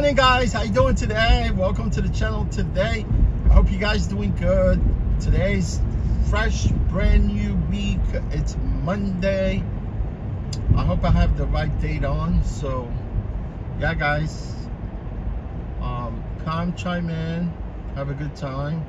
morning, guys. How you doing today? Welcome to the channel today. I hope you guys doing good. Today's fresh, brand new week. It's Monday. I hope I have the right date on. So yeah, guys, come chime in, have a good time.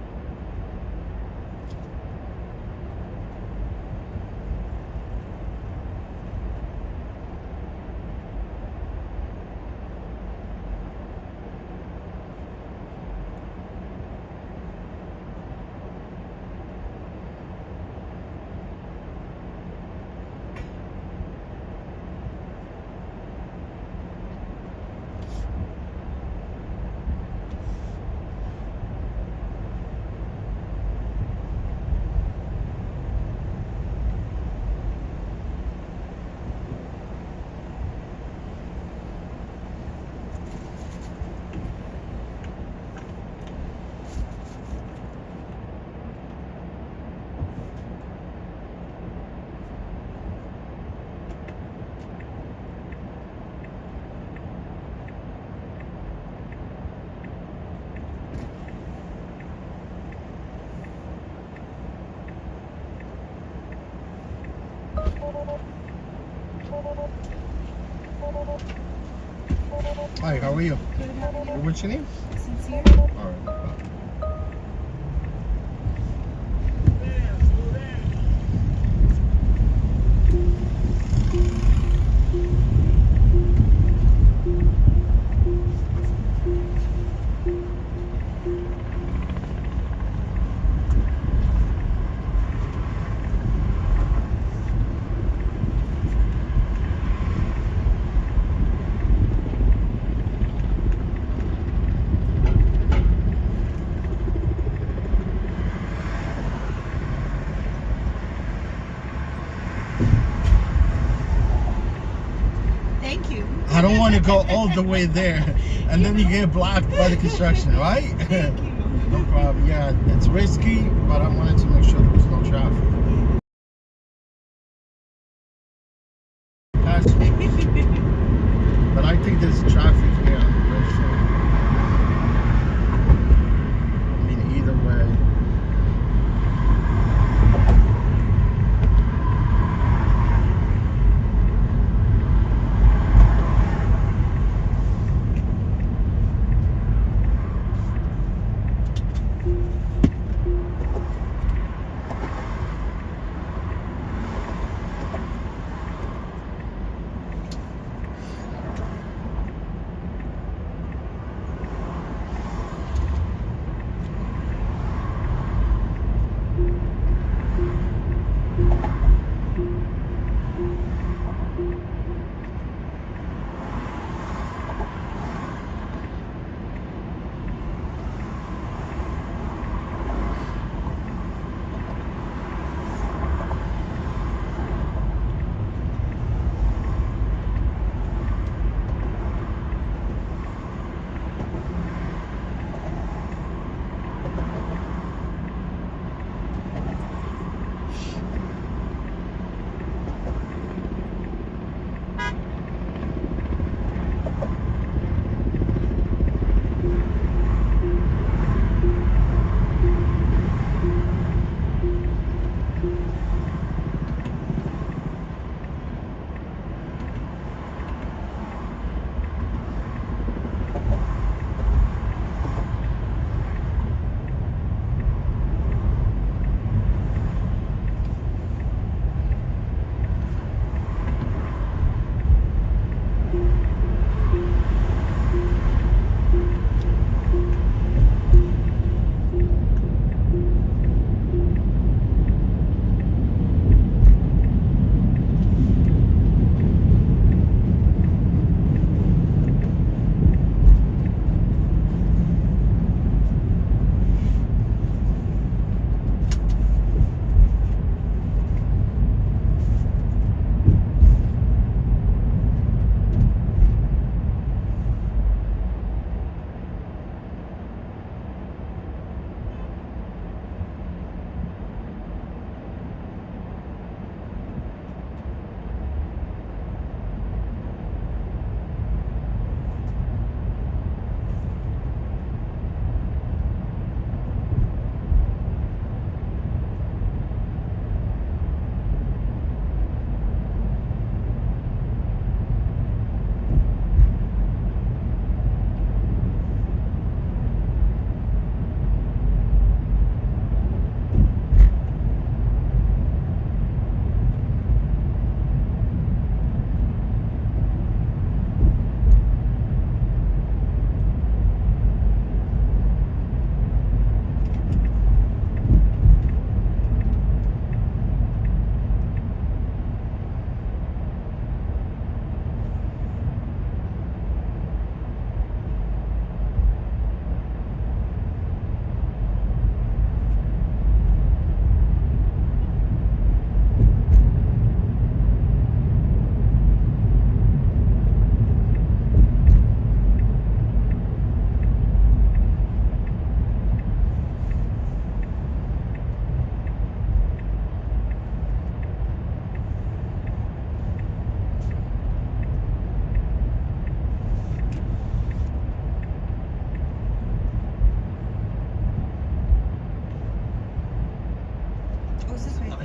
Hi, how are you? Good, how are you? What's your name? Sincere? All right. Thank you. I don't want to go all the way there, and then you get blocked by the construction, right? Thank you. No problem. Yeah, it's risky, but I wanted to make sure there was no traffic. But I think there's traffic here. I'm pretty sure. I mean, either way.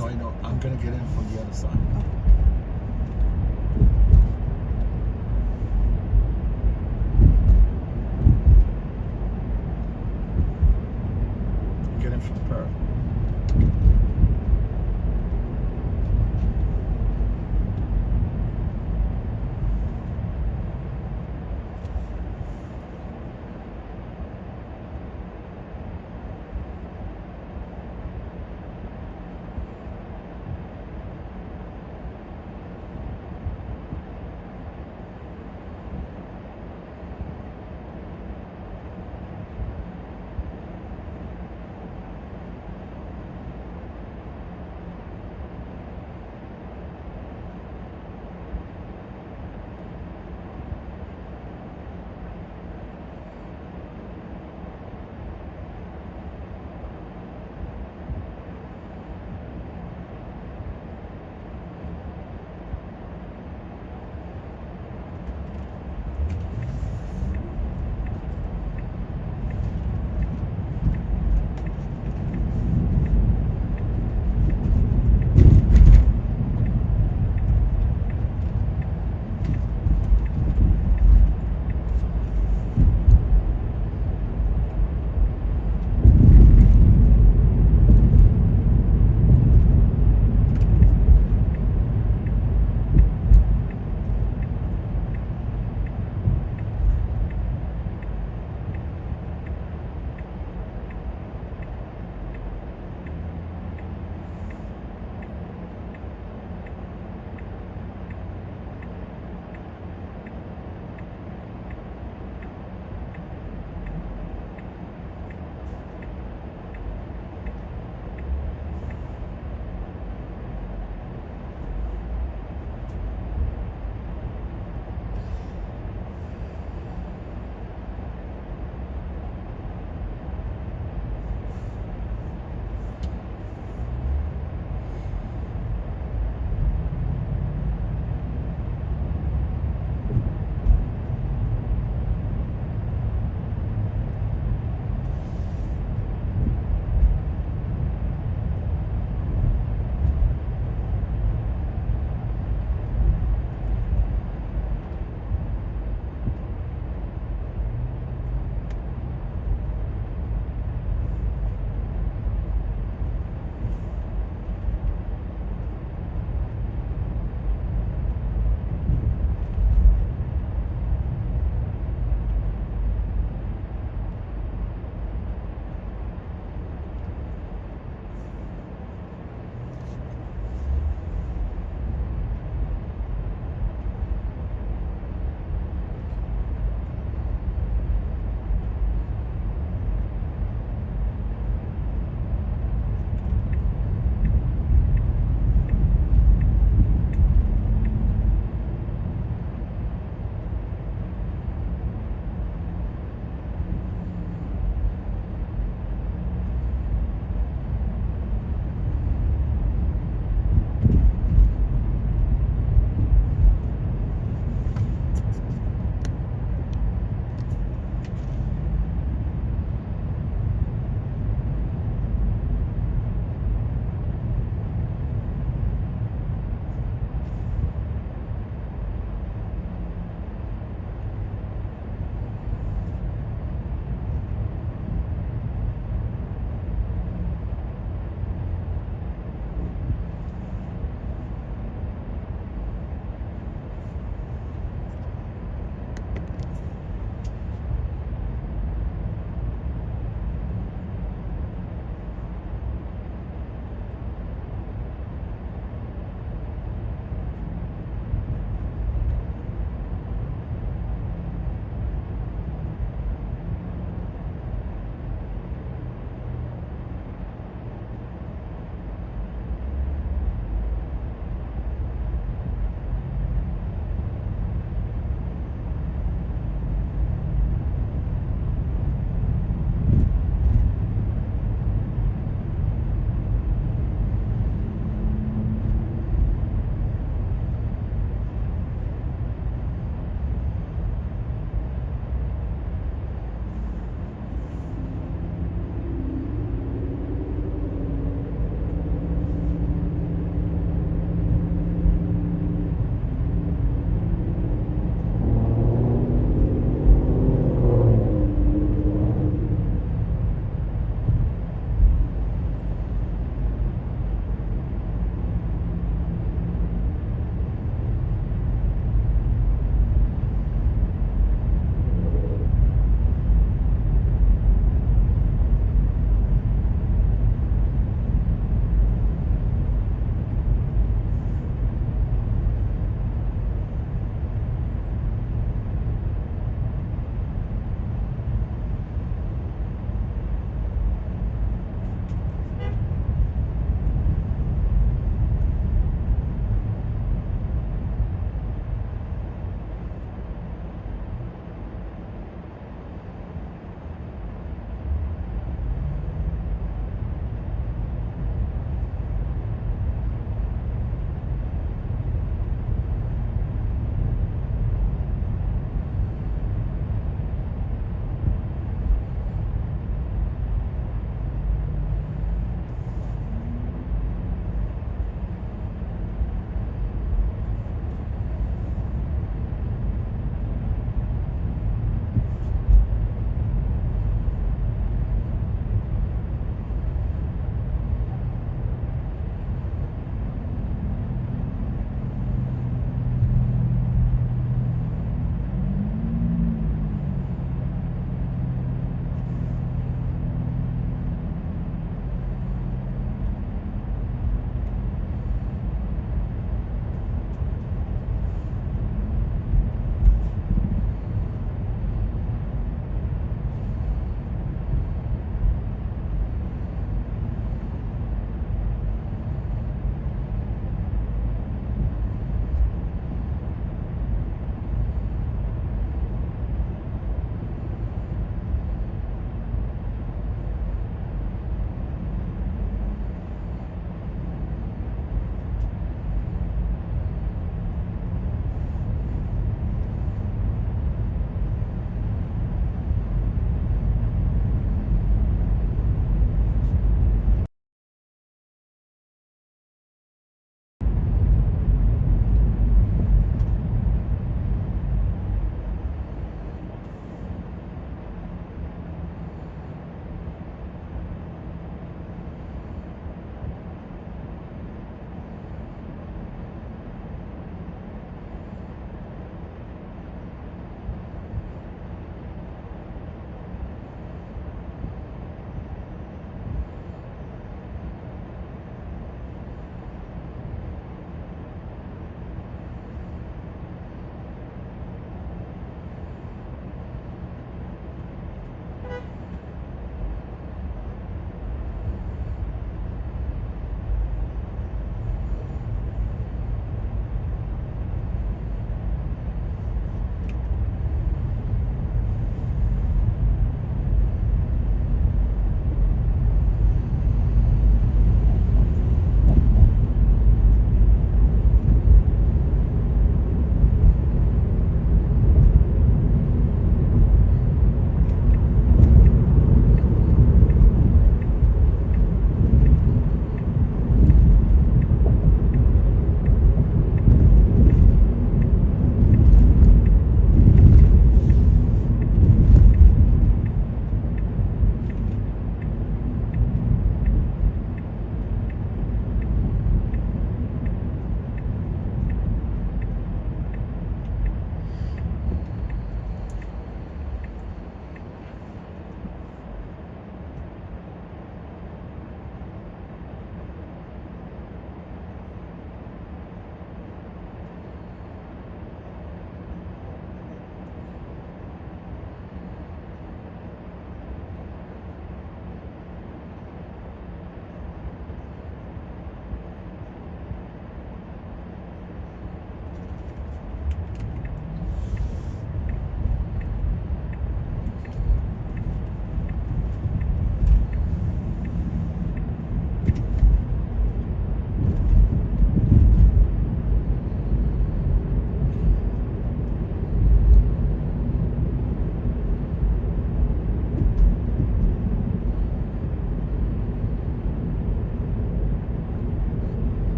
I know. I'm gonna get in from the other side. Get in from Perth.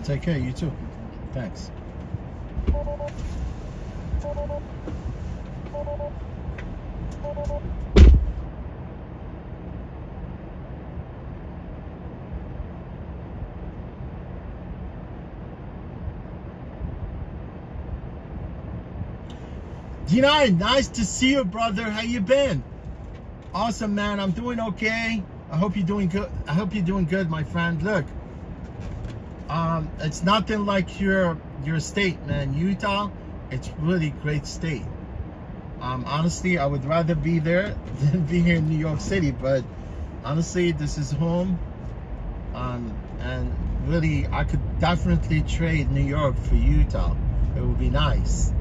Take care. You too. Thanks. D9, nice to see you, brother. How you been? Awesome, man. I'm doing okay. I hope you're doing good. I hope you're doing good, my friend. Look, it's nothing like your state, man. Utah, it's really great state. Honestly, I would rather be there than be here in New York City. But honestly, this is home. And really, I could definitely trade New York for Utah. It would be nice.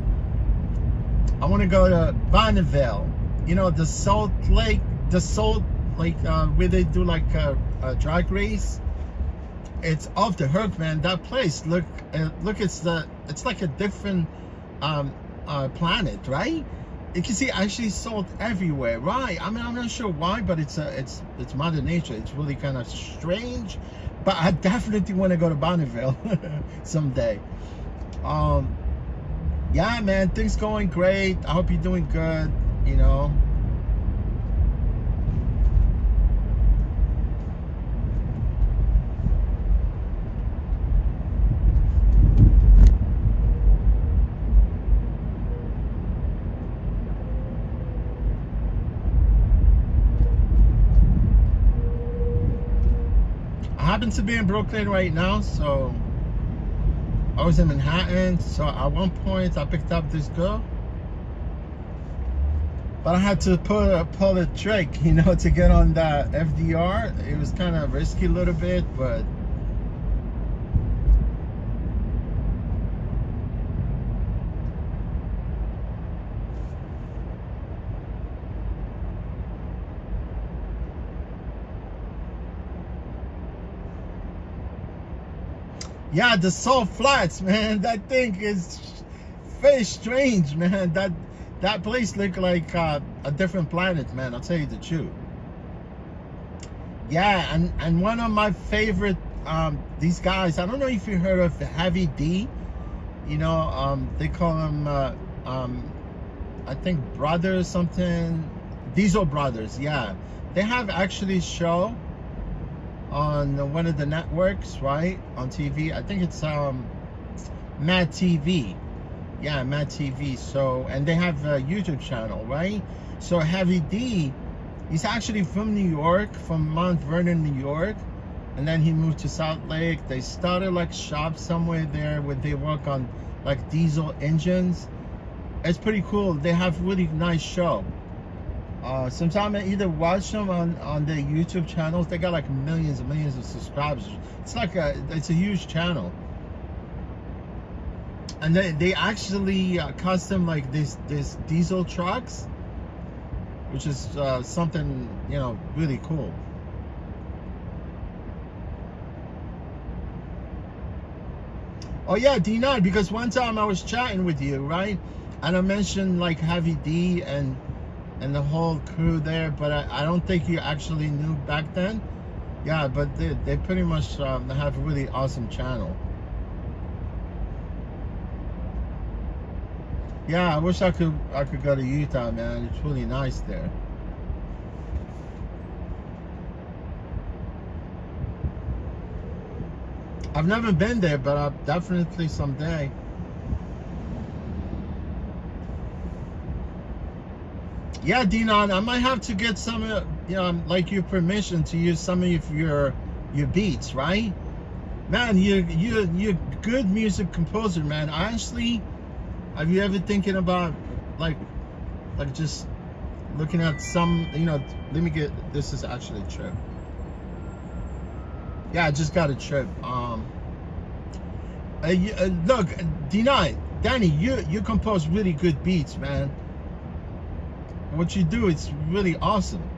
I want to go to Bonneville, you know, the Salt Lake, where they do like a drag race. It's off the hook, man. That place, look, it's like a different planet, right? You can see actually salt everywhere, right? I mean, I'm not sure why, but it's Mother Nature. It's really kind of strange, but I definitely want to go to Bonneville someday. Yeah, man, things going great. I hope you're doing good, you know. I happen to be in Brooklyn right now, so I was in Manhattan, so at one point I picked up this girl, but I had to pull a trick, you know, to get on that FDR. It was kind of risky a little bit, but yeah, the Salt Flats, man, that thing is very strange, man. That place looked like a different planet, man. I'll tell you the truth. Yeah, and one of my favorite, these guys, I don't know if you heard of Heavy D. You know, they call them, I think Brothers something, Diesel Brothers. Yeah, they have actually show on one of the networks, right, on TV. I think it's Mad TV. Yeah, Mad TV. So, and they have a YouTube channel, right? So Heavy D, he's actually from New York, from Mount Vernon, New York, and then he moved to Salt Lake. They started like shop somewhere there where they work on like diesel engines. It's pretty cool. They have really nice show. Sometimes I either watch them on their YouTube channels. They got like millions and millions of subscribers. It's like it's a huge channel. And they actually custom like this diesel trucks, which is something, you know, really cool. Oh yeah, D9, because one time I was chatting with you, right? And I mentioned like Heavy D and the whole crew there, but I don't think you actually knew back then. Yeah, but they pretty much have a really awesome channel. Yeah, I wish I could go to Utah, man. It's really nice there. I've never been there, but I'll definitely someday. Yeah, Dinon, I might have to get some, you know, like your permission to use some of your beats, right? Man, you're good music composer, man. Honestly, have you ever thinking about like just looking at some, you know? Let me get, this is actually a trip. Yeah, I just got a trip. Look, Danny, you compose really good beats, man. What you do, it's really awesome.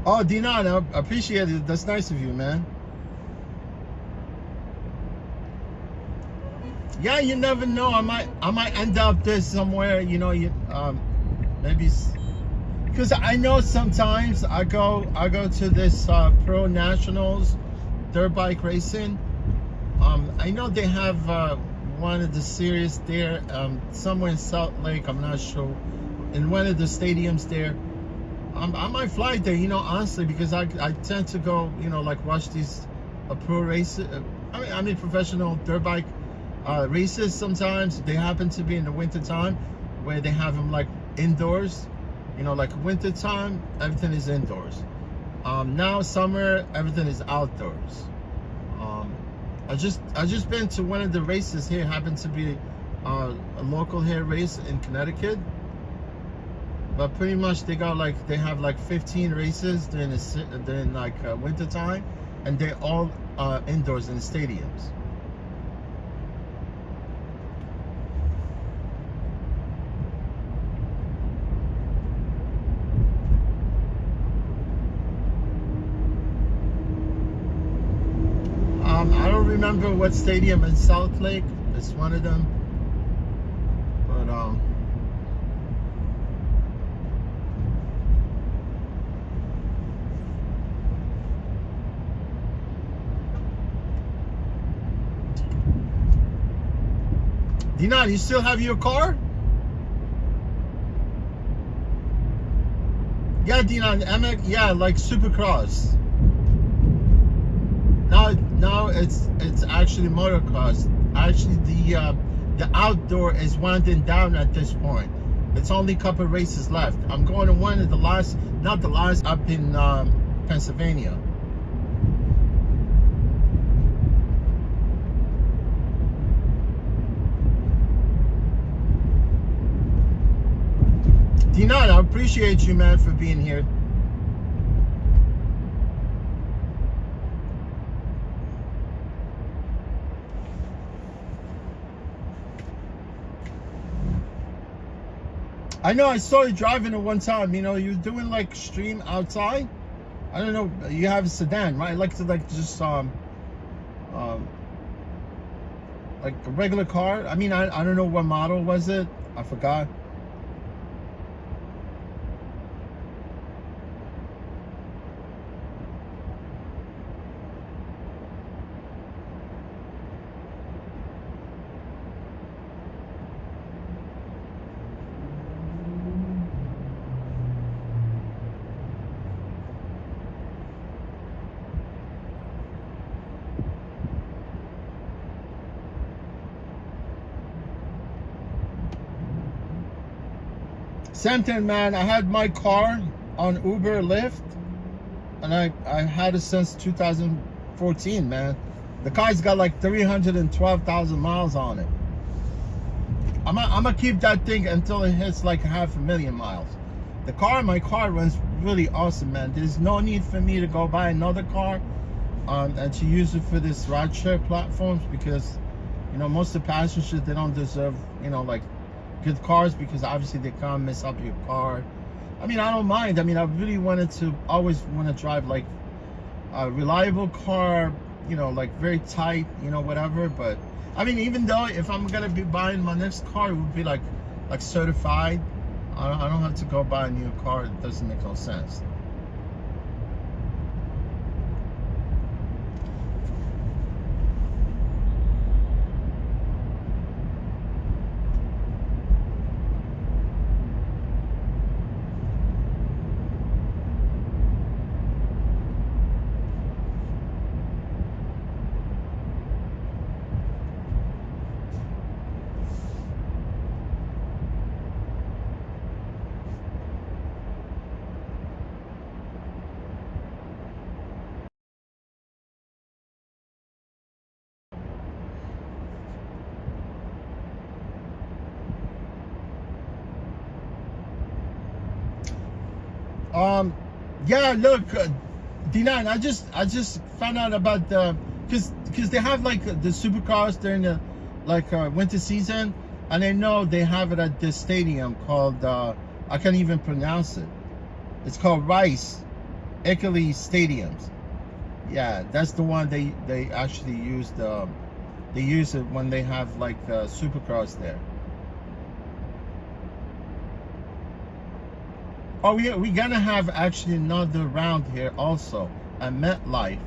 Oh, Dinan, I appreciate it. That's nice of you, man. Yeah, you never know. I might end up there somewhere. You know, maybe because I know sometimes I go to this Pro Nationals dirt bike racing. I know they have one of the series there somewhere in Salt Lake. I'm not sure, in one of the stadiums there. I might fly there, you know, honestly, because I tend to go, you know, like watch these pro races. I mean professional dirt bike races. Sometimes they happen to be in the winter time, where they have them like indoors. You know, like winter time, everything is indoors. Now summer, everything is outdoors. I just been to one of the races here. Happened to be a local here race in Connecticut. But pretty much they have like 15 races during like winter time, and they're all indoors in stadiums. I don't remember what stadium in Salt Lake. It's one of them. But Dinan, you still have your car? Yeah, Dinan, MX, yeah, like Supercross. Now it's actually motocross. Actually, the outdoor is winding down at this point. It's only a couple races left. I'm going to one of the last, not the last, up in Pennsylvania. Dinan, I appreciate you, man, for being here. I know I saw you driving it one time. You know, you were doing like stream outside. I don't know. You have a sedan, right? I like to like just like a regular car. I mean, I don't know what model was it. I forgot. Same thing, man. I had my car on Uber, Lyft, and I had it since 2014, man. The car's got like 312,000 miles on it. I'm gonna keep that thing until it hits like 500,000 miles. My car runs really awesome, man. There's no need for me to go buy another car and to use it for this rideshare platforms, because, you know, most of the passengers, they don't deserve, you know, like good cars, because obviously they can't mess up your car. I mean, I don't mind. I mean, I really always want to drive like a reliable car, you know, like very tight, you know, whatever. But I mean, even though if I'm gonna be buying my next car, it would be like certified. I don't have to go buy a new car. It doesn't make no sense. Yeah, look, Dinan, I just found out about because they have like the supercars during the winter season, and I know they have it at this stadium called I can't even pronounce it. It's called Rice Italy Stadiums. Yeah, that's the one they actually used They use it when they have like Supercross there. Oh yeah, we're gonna have actually another round here also at MetLife.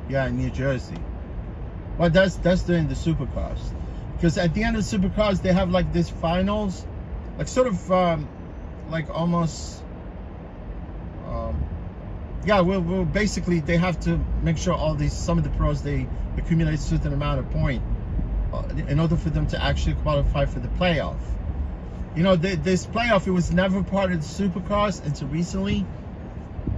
Yeah, in New Jersey. Well, that's during the Supercross, because at the end of the Supercross they have like this finals, like sort of like almost yeah. We'll basically they have to make sure some of the pros they accumulate a certain amount of point in order for them to actually qualify for the playoff. You know, this playoff, it was never part of the Supercross until recently.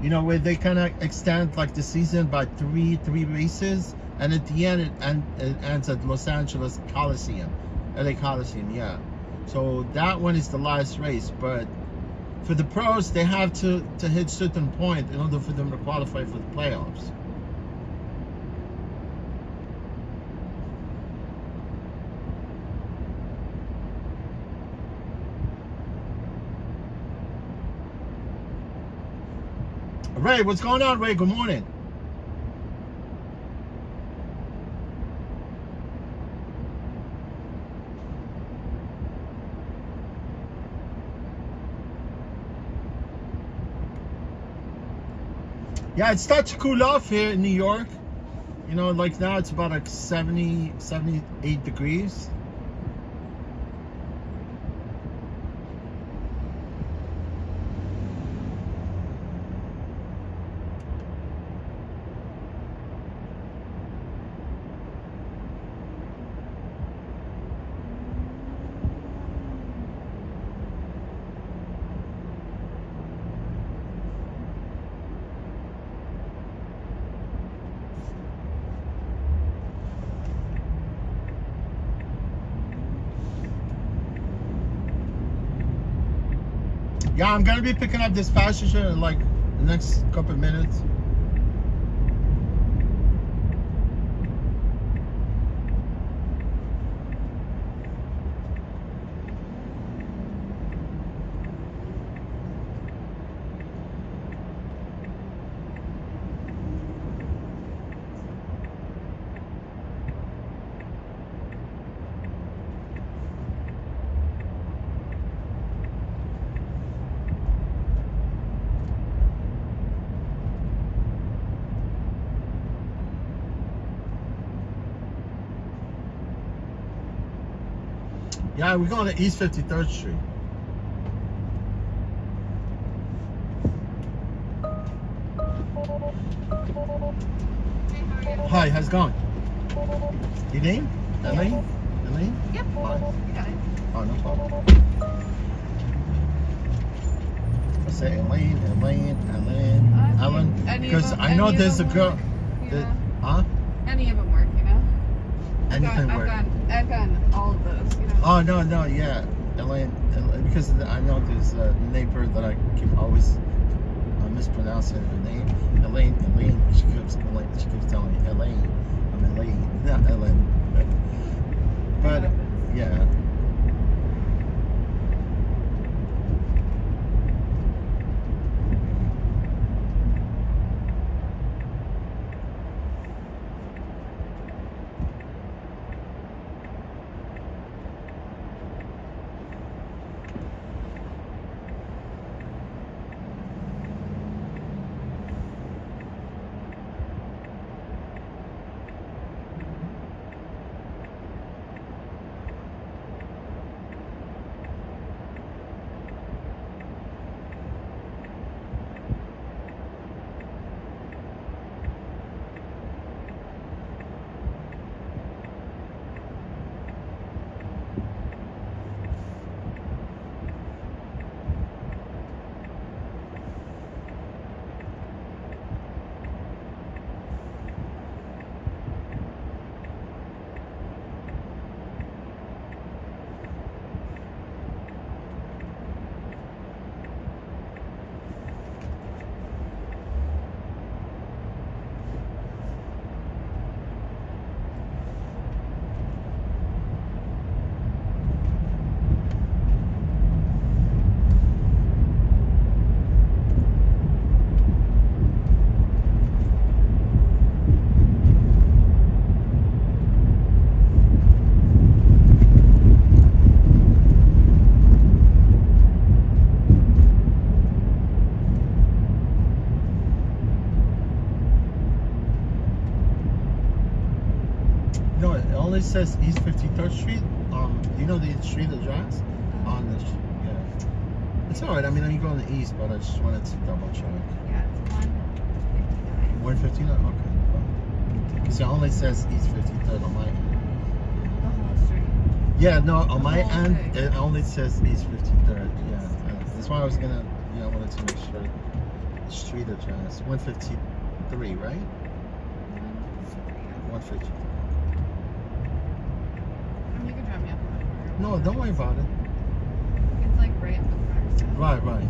You know, where they kind of extend like the season by three races, and at the end it ends at Los Angeles Coliseum, LA Coliseum, yeah. So that one is the last race, but for the pros, they have to hit certain point in order for them to qualify for the playoffs. Ray, what's going on, Ray? Good morning. Yeah, it starts to cool off here in New York. You know, like now it's about like 78 degrees. Yeah, I'm gonna be picking up this passenger in like the next couple of minutes. Yeah, we're going to East 53rd Street. Hi, how's it going? Your name? Elaine? Elaine? Yep. Fine. You got it. Oh, no problem. I say Elaine, Ellen. Because I know there's a girl. Yeah. Huh? Any of them work, you know? Anything work. I've gotten all of those, you know? Oh, no, yeah. Elaine, because I know there's a neighbor that I keep always mispronouncing her name. Elaine. She keeps telling me Elaine. I'm Elaine, not Ellen. But yeah. only says East 53rd Street. You know the street address on the yeah. It's all right. I mean, I'm going to east, but I just wanted to double check. Yeah, it's 159. 159. Okay. Because it only says East 53rd on my end. The whole street. Yeah, no, on my whole end thing. it only says East 53rd. Yeah, that's why I was gonna. I wanted to make sure the street address 153, right? 153. You can drop me off on the corner. No, don't worry about it. It's like right up the front. So Right. no worries.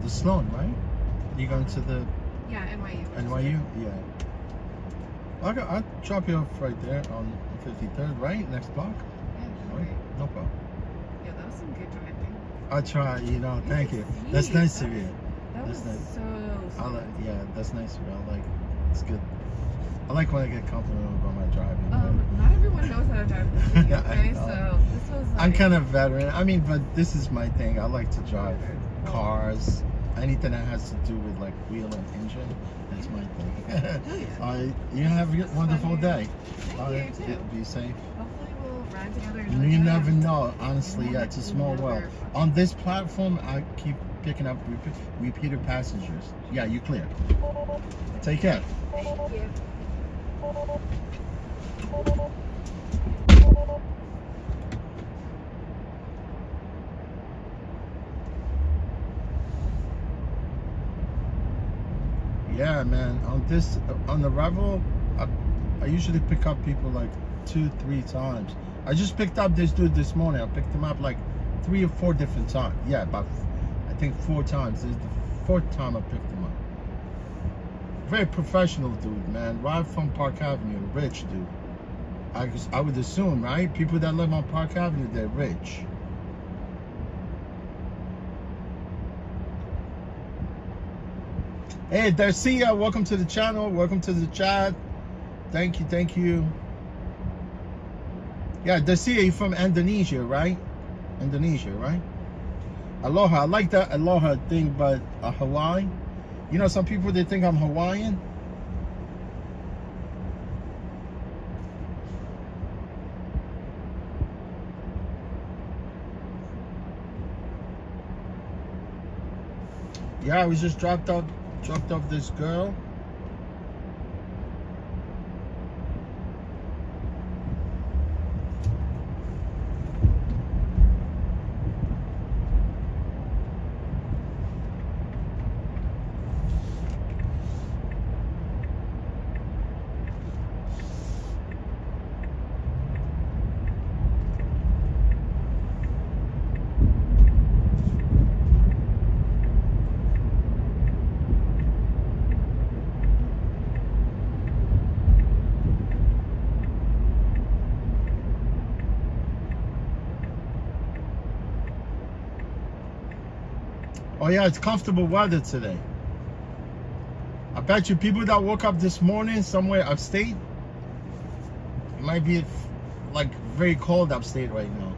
the Sloan, right? You going to the Yeah, NYU. which is NYU? good. Yeah. I'll drop you off right there on 53rd, right? Next block? Yeah, Right? right. No problem. Yeah, that was some good driving. I'll try, thank you. Jeez, That's nice of that you. was- That That's was nice. so smooth. Yeah, that's nice of you. I like it's good. I like when I get complimented about my driving. but Not everyone knows how to drive this city, Yeah, I okay? know. So this was like... I'm kind of veteran. I mean, but this is my thing. I like to drive cars. Anything that has to do with like wheel and engine, that's my thing. Oh, yeah. You have a wonderful day. Thank you, too. Be safe. Hopefully we'll ride together. You another never day. know. Honestly, yeah, it's a small world. On this platform, I keep picking up repeated passengers. Yeah, you clear. Take care. Thank you. Yeah, man. On the Revel, I usually pick up people like 2-3 times. I just picked up this dude this morning. I picked him up like 3 or 4 different times. Yeah, about I think 4 times. This is the 4th time I picked him up. Very professional dude, man. Right from Park Avenue, rich dude. I would assume, right? People that live on Park Avenue, they're rich. Hey, Darcia, welcome to the channel. Welcome to the chat. Thank you, thank you. Yeah, Darcia, you're from Indonesia, right? Indonesia, right? Aloha. I like that aloha thing, but Hawaii. You know, some people, they think I'm Hawaiian. Yeah, we just dropped off this girl. Oh yeah, it's comfortable weather today. I bet you people that woke up this morning somewhere upstate, it might be like very cold upstate right now.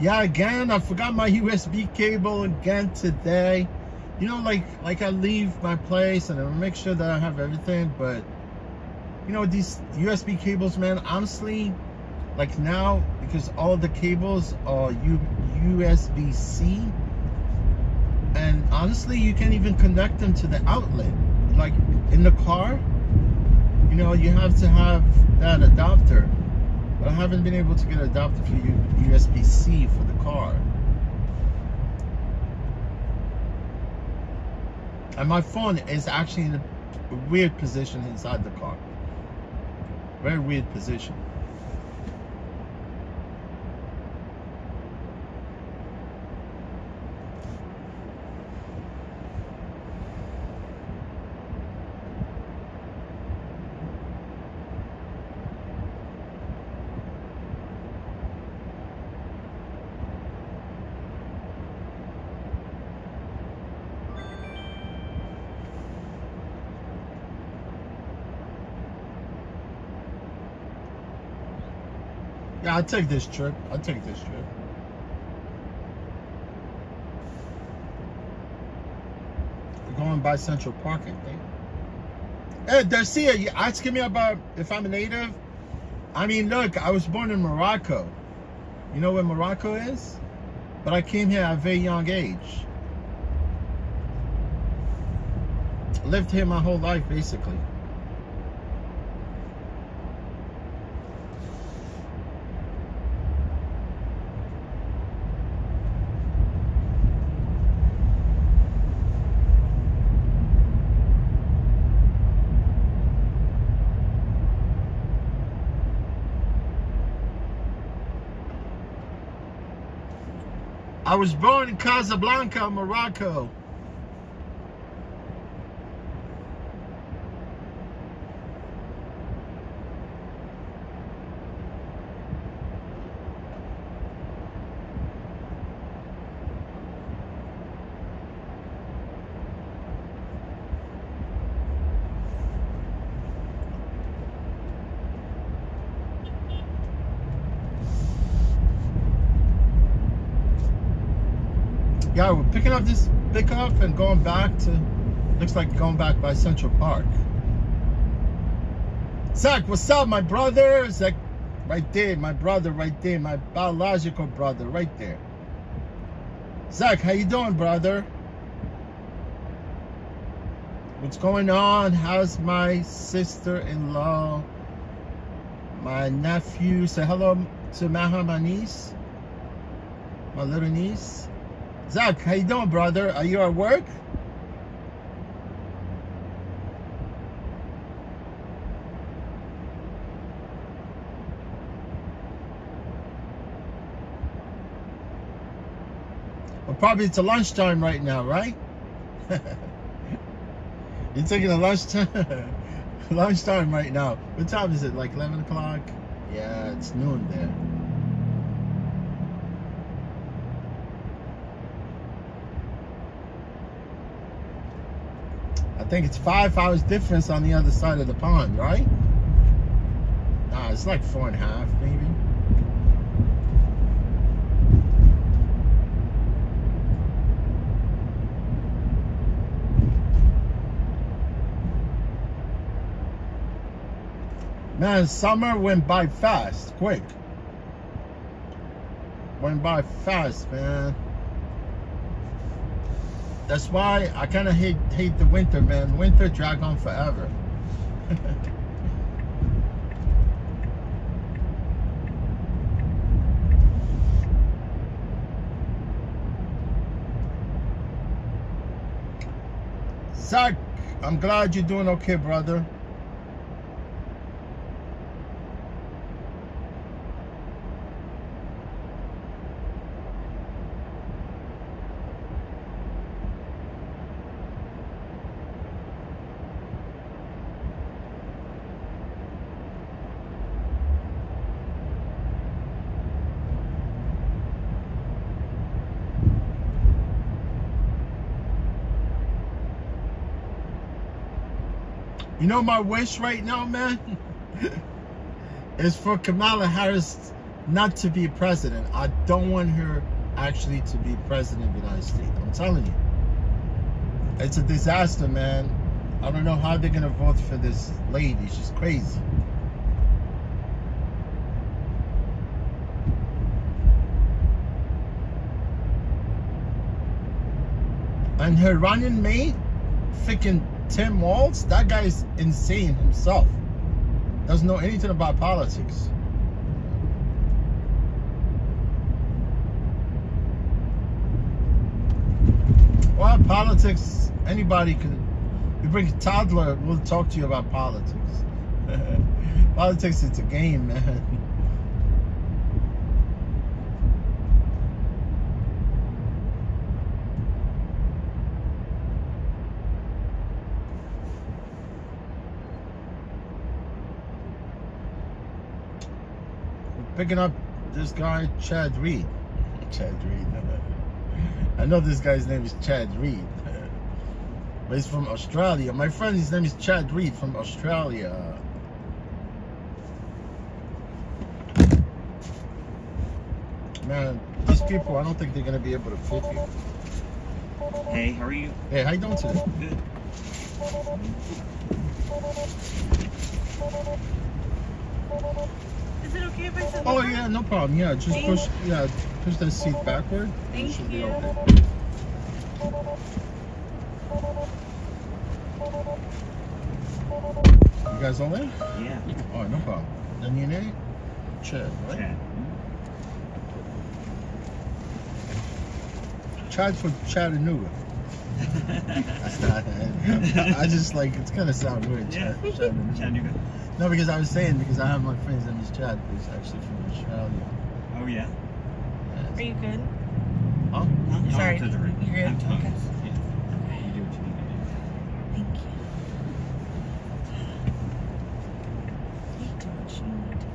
Yeah, again, I forgot my USB cable again today. You know, like I leave my place and I make sure that I have everything, but you know, these USB cables, man, honestly, like now, because all the cables are USB-C, and honestly, you can't even connect them to the outlet. Like in the car, you know, you have to have that adapter. But I haven't been able to get an adapter for USB-C for the car. And my phone is actually in a weird position inside the car. Very weird position. Yeah, I'll take this trip. going by Central Park, I think. Hey, Darcia, you asking me about if I'm a native? I mean, look, I was born in Morocco. You know where Morocco is? But I came here at a very young age. Lived here my whole life, basically. I was born in Casablanca, Morocco. Yeah, we're picking up this pickup and going back to, looks like going back by Central Park. Zach, what's up, my brother? Zach, right there, my brother right there, my biological brother right there. Zach, how you doing, brother? What's going on? How's my sister-in-law? My nephew? Say hello to Maha, my niece. My little niece. Zach, how you doing, brother? Are you at work? Well, probably it's a lunchtime right now, right? You're taking a lunchtime right now. What time is it? Like 11 o'clock? Yeah, it's noon there. I think it's 5 hours difference on the other side of the pond, right? Nah, it's like 4.5 maybe. Man, summer went by fast, quick. Went by fast, man. That's why I kind of hate the winter, man. Winter drag on forever. Zach, I'm glad you're doing okay, brother. You know my wish right now, man, is for Kamala Harris not to be president. I don't want her actually to be president of the United States. I'm telling you. It's a disaster, man. I don't know how they're going to vote for this lady. She's crazy. And her running mate, freaking Tim Walz, that guy is insane himself. Doesn't know anything about politics. Well, politics, anybody can. You bring a toddler, we'll talk to you about politics. Politics, it's a game, man. Picking up this guy, Chad Reed. Chad Reed. I know this guy's name is Chad Reed. But he's from Australia. My friend, his name is Chad Reed from Australia. Man, these people, I don't think they're going to be able to fit you. Hey, how are you? Hey, how you doing today? Good. Is it okay if I sit Oh over? yeah, no problem. Yeah, just push the seat backward. Thank It should be you. okay. You guys all in? Yeah. Oh, no problem. Then your name? Chad, right? Chad. Chad for Chattanooga. That's not. I just like it's kind of sound weird. Yeah. Chattanooga. Chattanooga. No, because I was saying because I have my friend's name is Chad, who's actually from Australia. Oh, yeah? Are you good? Huh? No, Sorry, I'm good. you're good? I'm toast. Okay. Yeah. You do what you need to do. Thank you. You do what you need to do.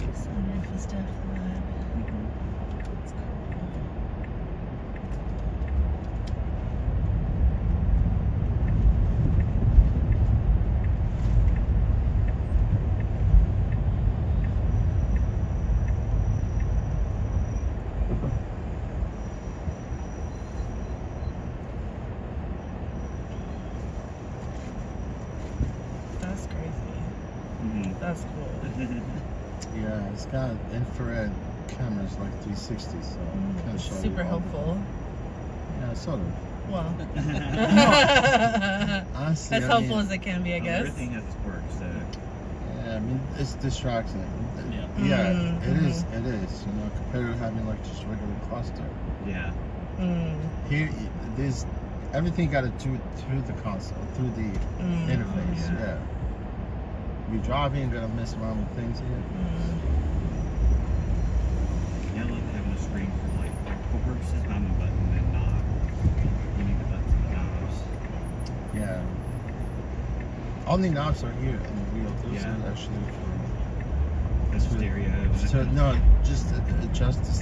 Just wonder if it's definitely live. It's cool. That's crazy. Mhm. That's cool. Yeah, it's got infrared cameras like 360, so kind of show you Super all- helpful. Yeah, sort of. Well, Honestly, as I helpful mean, as it can be, I guess. Everything has its quirks, so. Yeah, I mean it's distracting. Yeah. Yeah, Mhm, it is. It is. You know, compared to having like just regular cluster. Yeah. Mm, Here, there's everything got to do through the console, through the interface. yeah. Yeah. You're driving, gonna mess around with things here. mm. Yeah, I like having a screen for like for purposes, I'm a button and knob. You need the buttons and the knobs. Yeah. All the knobs are here in the wheel. Those Yeah. are actually That's for stereo. so no, just to adjust the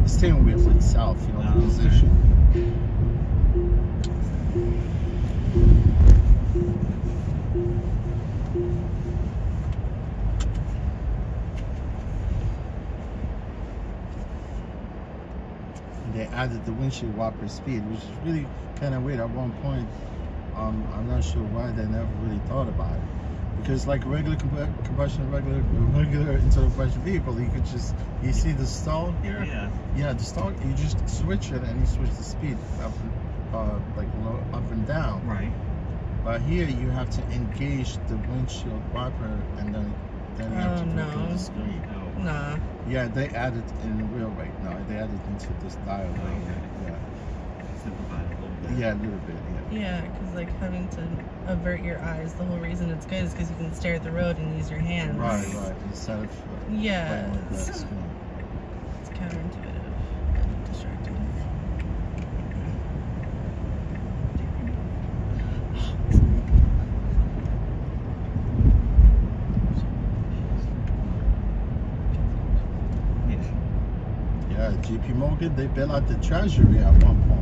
steering wheel itself. You know, Oh, the okay. position. They added the windshield wiper speed, which is really kind of weird. At one point, I'm not sure why they never really thought about it. Because like a regular regular internal combustion vehicle, you could just you see the stall here. Yeah. Yeah, the stall. You just switch it and you switch the speed up, like low, up and down. Right. But here you have to engage the windshield wiper and then you have to Oh, click on no. the screen. Oh. Nah. Yeah, they added in real right now. They added into this dial right Okay. here. Simplified a little bit. Yeah, a little bit. Yeah. Yeah, because like having to avert your eyes, the whole reason it's good is because you can stare at the road and use your hands. Right. Instead of Yeah. playing with that It's screen. counterintuitive and distracting. Yeah. Yeah, JP Morgan, they bailed out the treasury at one point.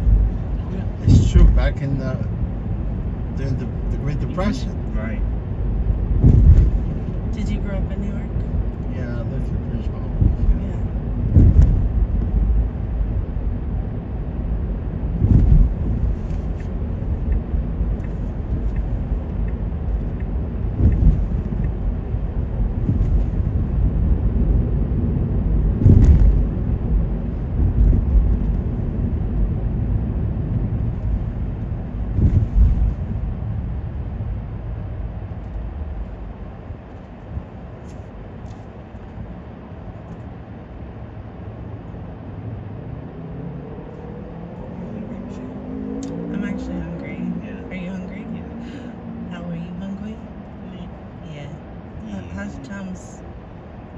It's true, back in during the Great Depression. Right. Did you grow up in New York? Yeah, I lived in Bridgeport. Yeah. I'm actually hungry. Yeah. Are you hungry? Yeah. How are you hungry? Me? Yeah. Yeah. How's Tom's? It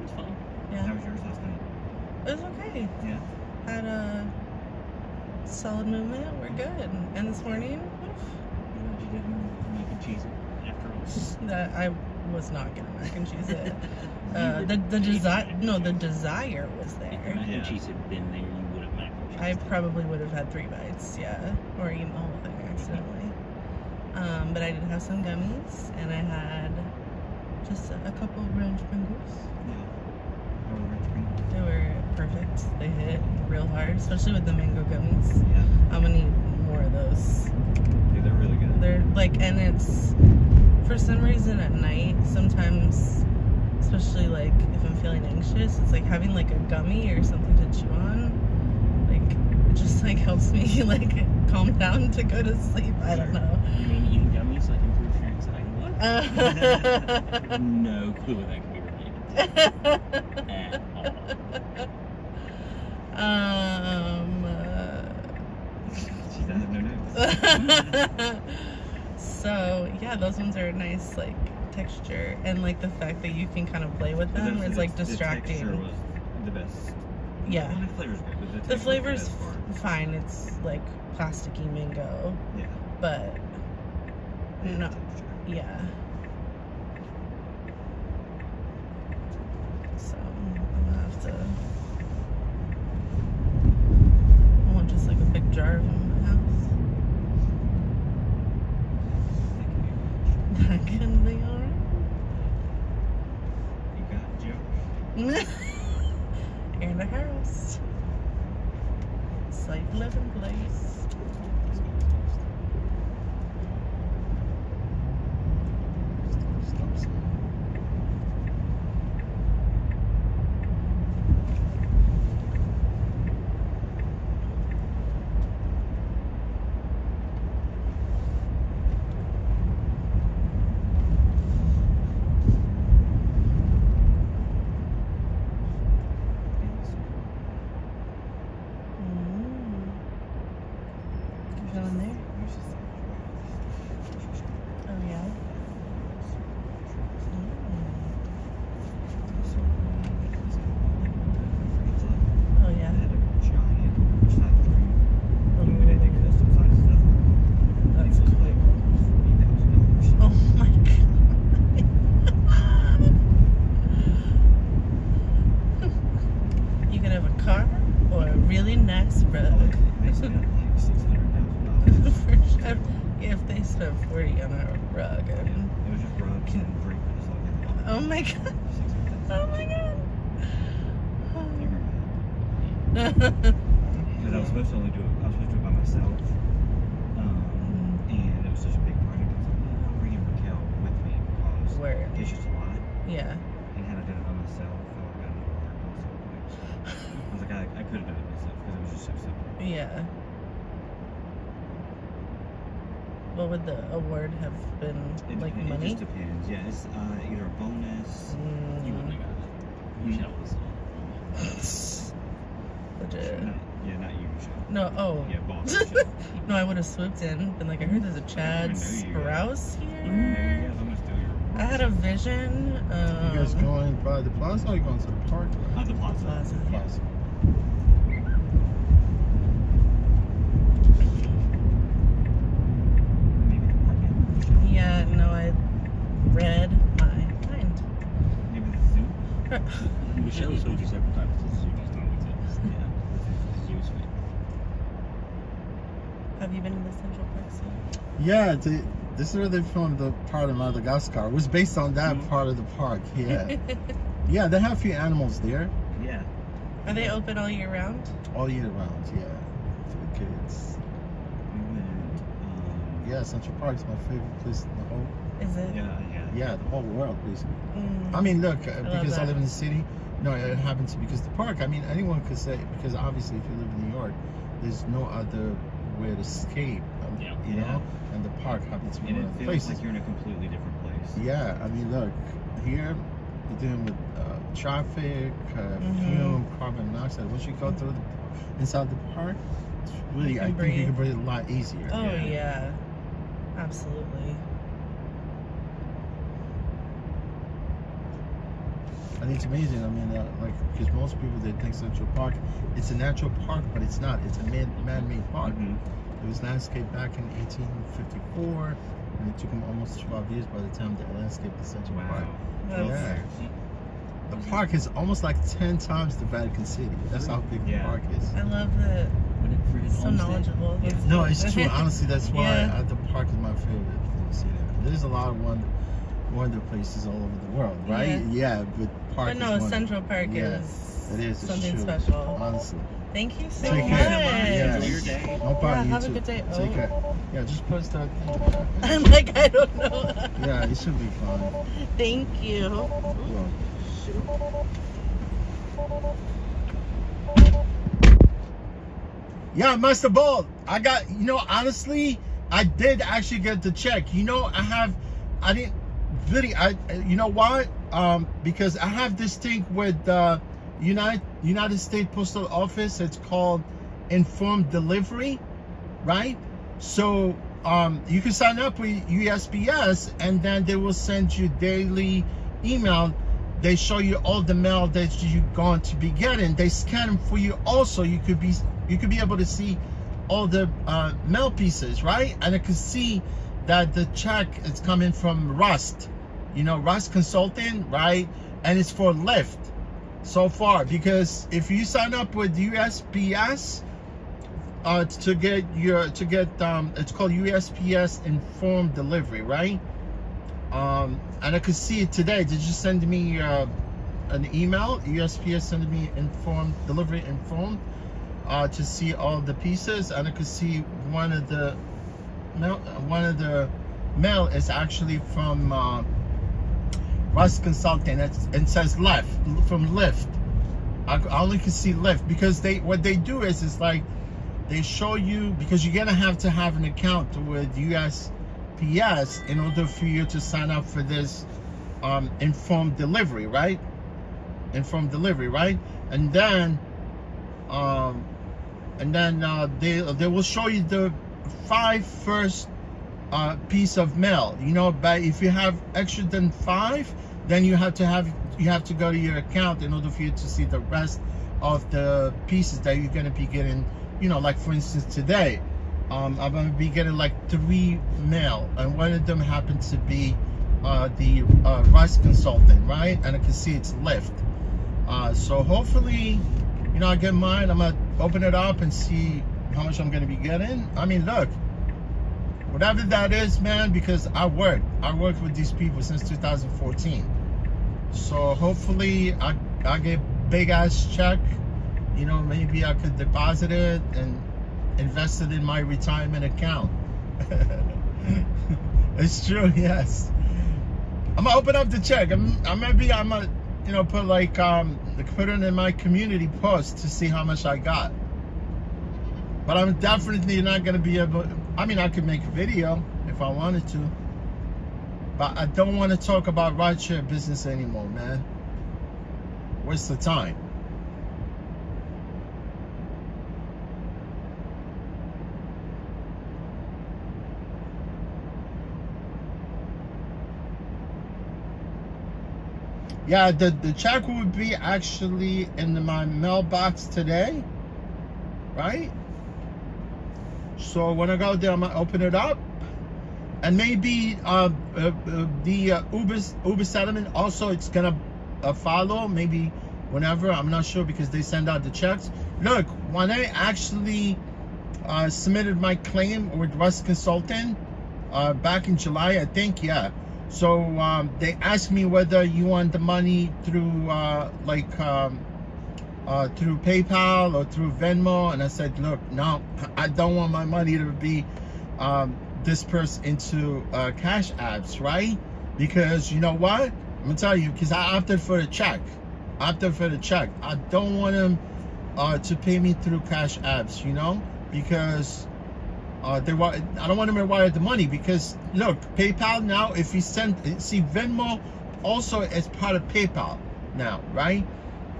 was fun. Yeah. How was yours last night? It was okay. Yeah. Had a solid movement. We're good. And this morning, What did you do? Mac and cheese after all. that I was not gonna mac and cheese it. The desire was If the there. mac Yeah. and cheese had been there, you would have mac and I probably would have had 3 bites, yeah, or eaten the whole thing accidentally. But I did have some gummies, and I had just a couple of ranch Pringles. Yeah. Or Red Spring. They were perfect. They hit real hard, especially with the mango gummies. Yeah. I'm gonna need more of those. Dude, they're really good. They're like, and it's for some reason at night, sometimes, especially like if I'm feeling anxious, it's like having like a gummy or something to chew on. Like, it just like helps me like calm down to go to sleep. I don't know. You mean eating gummies like improves your anxiety? What? I have no clue what that could be related to. At She doesn't have no notes. So yeah, those ones are nice, like texture, and like the fact that you can kind of play with them is like distracting. The texture was the best. Yeah. Well, the flavor's good, but The texture flavor's was the best part. fine. It's like plasticky mango, Yeah. but Yeah, no, texture. yeah. So I'm gonna have to. I want just like a big jar of them in my house. That can be alright. You got it, Joe? In the house. Safe living place. Stop sign. Going there? Oh yeah. Oh yeah. They had a giant factory. And we did custom size stuff. That's It was cool. like $40,000. Oh my god. You could have a car or a really nice Oh, rug. they spent like $600,000. For sure. If they spent 40 on a rug. Yeah, And, it was just rugs and drink. That's all they bought. oh my god. $600,000. Oh my god. Because I was supposed to only do it. I was supposed to do it by myself, and it was such a big project. I was like, no, I'm bringing Raquel with me because Word. it's just a lot. Yeah. And had I done it by myself, I would have gotten it so quick. I was like, I could have done it myself because it was just so simple. Yeah. What would the award have been? Like It money? just depends. Yeah, it's either a bonus. You wouldn't have got it. You should have listened. Legit. Not you, Michelle. No, oh. Yeah, boss. Michelle. No, I would have swooped in. Been like, I heard there's a Chad know you guys. Sprouse Yeah, here. I'm gonna steal your I had a vision. You guys going by the plaza or you going to the park? the plaza. Plaza. Plaza. Maybe the park. Yeah, no, I read my mind. Maybe the zoo. Michelle told you several times the zoo just don't exist. Yeah, the zoo's fake. Have you been to the Central Park scene? Yeah, this is where they filmed the part of Madagascar. It was based on that part of the park. Yeah. Yeah, they have a few animals there Yeah. Are they open all year round? all year round. Yeah, for the kids. We went. Yeah, Central Park is my favorite place in the whole. Is it? Yeah, the whole world basically. Mm. I mean, look, love because I that. live in the city. No, it happens because the park. I mean, anyone could say because obviously, if you live in New York, there's no other way to escape. Yeah. You know, and the park happens to be And one it of the feels places. like you're in a completely different place. Yeah, I mean, look, here you're dealing with traffic, Mhm. fume, carbon monoxide. Once you go through inside the park, it's really, You I can think you can breathe. breathe a lot easier. Oh Yeah. yeah. Absolutely. And it's amazing. I mean, like, because most people they think Central Park, it's a natural park, but it's not. It's a man-made park. Mhm. It was landscaped back in 1854, and it took them almost 12 years by the time they landscaped the Central Park. Wow. That's- Yeah. The park is almost like 10 times the Vatican City. That's how big the Yeah. park is. I love that open it for his So homestead. knowledgeable. Yeah. That's No, good. it's true. Honestly, that's why Yeah. the park is my favorite. See that? There's a lot of wonder places all over the world, right? Yeah, but park But is no, one. Central Park Yeah, is it is. It's something true. special. Honestly. Thank you so Take much. care. Yeah. Enjoy your day. No Yeah, problem. have you a too. good day. Take Oh. care. Yeah, just press that thing. I'm like, I don't know. Yeah, it should be fine. Thank you. Well, yeah, Master Ball. I got, honestly, I did actually get the check. I didn't really, you know what? Because I have this thing with United States Postal Office. It's called Informed Delivery, right? So you can sign up with USPS, and then they will send you daily email. They show you all the mail that you're going to be getting. They scan them for you. Also, you could be able to see all the mail pieces, right? And I can see that the check is coming from Rust, Rust Consulting, right? And it's for Lyft so far, because if you sign up with USPS to get it's called USPS Informed Delivery, right? And I could see it today. They just send me an email. USPS sent me delivery informed to see all the pieces, and I could see one of the mail is actually from Rust Consulting. It says Lyft, from Lyft. I only can see Lyft because what they do is like they show you, because you're gonna have to have an account with USPS in order for you to sign up for this informed delivery, right? Informed delivery, right? And then they will show you the 5 first piece of mail. But if you have extra than 5, then you have to go to your account in order for you to see the rest of the pieces that you're gonna be getting. Like for instance today, I'm gonna be getting like 3 mail, and one of them happens to be the Rice Consultant, right? And I can see it's Lyft. So hopefully, I get mine. I'm gonna open it up and see how much I'm gonna be getting. I mean, look, whatever that is, man, because I worked with these people since 2014. So hopefully I get big ass check. Maybe I could deposit it and invest it in my retirement account. It's true, yes. I'm gonna open up the check. I'm gonna put put it in my community post to see how much I got. But I'm definitely not gonna be able. I mean, I could make a video if I wanted to, but I don't want to talk about rideshare business anymore, man. Waste of time. Yeah, the check will be actually in my mailbox today, right? So when I go there, I'm gonna open it up, and maybe the Uber settlement also, it's gonna follow maybe whenever. I'm not sure, because they send out the checks. Look, when I actually submitted my claim with Rust Consulting back in July, I think, yeah. So they asked me whether you want the money through through PayPal or through Venmo, and I said, look, no, I don't want my money to be dispersed into cash apps, right? Because you know what? I'm gonna tell you, because I opted for the check. I don't want them to pay me through cash apps, because I don't want them to wire the money, because look, PayPal now, if you see Venmo also as part of PayPal now, right?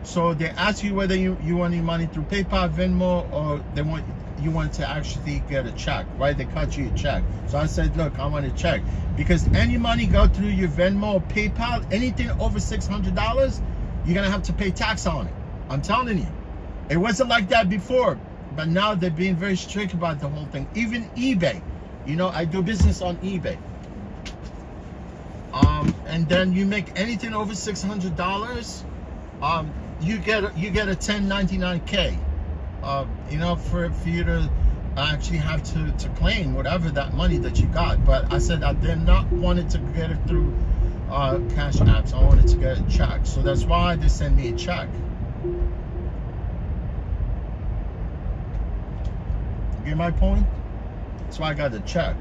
So they ask you whether you want any money through PayPal, Venmo, or you want to actually get a check, right? They cut you a check. So I said, look, I want a check, because any money go through your Venmo or PayPal, anything over $600, you're gonna have to pay tax on it. I'm telling you, it wasn't like that before. But now they're being very strict about the whole thing. Even eBay, I do business on eBay. And then you make anything over $600, you get a 1099K enough for you to actually have to claim whatever that money that you got. But I said I did not want it to get it through cash apps. I wanted to get a check, so that's why they sent me a check. You get my point? That's why I got the check.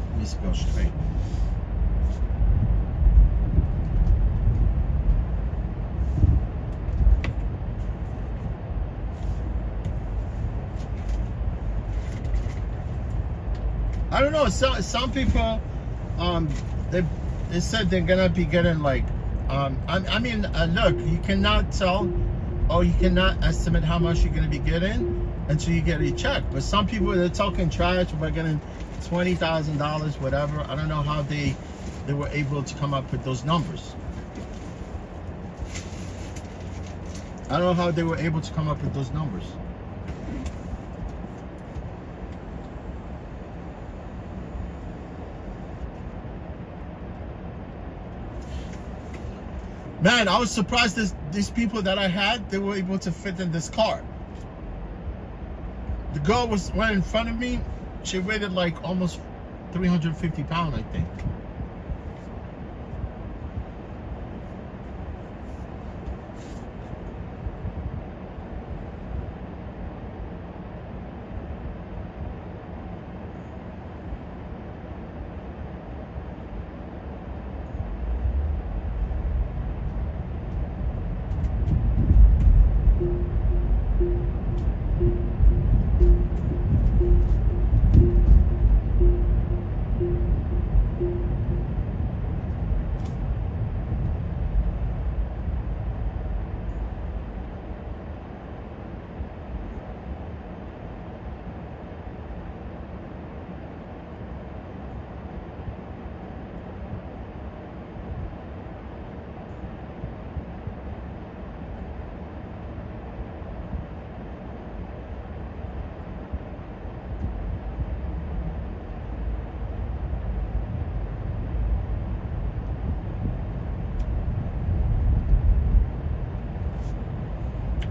Let me just go straight. I don't know. Some people, they said they're gonna be getting like, I mean, look, you cannot tell, or you cannot estimate how much you're gonna be getting until you get a check. But some people, they're talking trash about getting $20,000, whatever. I don't know how they were able to come up with those numbers. I don't know how they were able to come up with those numbers. Man, I was surprised these people that I had, they were able to fit in this car. The girl went in front of me. She weighed like almost 350 pounds, I think.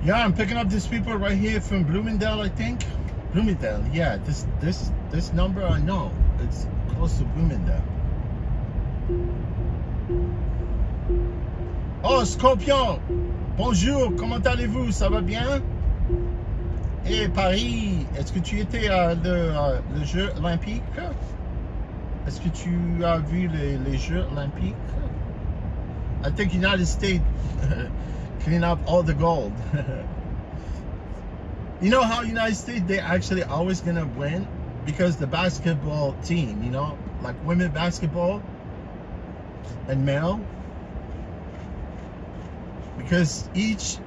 Yeah, I'm picking up these people right here from Bloomingdale, I think. Bloomingdale, yeah. This number, I know. It's close to Bloomingdale. Oh, Scorpion! Bonjour, comment allez-vous? Ça va bien? Et Paris, est-ce que tu étais à le Jeux olympiques? Est-ce que tu as vu les Jeux olympiques? I think United States clean up all the gold. You know how United States, they actually always gonna win because the basketball team, you know, like women basketball and male, because each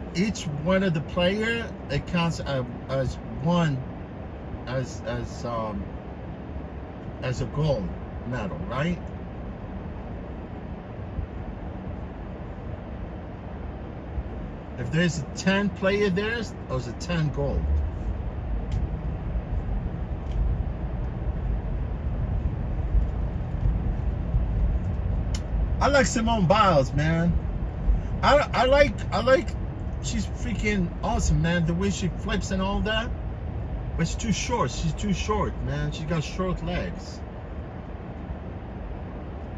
one of the player, it counts as one as a gold medal, right? If there's a 10 player there, there's a 10 gold. I like Simone Biles, man. I like she's freaking awesome, man. The way she flips and all that. But she's too short. She's too short, man. She got short legs.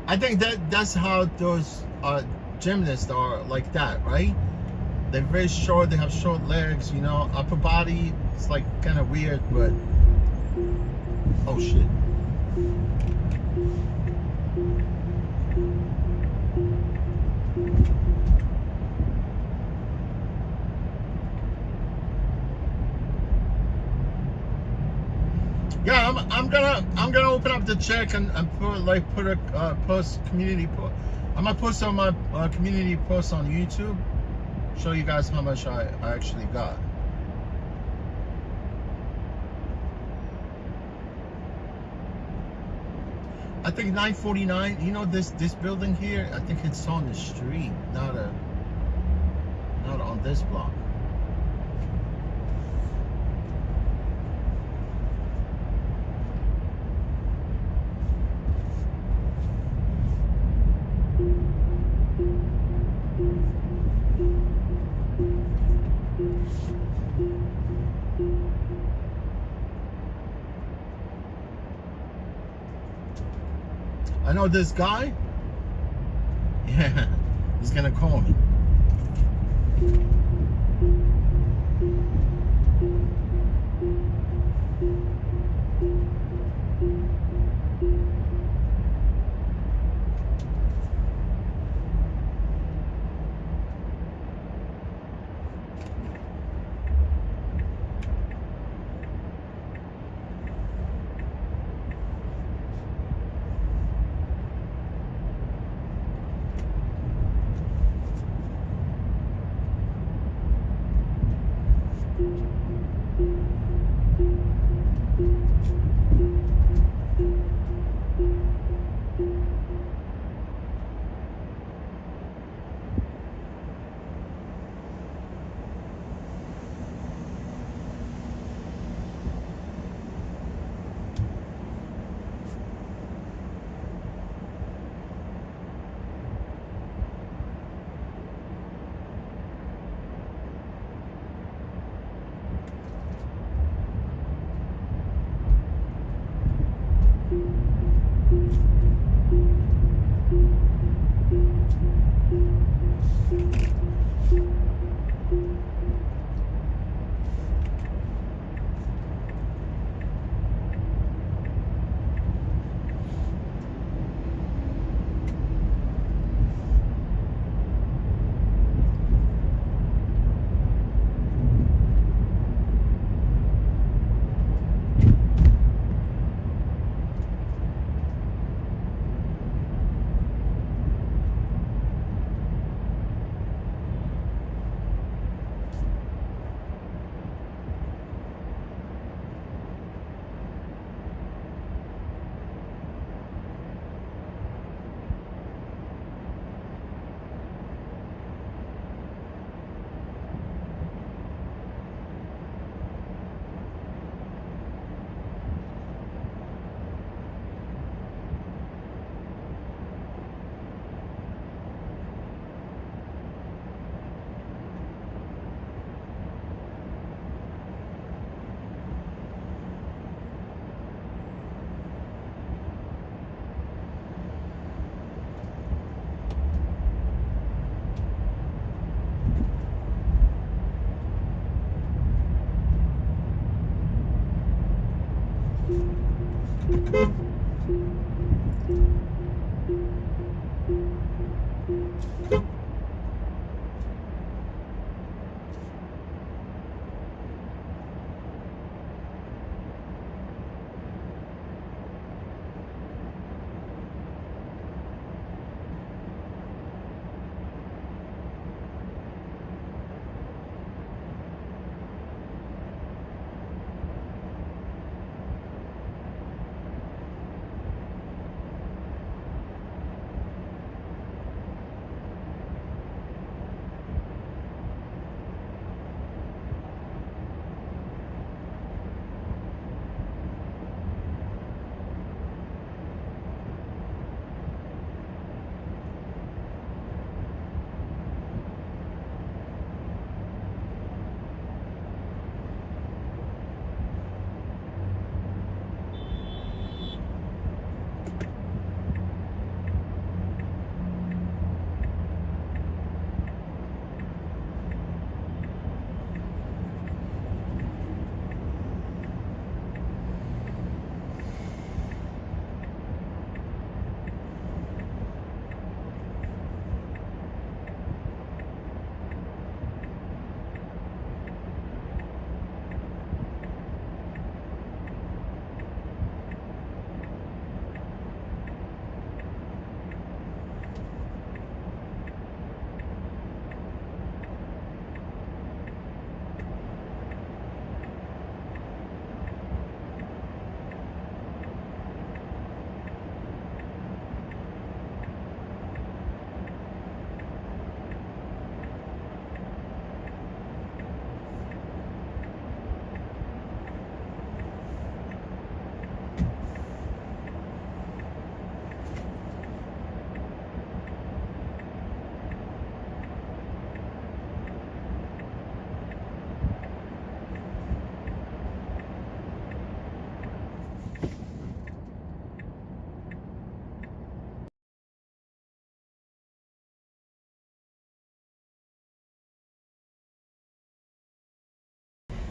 I think that's how those gymnasts are like that, right? They're very short, they have short legs, you know, upper body, it's like kind of weird, but, oh shit. Yeah, I'm gonna open up the check and put a post community post. I'm gonna post on my community post on YouTube. Show you guys how much I actually got. I think 949. You know this building here. I think it's on the street, not on this block. I know this guy. Yeah, he's gonna call me.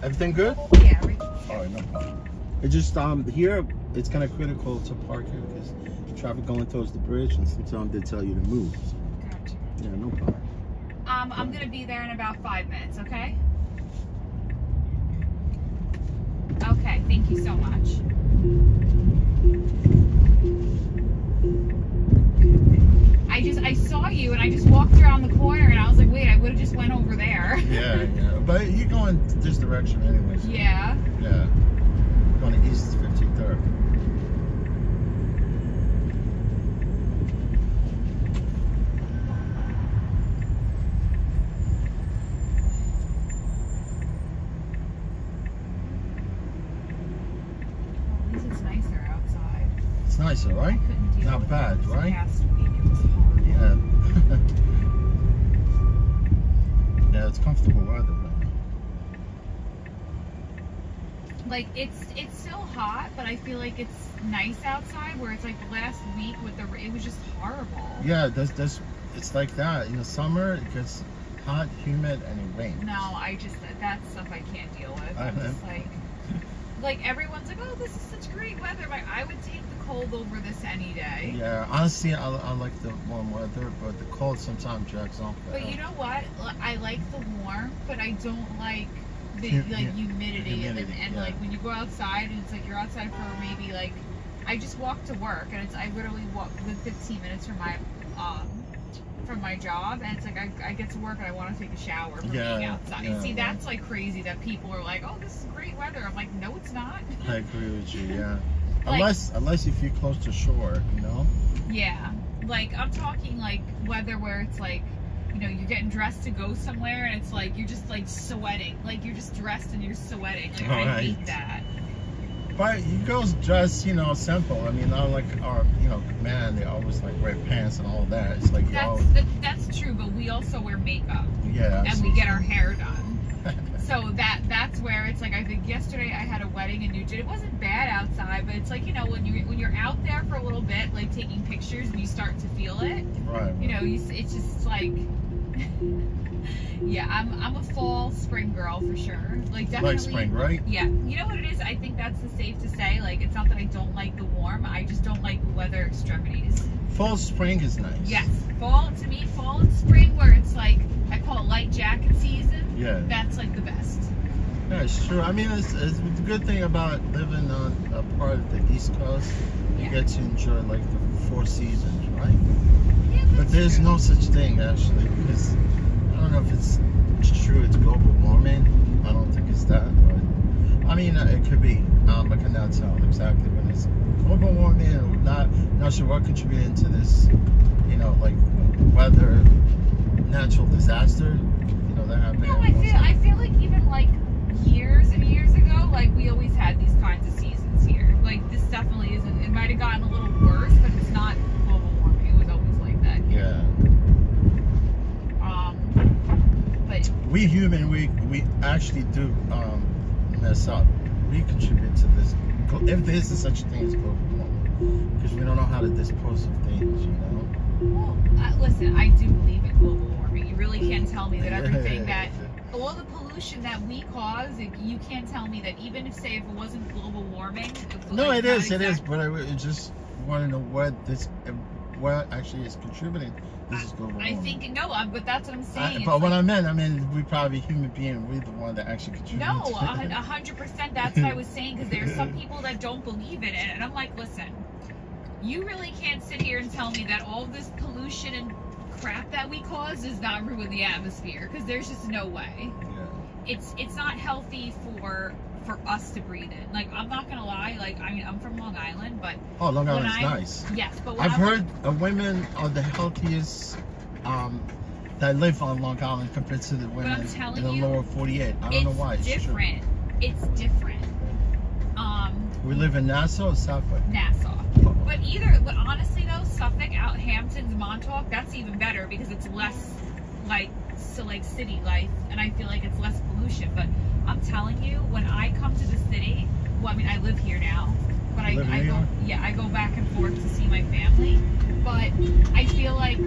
Everything good? Yeah, everything's All right, no problem. It just here it's kind of critical to park here because traffic going towards the bridge, and sometimes they tell you to move. So, Gotcha. yeah, no problem. I'm gonna be there in about 5 minutes, okay? Okay, thank you so much. I saw you and I just walked around the corner and I was like, wait, I would have just went over there. Yeah, but you're going this direction anyways. Yeah. Yeah. Going to East 53rd. At least it's nicer outside. It's nicer, right? Couldn't deal Not with bad, this right? Past week it was horrible. Yeah. Yeah, it's comfortable weather right now. Like it's still hot, but I feel like it's nice outside. Where it's like last week with it was just horrible. Yeah, that's it's like that. In the summer, it gets hot, humid, and it rains. No, that stuff I can't deal with. I'm just like everyone's like, oh, this is such great weather. Like I would take the cold over this any day. Yeah, honestly, I like the warm weather, but the cold sometimes drags on. But you know what? I like the warm, but I don't like the humidity and yeah. like when you go outside and it's like you're outside for maybe like I just walk to work and I literally walk with 15 minutes from my job and it's like I get to work and I want to take a shower from being outside. Yeah. See, that's like crazy that people are like, oh, this is great weather. I'm like, no, it's not. I agree with you. Yeah, Like- unless if you're close to shore, you know. Yeah, like I'm talking like weather where it's like, you know, you're getting dressed to go somewhere and it's like you're just like sweating, like you're just dressed and you're sweating. Like I hate Right. that. But you girls dress, you know, simple. I mean, not like our, you know, man, they always like wear pants and all that. It's like, That's true, but we also wear makeup yeah. and we get our hair done. So that's where it's like I think yesterday I had a wedding in Nugent. It wasn't bad outside, but it's like, you know, when you're out there for a little bit, like taking pictures and you start to feel it. Right. You know, it's just like, yeah, I'm a fall spring girl for sure. Like definitely. Like spring, right? Yeah, you know what it is? I think that's the safe to say. Like it's not that I don't like the warm. I just don't like weather extremities. Fall, spring is nice. Yes, fall to me, fall and spring where it's like I call it light jacket season. Yeah. That's like the best. Yeah, it's true. I mean, it's the good thing about living on a part of the East Coast. You Yeah. get to enjoy like the 4 seasons, right? Yeah, But there's no such thing actually, because I don't know if it's true. It's global warming. I don't think it's that, but I mean, it could be. I cannot tell exactly when it's global warming or not sure what contributed to this. You know, like weather, natural disaster. You know that happened. No, I feel like even like years and years ago, like we always had these kinds of seasons here. Like this definitely isn't. It might have gotten a little worse, but it's not global warming. It was always like that. Yeah. But We human, we actually do mess up. We contribute to this. If there is such a thing as global warming, because we don't know how to dispose of things, you know. well, listen, I do believe in global warming. You really can't tell me that everything that all the pollution that we cause, you can't tell me that even if say if it wasn't global warming. No, like, it is. not It is. exact- But I just want to know what actually is contributing. This is global I warming. think no, but that's what I'm saying. But It's what like- I mean, we probably human being, we're the one that actually contributes. No, 100%. That's what I was saying because there's some people that don't believe in it, and I'm like, listen, you really can't sit here and tell me that all this pollution and crap that we cause does not ruin the atmosphere because there's just no way. Yeah. It's not healthy for us to breathe in. Like I'm not gonna lie, like I mean I'm from Long Island, but Oh, Long when Island's nice. Yes, but when I've heard women are the healthiest that live on Long Island compared to the women in telling the you, lower 48. I don't know why. It's different. true. It's different. We live in Nassau or Suffolk? Nassau. But honestly though, Suffolk, out Hamptons, Montauk, that's even better because it's less like city life, and I feel like it's less pollution. But I'm telling you, when I come to the city, well, I mean I live here now, but I go back and forth to see my family. But I feel like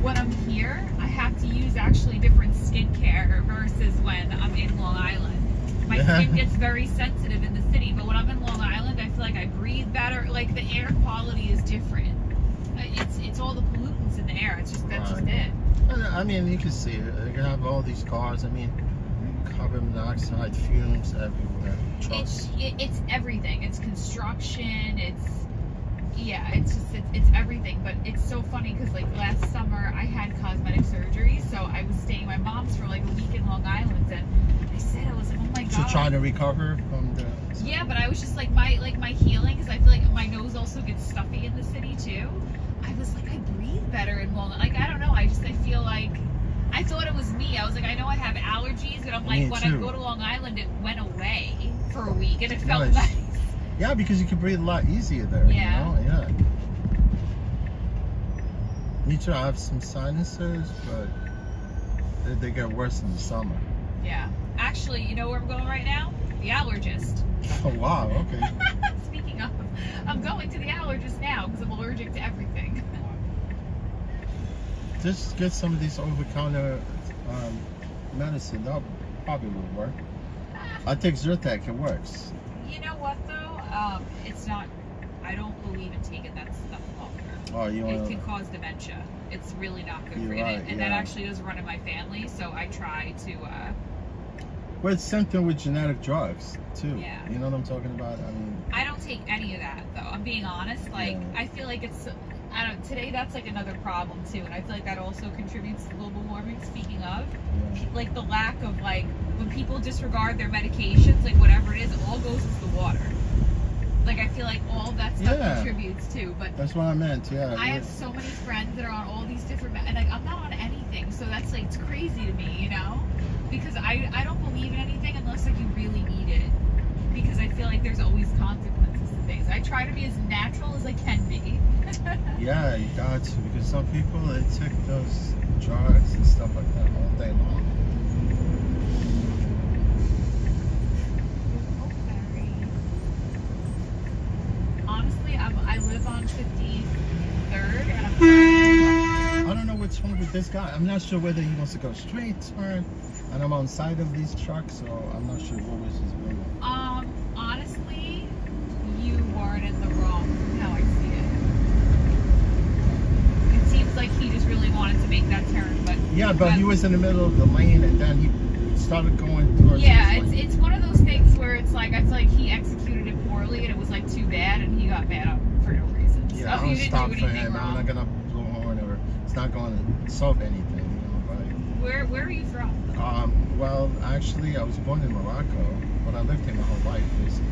when I'm here, I have to use actually different skincare versus when I'm in Long Island. My Yeah. skin gets very sensitive in the city, but when I'm in Long Island, I feel like I breathe better. Like the air quality is different. It's all the pollutants in the air. It's just that's just Right. it. I mean, you can see it. You're gonna have all these cars. I mean, carbon monoxide fumes everywhere. Trucks. It's everything. It's construction. It's everything. But it's so funny because like last summer I had cosmetic surgery, so I was staying at my mom's for like a week in Long Island, and I said I was like, oh my god. To try to recover from the. Yeah, but I was just like my healing, because I feel like my nose also gets stuffy in the city too. I was like, I breathe better in Long Island. Like I don't know. I feel like I thought it was me. I was like, I know I have allergies, but I'm like, Me when too. I go to Long Island, it went away for a week, and it felt Nice. nice. Yeah, because you can breathe a lot easier there. Yeah. You know? Yeah. Me too. I have some sinuses, but they get worse in the summer. Yeah. Actually, you know where I'm going right now? The allergist. Oh wow. Okay. Speaking of, I'm going to the allergist now because I'm allergic to everything. Just get some of these over-counter medicine. That probably will work. I take Zyrtec. It works. You know what though? It's not. I don't believe in taking that stuff longer. Oh, you It want can cause dementia. It's really not good You're for you. right, And that yeah. actually does run in my family, so I try to. Well, it's something with genetic drugs too. Yeah. You know what I'm talking about? I mean, I don't take any of that though. I'm being honest. Like Yeah. I feel like it's. I don't. Today that's like another problem too, and I feel like that also contributes to global warming. Speaking of, yeah. like the lack of like when people disregard their medications, like whatever it is, it all goes into the water. Like I feel like all that stuff Yeah. contributes too, but. That's what I meant. Yeah. I have so many friends that are on all these different, and like I'm not on anything, so that's like it's crazy to me, you know, because I don't believe in anything unless like you really need it, because I feel like there's always consequences to things. I try to be as natural as I can be. Yeah, you got to, because some people they take those drugs and stuff like that all day long. Honestly, I live on 53rd, and I'm trying. I don't know what's wrong with this guy. I'm not sure whether he wants to go straight, turn, and I'm on side of these trucks, so I'm not sure what was his rule. Honestly, you weren't in the wrong from how I see it. It seems like he just really wanted to make that turn, but Yeah, but he was in the middle of the lane, and then he started going towards. yeah, this lane. it's one of those things where it's like I feel like he executed it poorly, and it was like too bad, and he got bad up for no reason. Yeah, So I you don't didn't stop do for anything him. wrong. I'm not gonna blow horn, or it's not going to solve anything, you know. Where are you from? But well, actually, I was born in Morocco, but I lived here my whole life, basically.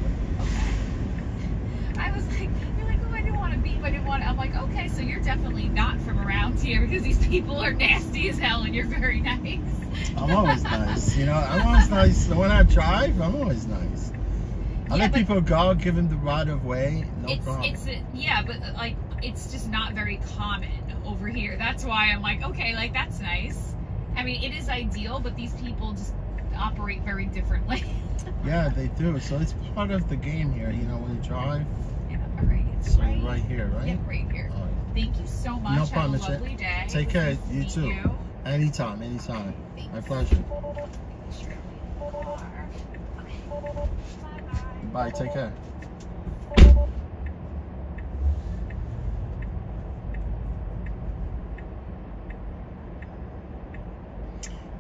I was like, you're like, oh, I didn't want to beat him. I didn't want. I'm like, okay, so you're definitely not from around here because these people are nasty as hell, and you're very nice. I'm always nice, you know. I'm always nice. When I drive, I'm always nice. I Yeah, let but- people go, give them the right of way, no problem. Yeah, but like it's just not very common over here. That's why I'm like, okay, like that's nice. I mean, it is ideal, but these people just operate very differently. Yeah, they do. So it's part of the game here, you know, when you drive. Yeah, all right, it's So right here, right? Yeah, right here. All right. Thank you so much. No problem, Have a lovely day. Take It was care. nice to You meet too. you. Anytime, anytime. Thanks. My pleasure. Sure. Okay. Bye-bye. Bye, take care.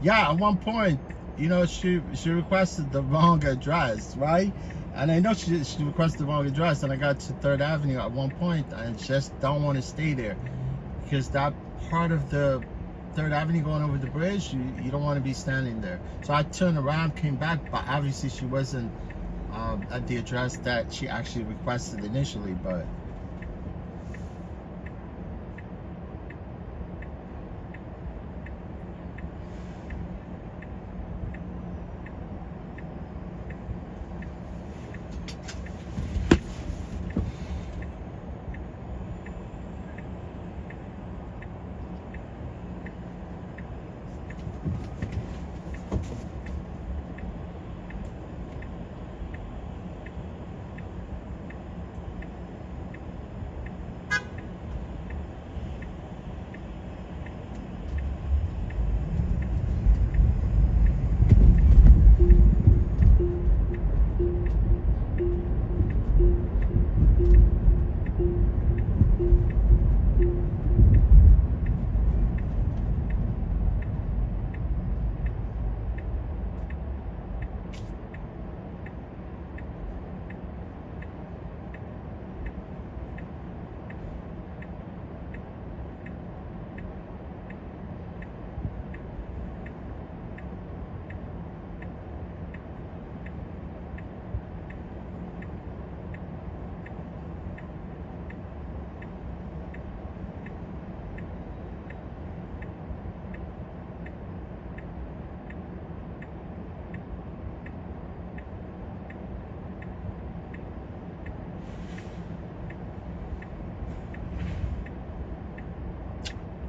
Yeah, at one point, you know, she requested the wrong address, right? And I know she requested the wrong address, and I got to 3rd Avenue at one point, and I just don't want to stay there because that part of the 3rd Avenue going over the bridge, you don't want to be standing there. So I turned around, came back, but obviously she wasn't at the address that she actually requested initially, but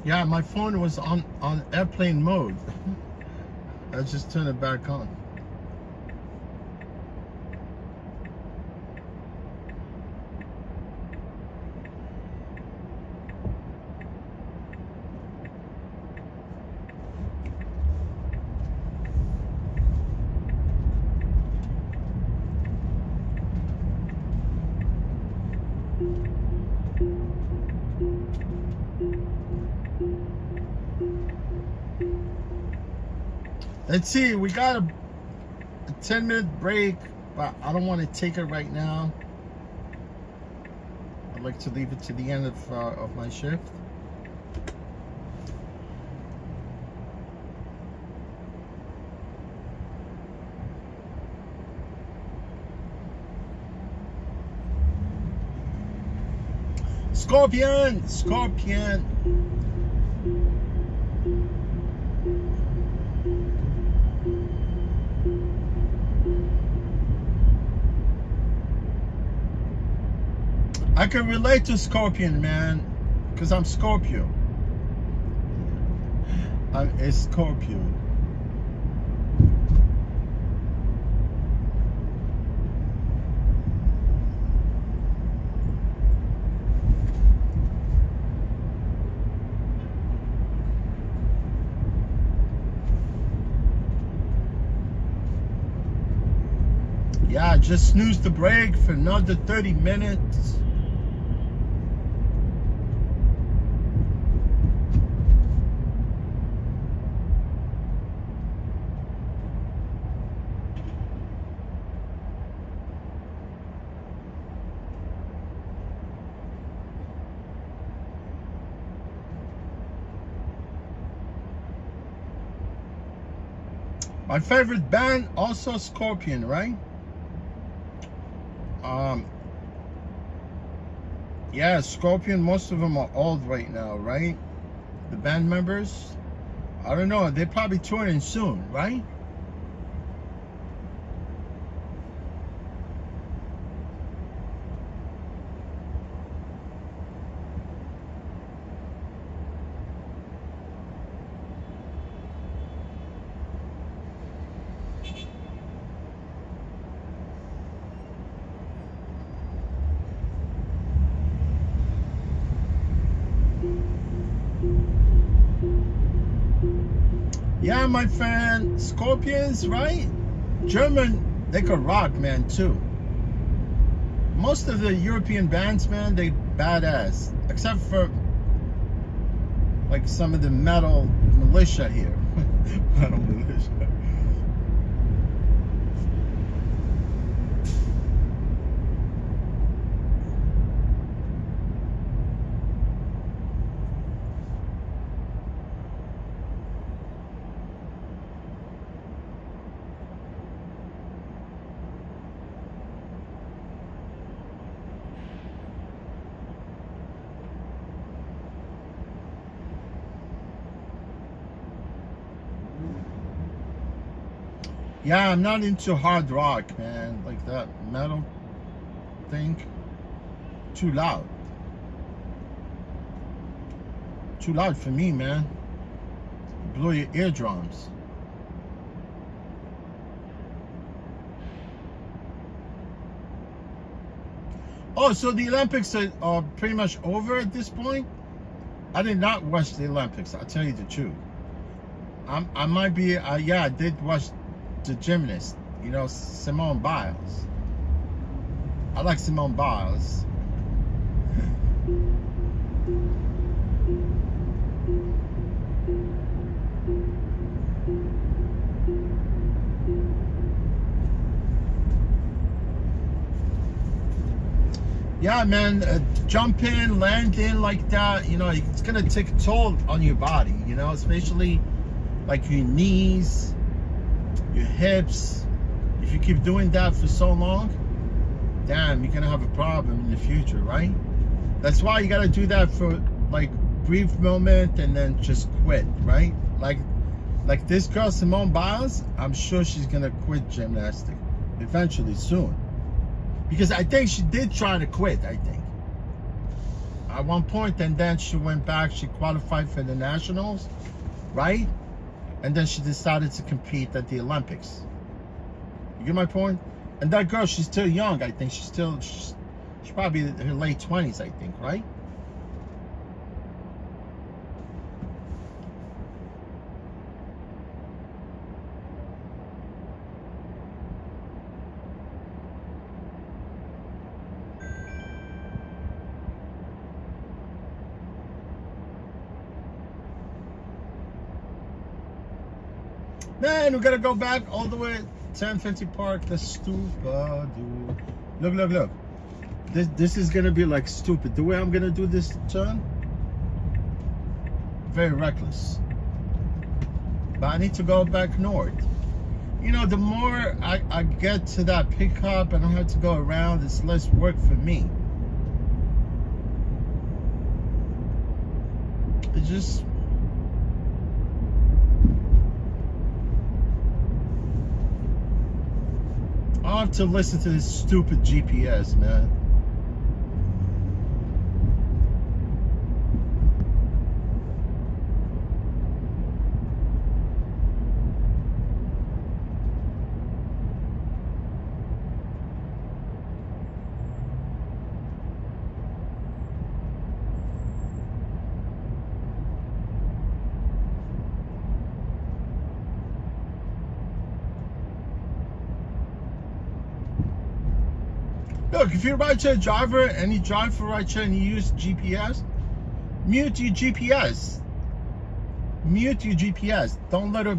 Yeah, my phone was on airplane mode. I just turned it back on. Let's see, we got a 10-minute break, but I don't want to take it right now. I'd like to leave it to the end of my shift. Scorpion! Scorpion! I can relate to Scorpion, man, because I'm Scorpio. I'm a Scorpio. Yeah, just snooze the break for another 30 minutes. My favorite band, also Scorpion, right? Yeah, Scorpion, most of them are old right now, right? The band members, I don't know, they're probably touring soon, right? Yeah, my friend, Scorpions, right? German, they could rock, man, too. Most of the European bands, man, they badass. Except for, like, some of the metal militia here. Metal militia. Yeah, I'm not into hard rock, man. Like that metal thing. Too loud. Too loud for me, man. Blow your eardrums. Oh, so the Olympics are pretty much over at this point? I did not watch the Olympics, I'll tell you the truth. I might be, yeah, I did watch the gymnast, you know, Simone Biles. I like Simone Biles. Yeah, man, jump in, land in like that, you know, it's gonna take a toll on your body, you know, especially like your knees, your hips. If you keep doing that for so long, damn, you're gonna have a problem in the future, right? That's why you gotta do that for like brief moment and then just quit, right? Like this girl Simone Biles, I'm sure she's gonna quit gymnastics eventually soon, because I think she did try to quit. at one point, and then she went back. She qualified for the nationals, right? And then she decided to compete at the Olympics. You get my point? And that girl, she's still young. I think she's probably in her late 20s, I think, right? Man, we gotta go back all the way 1050 Park. The stupid dude. Look, look, look. This is gonna be like stupid. The way I'm gonna do this turn, very reckless. But I need to go back north. You know, the more I get to that pickup, I don't have to go around. It's less work for me. It just. I'll have to listen to this stupid GPS, man. Look, if you're a rideshare driver and you drive for rideshare and you use GPS, mute your GPS. Mute your GPS. Don't let her,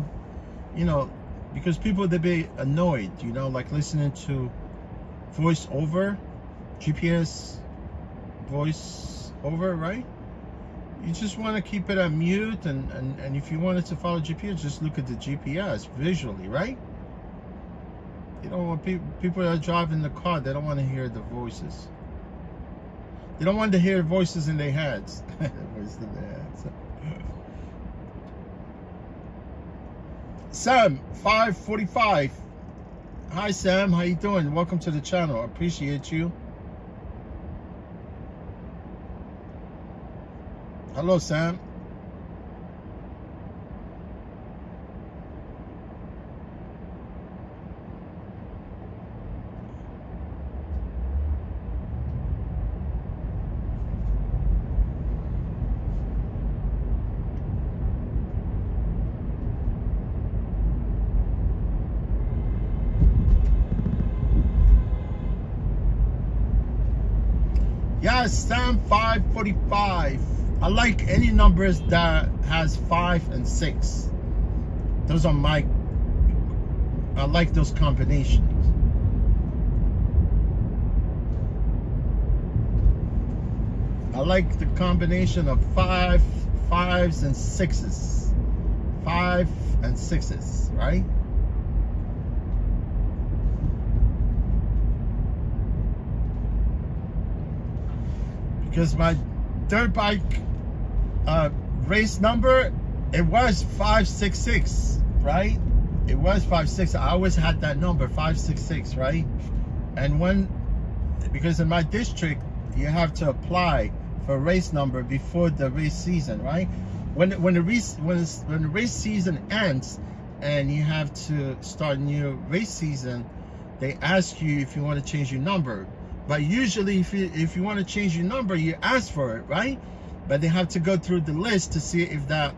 you know, because people, they be annoyed, you know, like listening to voice over, GPS voice over, right? You just want to keep it on mute, and if you wanted to follow GPS, just look at the GPS visually, right? You don't want people that drive in the car, they don't want to hear the voices. They don't want to hear voices in their heads. Voices in their heads. Sam, 545. Hi Sam, how you doing? Welcome to the channel. I appreciate you. Hello Sam. Yes, Sam 545. I like any numbers that has 5 and 6. Those are my, I like those combinations. I like the combination of 5, 5s and 6s. 5 and 6s, right? Because my dirt bike race number, it was 566, right? It was 566. I always had that number, 566, right? And because in my district, you have to apply for a race number before the race season, right? When the race season ends and you have to start a new race season, they ask you if you want to change your number. But usually if you want to change your number, you ask for it, right? But they have to go through the list to see if that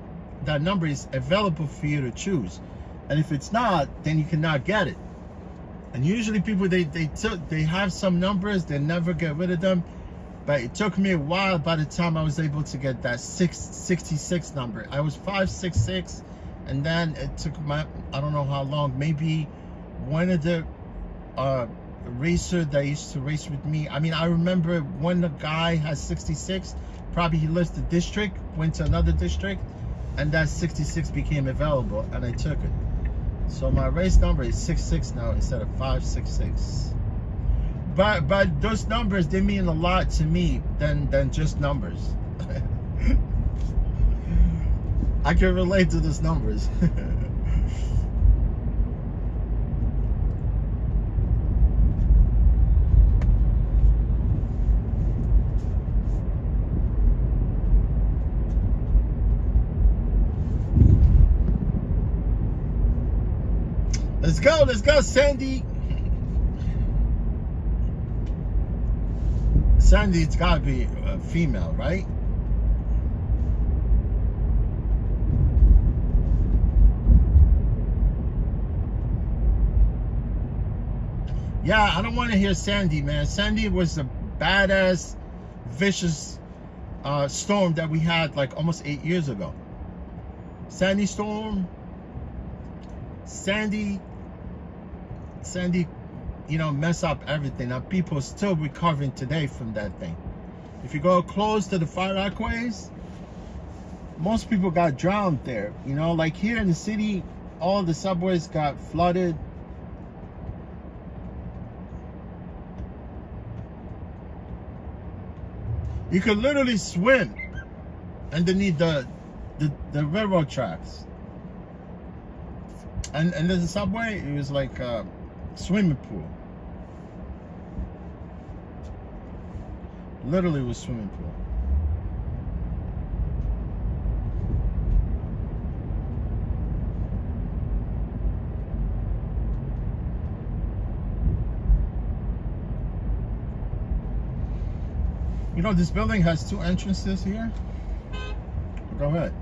number is available for you to choose. And if it's not, then you cannot get it. And usually people, they have some numbers, they never get rid of them. But it took me a while by the time I was able to get that 666 number. I was 566, and then it took I don't know how long, maybe one of the racer that used to race with me. I mean, I remember when the guy has 66, probably he left the district, went to another district, and that 66 became available, and I took it. So my race number is 66 now instead of 566. But those numbers, they mean a lot to me than just numbers. I can relate to those numbers. let's go, Sandy. Sandy, it's gotta be a female, right? Yeah, I don't want to hear Sandy, man. Sandy was the badass, vicious storm that we had like almost 8 years ago. Sandy storm. Sandy, you know, mess up everything. Now people are still recovering today from that thing. If you go close to the Fire Rockways, most people got drowned there. You know, like here in the city, all the subways got flooded. You could literally swim underneath the railroad tracks. And there's a subway, it was like a swimming pool. Literally was swimming pool. You know, this building has 2 entrances here. Go ahead.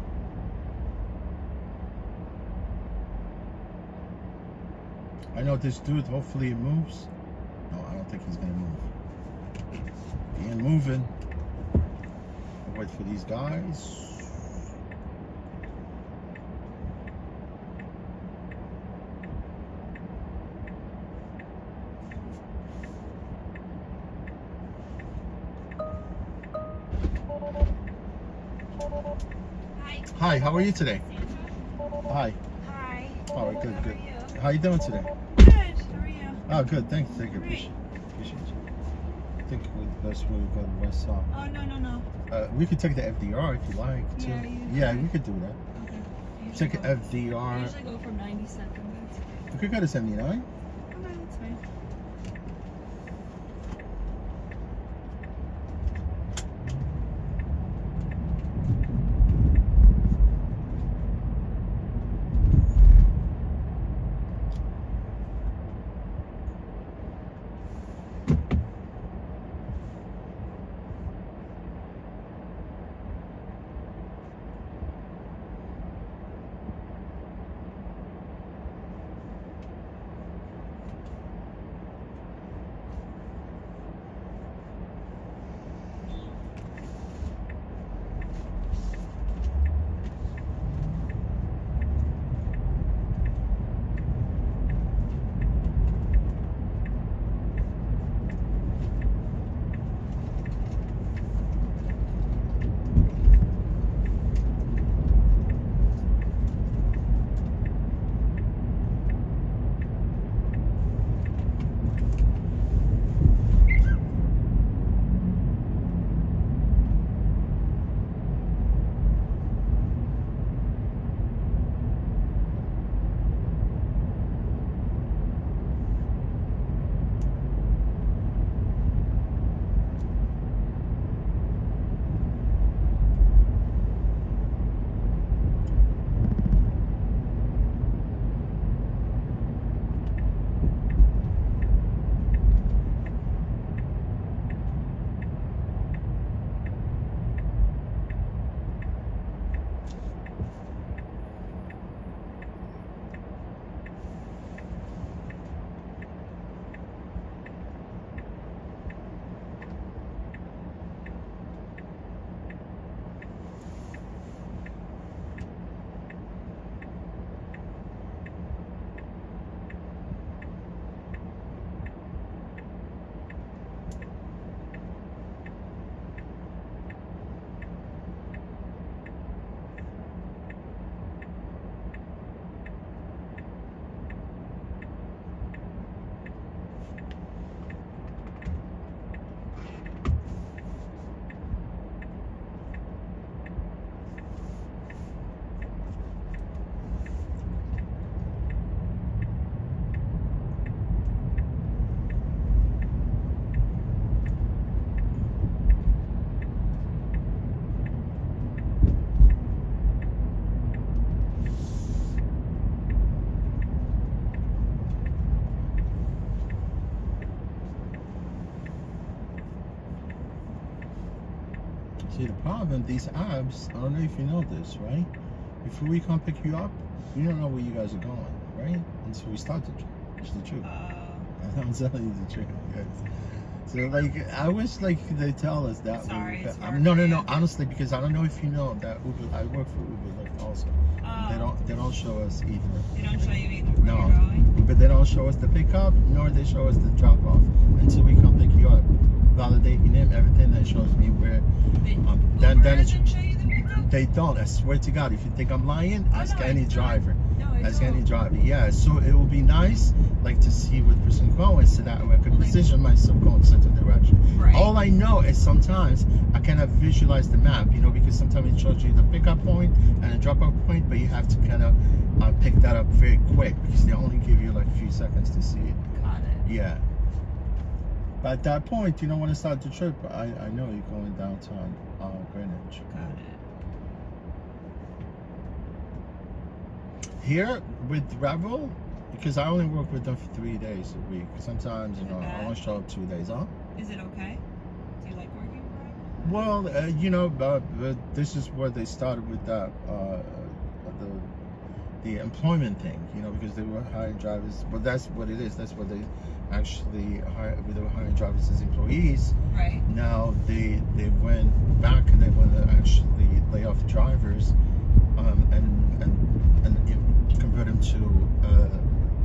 I know this dude, hopefully it moves. No, I don't think he's gonna move. He ain't moving. I'll wait for these guys. Hi, how are you today? Hi. Hi. All right, good, How good. are you? How you doing today? Good. How are you? Oh, good. Thank you. Great. Appreciate you. I think the best way to go to West Side. Oh, no. We could take the FDR if you like. Too. Yeah, you- Yeah, we could do that. Okay. I usually Take go- an I FDR. usually go from 92nd. We could go to 79. Okay, that's fine. See, the problem, these apps, I don't know if you know this, right? If we come pick you up, we don't know where you guys are going, right? Until we start the trip. It's the truth. I'm telling you the truth, guys. So, like, I wish, like, they tell us that. Sorry, it's hard no, for you. honestly, because I don't know if you know that Uber, I work for Uber Lyft also. They don't show us either. They don't show you either where No. you're going? But they don't show us the pickup, nor they show us the drop off until we come pick you up. Validate your name, everything that shows me where. Then Uber it's, doesn't show you the pickup? they don't. I swear to God, if you think I'm lying, ask no, any I don't. driver. No, I Ask don't. any driver. Yeah. So it will be nice, like, to see what person going, so that way I can position myself going certain direction. Right. All I know is sometimes I cannot visualize the map, you know, because sometimes it shows you the pickup point and a drop-off point, but you have to kind of pick that up very quick because they only give you like a few seconds to see it. Got it. Yeah. But at that point, you know, when I start the trip, I know you're going downtown Greenwich. Got it. Here with Revel, because I only work with them for 3 days a week. Sometimes, you know, I only show up 2 days, huh? Is it okay? Do you like working for them? Well, you know, but this is where they started with that, the employment thing, you know, because they were hiring drivers. But that's what it is. That's what they actually they were hiring drivers as employees. Right. Now they went back and they want to actually lay off drivers, and convert them to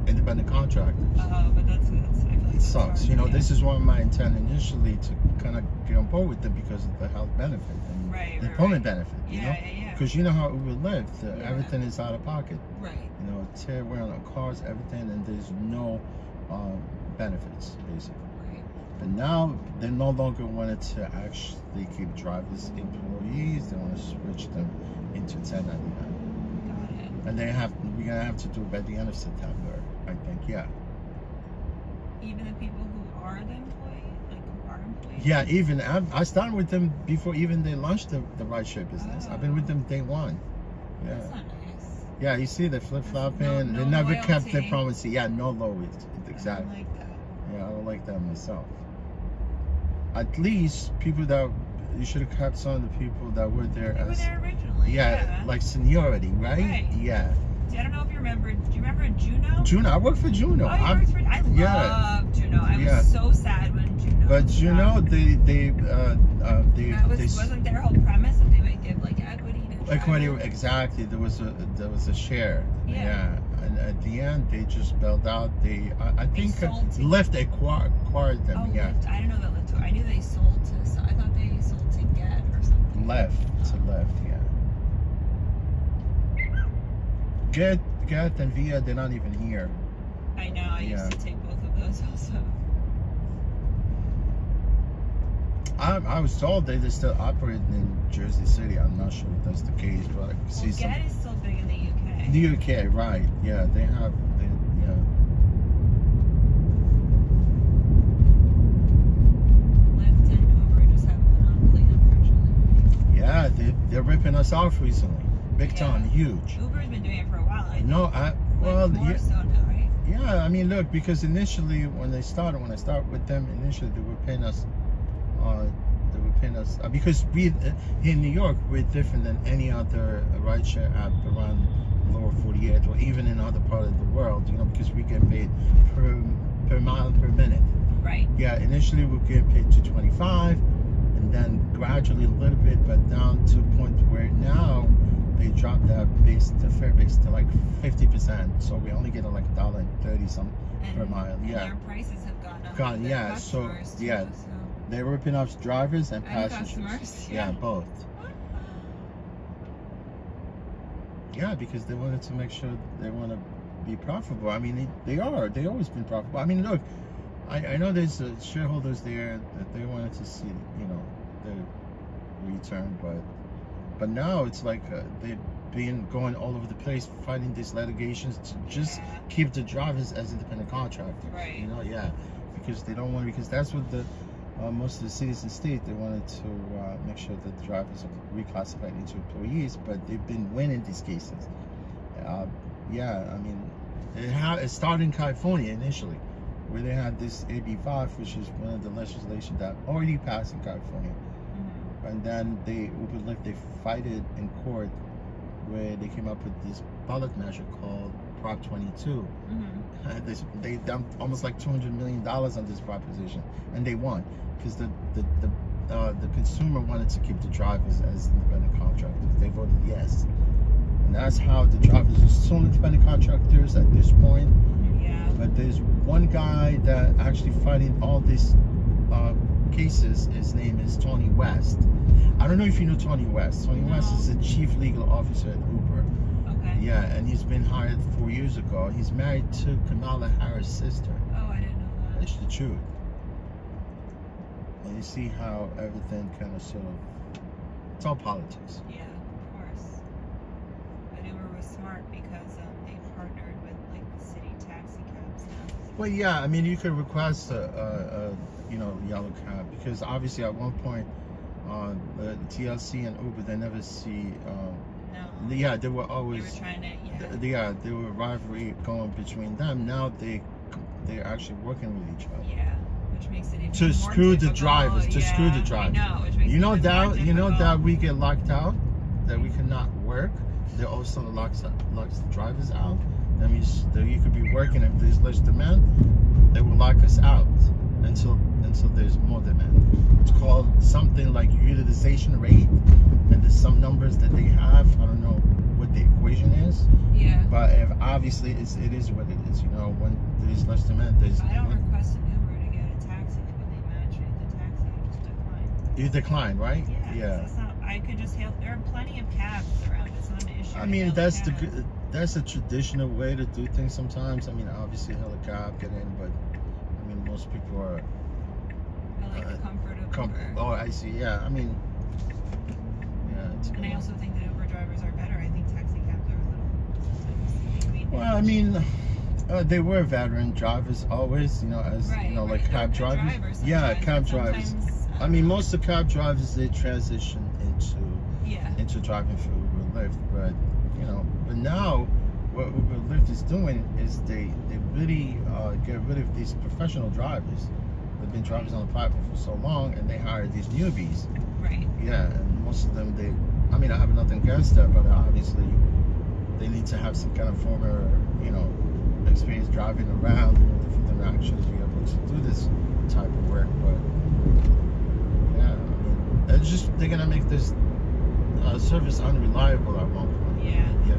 independent contractors. But that's I feel like It sucks. hard, You know, yeah. this is one of my intent initially to kind of get on board with them because of the health benefit and Right, the right, employment right. benefit. You know, Yeah. because you know how Uber lives, Yeah. everything is out of pocket. Right. You know, tear around on cars, everything, and there's no benefits basically. Right. But now they no longer wanted to actually keep drivers employees. They want to switch them into 1099. Got it. And we're gonna have to do it by the end of September, I think. Yeah. Even the people who are the employee, like who are employees? Yeah, even I started with them before even they launched the rideshare business. I've been with them day one. Yeah. That's not nice. Yeah, you see they flip flopping. No they never kept their loyalty. promise. Yeah, no loyalty. I Exactly. don't like that. Yeah, I don't like that myself. At least people that you should have kept some of the people that were there They were as there originally. yeah, like seniority, right? Right. Yeah. See, I don't know if you remember. Do you remember Juno? Juno, I work for Juno. Oh, you worked for. I yeah. love Juno. I was Yeah. so sad when Juno. But Juno, they wasn't their whole premise that they would give like equity to equity drivers? exactly. There was a share. Yeah. And at the end, they just bailed out. I think sold to- Lyft acquired them. Oh, Yeah. Lyft. I didn't know that Lyft. I knew they sold to. So I thought they sold to Get or something. Lyft to Lyft. Yeah. Get and Via, they're not even here. I know. I Yeah. used to take both of those also. I was told they still operate in Jersey City. I'm not sure if that's the case, but I can see Well, some. Get is still big in the UK. The UK, right? Yeah, they have. Yeah. Lyft and Uber just have a monopoly, unfortunately. Yeah, they're ripping us off recently, big Yeah. time, huge. Uber's been doing it for a while. I No, well, more yeah, so now, right? yeah. I mean, look, because initially when I started with them, initially they were paying us. Because we here in New York, we're different than any other rideshare app around lower 48 or even in other part of the world. You know, because we get paid per mile per minute. Right. Yeah, initially we get paid $2.25, and then gradually a little bit, but down to a point where now they dropped the fare base to like 50%. So we only get like $1.30 something per mile. And Yeah, their prices have gone up. Gone, with their yeah, so, customers, too, yeah. so. they're ripping off drivers and And passengers. customers, Yeah, yeah. both. Yeah, because they wanted to make sure they want to be profitable. I mean, they are. They always been profitable. I mean, look, I know there's shareholders there that they wanted to see, you know, the return, but now it's like they've been going all over the place fighting these litigations to just Yeah. keep the drivers as independent contractors. Right. You know, yeah, because they don't want, because that's what the most of the cities and states, they wanted to make sure that the drivers are reclassified into employees, but they've been winning these cases. Yeah, I mean, it started in California initially, where they had this AB5, which is one of the legislation that already passed in California. and then Uber Lyft, they fight it in court, where they came up with this ballot measure called Prop 22. They dumped almost like $200 million on this proposition, and they won because the consumer wanted to keep the drivers as independent contractors. They voted yes, and that's how the drivers are still independent contractors at this point. Yeah. But there's one guy that actually fighting all these cases. His name is Tony West. I don't know if you know Tony West. Tony West is the chief legal officer at Uber. Okay. Yeah, and he's been hired 4 years ago. He's married to Kamala Harris' sister. Oh, I didn't know that. That's the truth. And you see how everything kind of sort of, it's all politics. Yeah, of course. But Uber was smart because they partnered with like city taxi cabs now. Well, yeah, I mean, you could request a yellow cab, because obviously at one point, the TLC and Uber, they never see, No. yeah, they were They always, were trying to, there were rivalry going between them. Now they're actually working with each other. Yeah, which makes it even To more screw the difficult. drivers, to Yeah, screw the drivers. I know, which makes You it know even more that, difficult. we get locked out, that we cannot work. They also locks the drivers out. That means that you could be working, if there's less demand, they will lock us out until there's more demand. It's called something like utilization rate, and there's some numbers that they have. I don't know what the equation is, Yeah. but if obviously it is what it is. When there's less demand, there's. I don't request an Uber to get a taxi. Like when they match me at the taxi, I just decline. You decline, right? Yeah. 'Cause it's not, I could just hail. There are plenty of cabs around. It's not an issue. I to mean, hail that's a the cab. that's a traditional way to do things sometimes. I mean, obviously, hail a cab, get in, but I mean, most people are. I like the comfort of Uber. Oh, I see. Yeah, I mean, yeah. It's And I also think that Uber drivers are better. I think taxi cabs are a little sometimes maybe. Well, I mean, they were veteran drivers always. As Right, like right. cab They're good drivers. Yeah, sometimes, cab but drivers. sometimes, I mean, most of the cab drivers, they transition Yeah. into driving for Uber Lyft, but but now what Uber Lyft is doing is they really get rid of these professional drivers. They've been drivers on the platform for so long, and they hire these newbies. Right. Yeah, and most of them, I mean, I have nothing against that, but obviously they need to have some kind of former, experience driving around for them to actually be able to do this type of work. But yeah, I mean, they're gonna make this service unreliable at one point. Yeah. Yeah.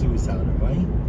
suicidal, right?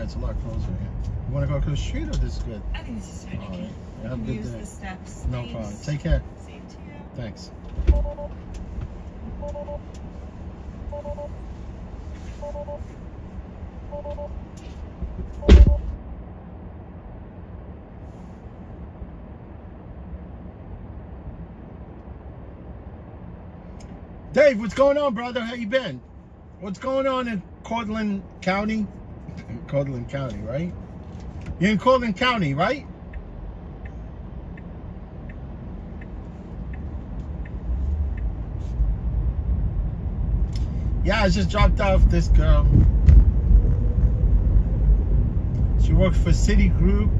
it's a lot closer here. You want to go across the street or this is good? I think this is fine. All right. You have a good Use day. the steps. No Thanks. problem. Take care. Same to you. Thanks. Dave, what's going on, brother? How you been? What's going on in Cortland County? Cortland County, right? You're in Cortland County, right? Yeah, I just dropped off this girl She works for Citigroup.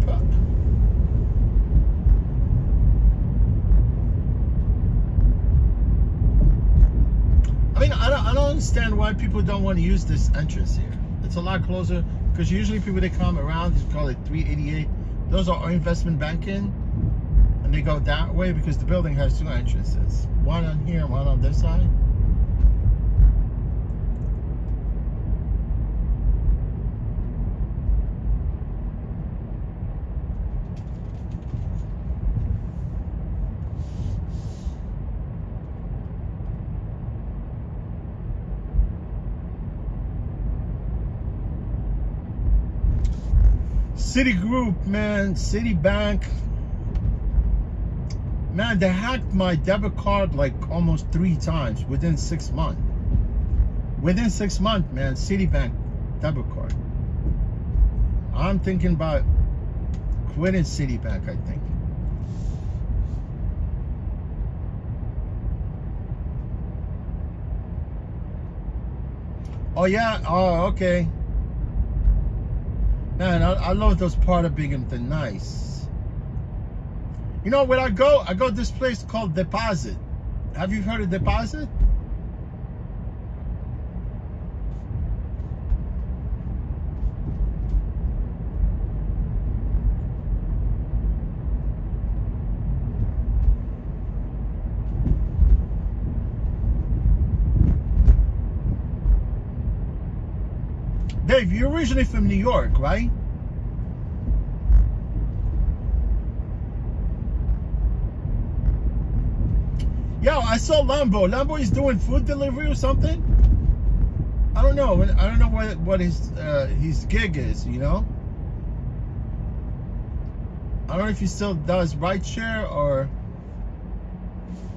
I mean, I don't understand why people don't want to use this entrance here. It's a lot closer, because usually people that come around, they call it 388. Those are our investment banking, and they go that way because the building has two entrances. One on here, one on this side. Citigroup, man, Citibank. Man, they hacked my debit card like almost 3 times within 6 months. Within 6 months, man, Citibank debit card. I'm thinking about quitting Citibank, I think. Oh yeah, oh okay. Man, I love those part of Binghamton. Nice. You know, when I go this place called Deposit. Have you heard of Deposit? Dave, you're originally from New York, right? Yo, I saw Lambo. Lambo is doing food delivery or something. I don't know. I don't know what his gig is. You know. I don't know if he still does Rideshare or.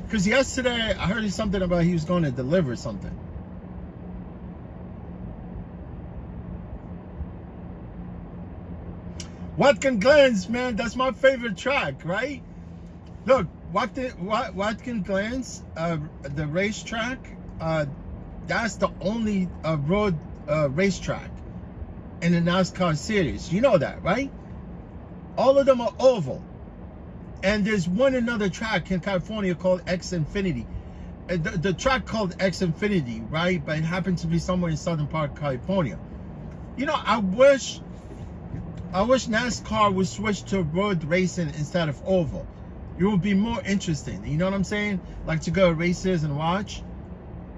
Because yesterday I heard something about he was going to deliver something. Watkins Glen's, man, that's my favorite track, right? Look, Watkins Glen's, the racetrack, that's the only road racetrack in the NASCAR series. You know that, right? All of them are oval. And there's one another track in California called X Infinity. The track called X Infinity, right? But it happens to be somewhere in Southern Park, California. You know, I wish NASCAR would switch to road racing instead of oval. It would be more interesting. You know what I'm saying? Like to go to races and watch.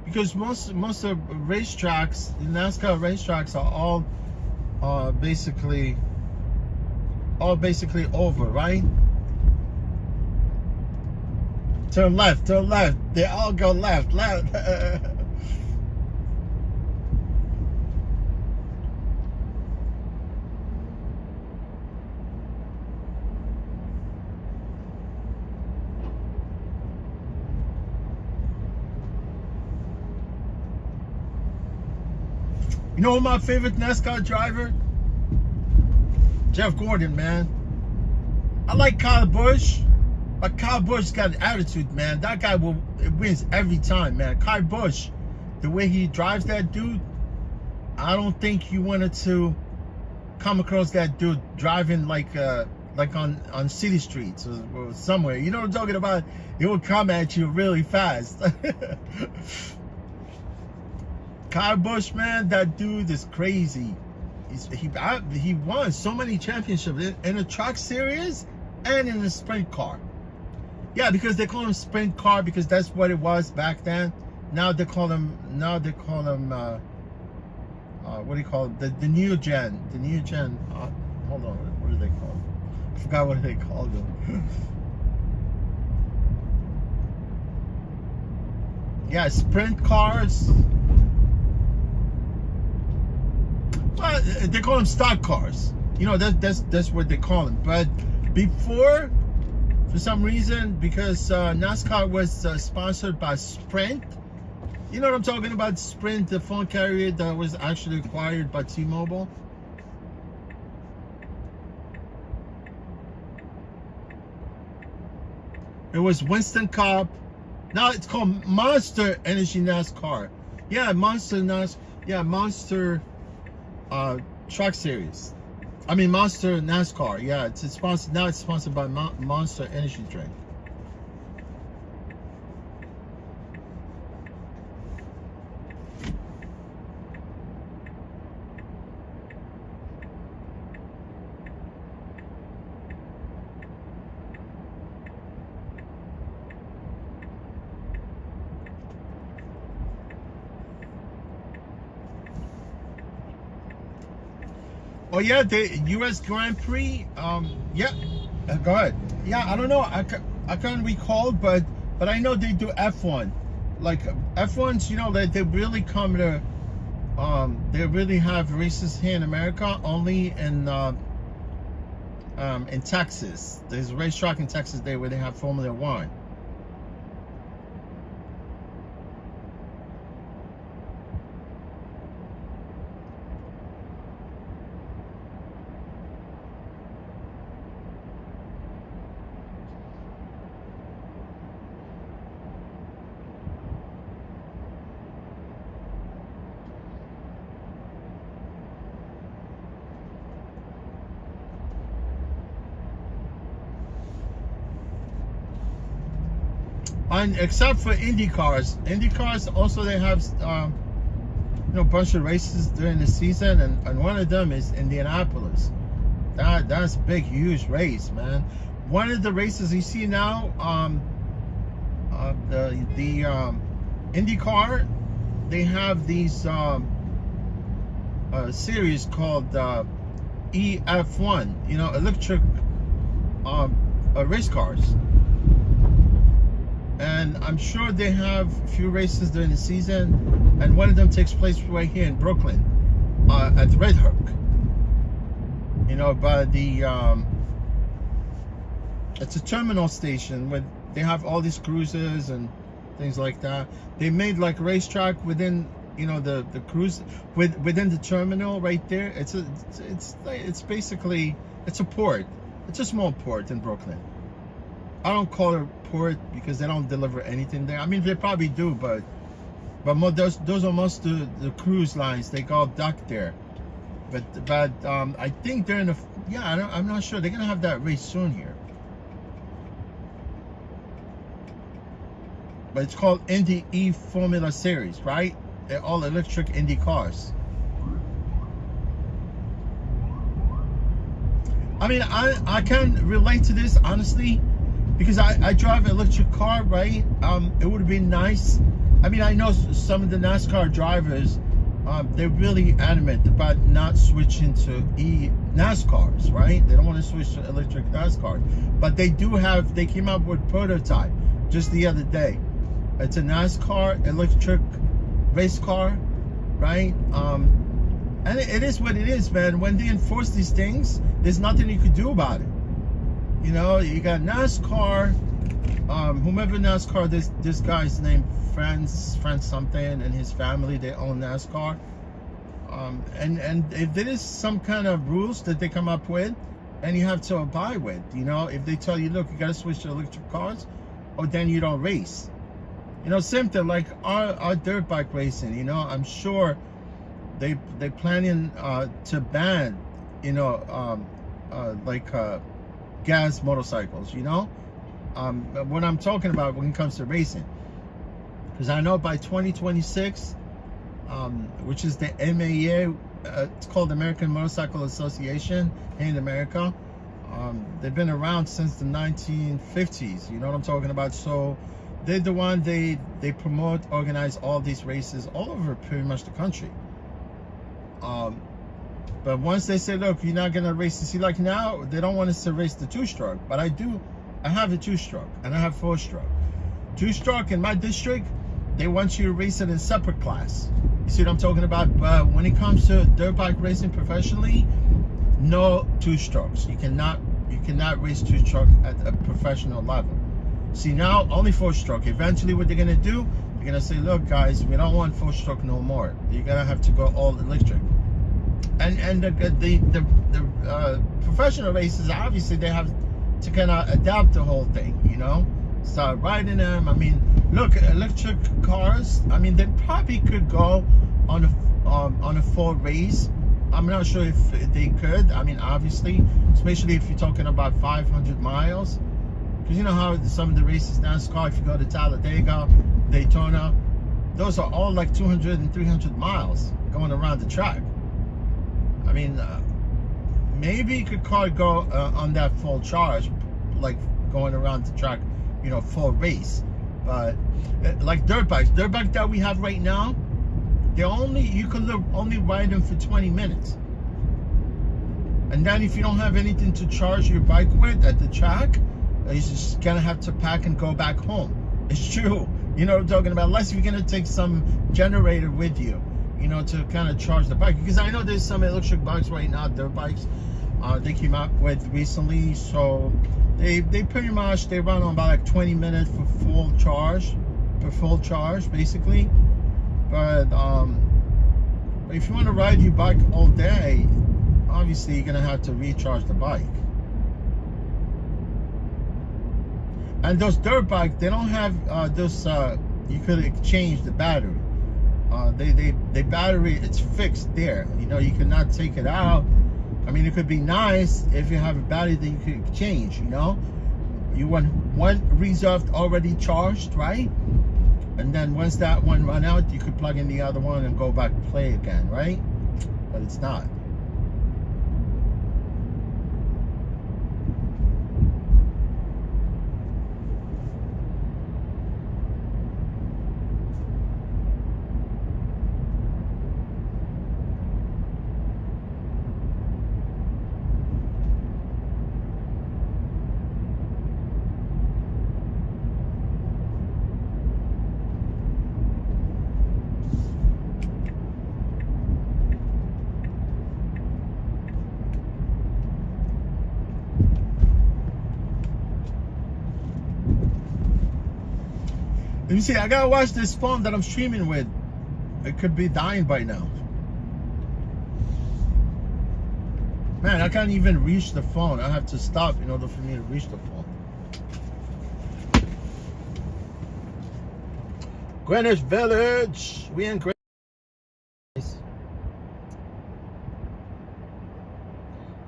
Because most of racetracks, the NASCAR racetracks are all basically over, right? Turn left, turn left. They all go left, left. You know my favorite NASCAR driver? Jeff Gordon, man. I like Kyle Busch, but Kyle Busch got an attitude, man. That guy wins every time, man. Kyle Busch, the way he drives that dude, I don't think you wanted to come across that dude driving like on city streets or somewhere. You know what I'm talking about? He will come at you really fast. Kyle Busch, man, that dude is crazy. He won so many championships in the truck series and in the sprint car. Yeah, because they call him sprint car because that's what it was back then. Now they call him what do you call it? The new gen. The new gen. Hold on, what do they call it? I forgot what they called them. Yeah, sprint cars. Well, they call them stock cars. You know, that's what they call them. But before, for some reason, because NASCAR was sponsored by Sprint. You know what I'm talking about? Sprint, the phone carrier that was actually acquired by T-Mobile. It was Winston Cup. Now it's called Monster Energy NASCAR. Yeah, Monster Truck Series. I mean Monster NASCAR. Yeah, it's sponsored now. It's sponsored by Monster Energy Drink. Oh yeah, the U.S. Grand Prix. Yeah, go ahead. Yeah, I don't know. I can't recall, but I know they do F1. Like F1s, you know, they really come to. They really have races here in America, only in Texas. There's a racetrack in Texas there where they have Formula One. And except for Indy cars also they have you know, a bunch of races during the season, and one of them is Indianapolis. That's a big, huge race, man. One of the races you see now, the IndyCar, they have these series called EF1, you know, electric race cars. And I'm sure they have a few races during the season, and one of them takes place right here in Brooklyn at Red Hook. You know, by the it's a terminal station where they have all these cruises and things like that. They made like a racetrack within, you know, the cruise within the terminal right there. It's basically, it's a port. It's a small port in Brooklyn. I don't call it port because they don't deliver anything there. I mean, they probably do, but those are most of the cruise lines. They go dock there. But I think they're in the, yeah, I'm not sure. They're gonna have that race soon here. But it's called Indy E Formula Series, right? They're all electric Indy cars. I mean, I can relate to this honestly, because I drive an electric car, right? It would be nice. I mean, I know some of the NASCAR drivers, they're really adamant about not switching to NASCARs, right? They don't want to switch to electric NASCARs. But they do have, they came out with prototype just the other day. It's a NASCAR electric race car, right? And it is what it is, man. When they enforce these things, there's nothing you could do about it. You know, you got NASCAR, whomever NASCAR, this guy's name, Friends something, and his family, they own NASCAR. And if there is some kind of rules that they come up with, and you have to abide with, you know, if they tell you, look, you got to switch to electric cars, or then you don't race. You know, same thing like our dirt bike racing. You know, I'm sure they planning to ban, you know, gas motorcycles. You know, what I'm talking about when it comes to racing, because I know by 2026, which is the MAA, it's called American Motorcycle Association here in America. They've been around since the 1950s. You know what I'm talking about? So they're the one, they promote, organize all these races all over pretty much the country. But once they say, look, you're not gonna race, see, like now they don't want us to race the 2-stroke, but I have a 2-stroke and I have 4-stroke. 2-stroke in my district, they want you to race it in separate class. You see what I'm talking about? But when it comes to dirt bike racing professionally, no 2-strokes. You cannot race 2-stroke at a professional level. See, now only 4-stroke. Eventually what they're gonna do, they're gonna say, look guys, we don't want 4-stroke no more. You're gonna have to go all electric. And the professional races, obviously they have to kind of adapt the whole thing, you know, start riding them. I mean, look, electric cars, I mean, they probably could go on a full race I'm not sure if they could. I mean, obviously, especially if you're talking about 500 miles. Because you know how some of the races NASCAR, if you go to Talladega, Daytona, those are all like 200 and 300 miles going around the track. I mean, maybe you could go on that full charge, like going around the track, you know, full race. But like dirt bikes that we have right now, you can only ride them for 20 minutes. And then if you don't have anything to charge your bike with at the track, you're just gonna have to pack and go back home. It's true. You know what I'm talking about? Unless you're gonna take some generator with you, you know, to kind of charge the bike. Because I know there's some electric bikes right now, dirt bikes, they came out with recently. So they pretty much, they run on about like 20 minutes for full charge, basically. But if you want to ride your bike all day, obviously you're gonna have to recharge the bike. And those dirt bikes, they don't have those. You could exchange the battery. The battery, it's fixed there. You know, you cannot take it out. I mean, it could be nice if you have a battery that you could exchange. You know, you want one reserved already charged, right? And then once that one run out, you could plug in the other one and go back and play again, right? But it's not. Let me see, I gotta watch this phone that I'm streaming with. It could be dying by now. Man, I can't even reach the phone. I have to stop in order for me to reach the phone. Greenwich Village. We in Greenwich.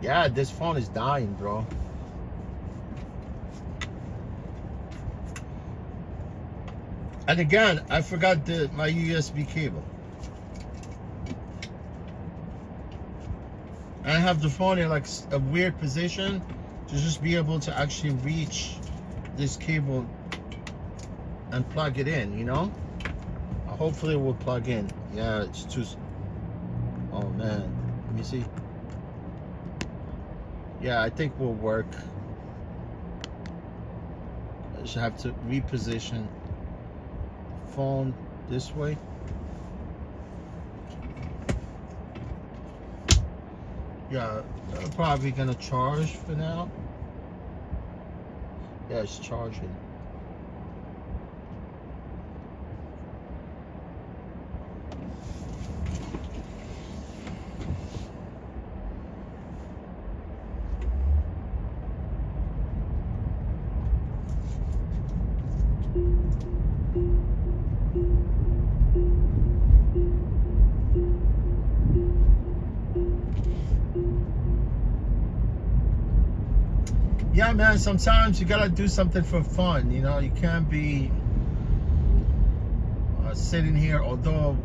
Yeah, this phone is dying, bro. And again, I forgot my USB cable. I have the phone in like a weird position to just be able to actually reach this cable and plug it in, you know? Hopefully it will plug in. Yeah, it's too... Oh man, let me see. Yeah, I think will work. I just have to reposition phone this way. Yeah, I'm probably gonna charge for now. Yeah, it's charging. Yeah, man, sometimes you gotta do something for fun, you know. You can't be sitting here, although,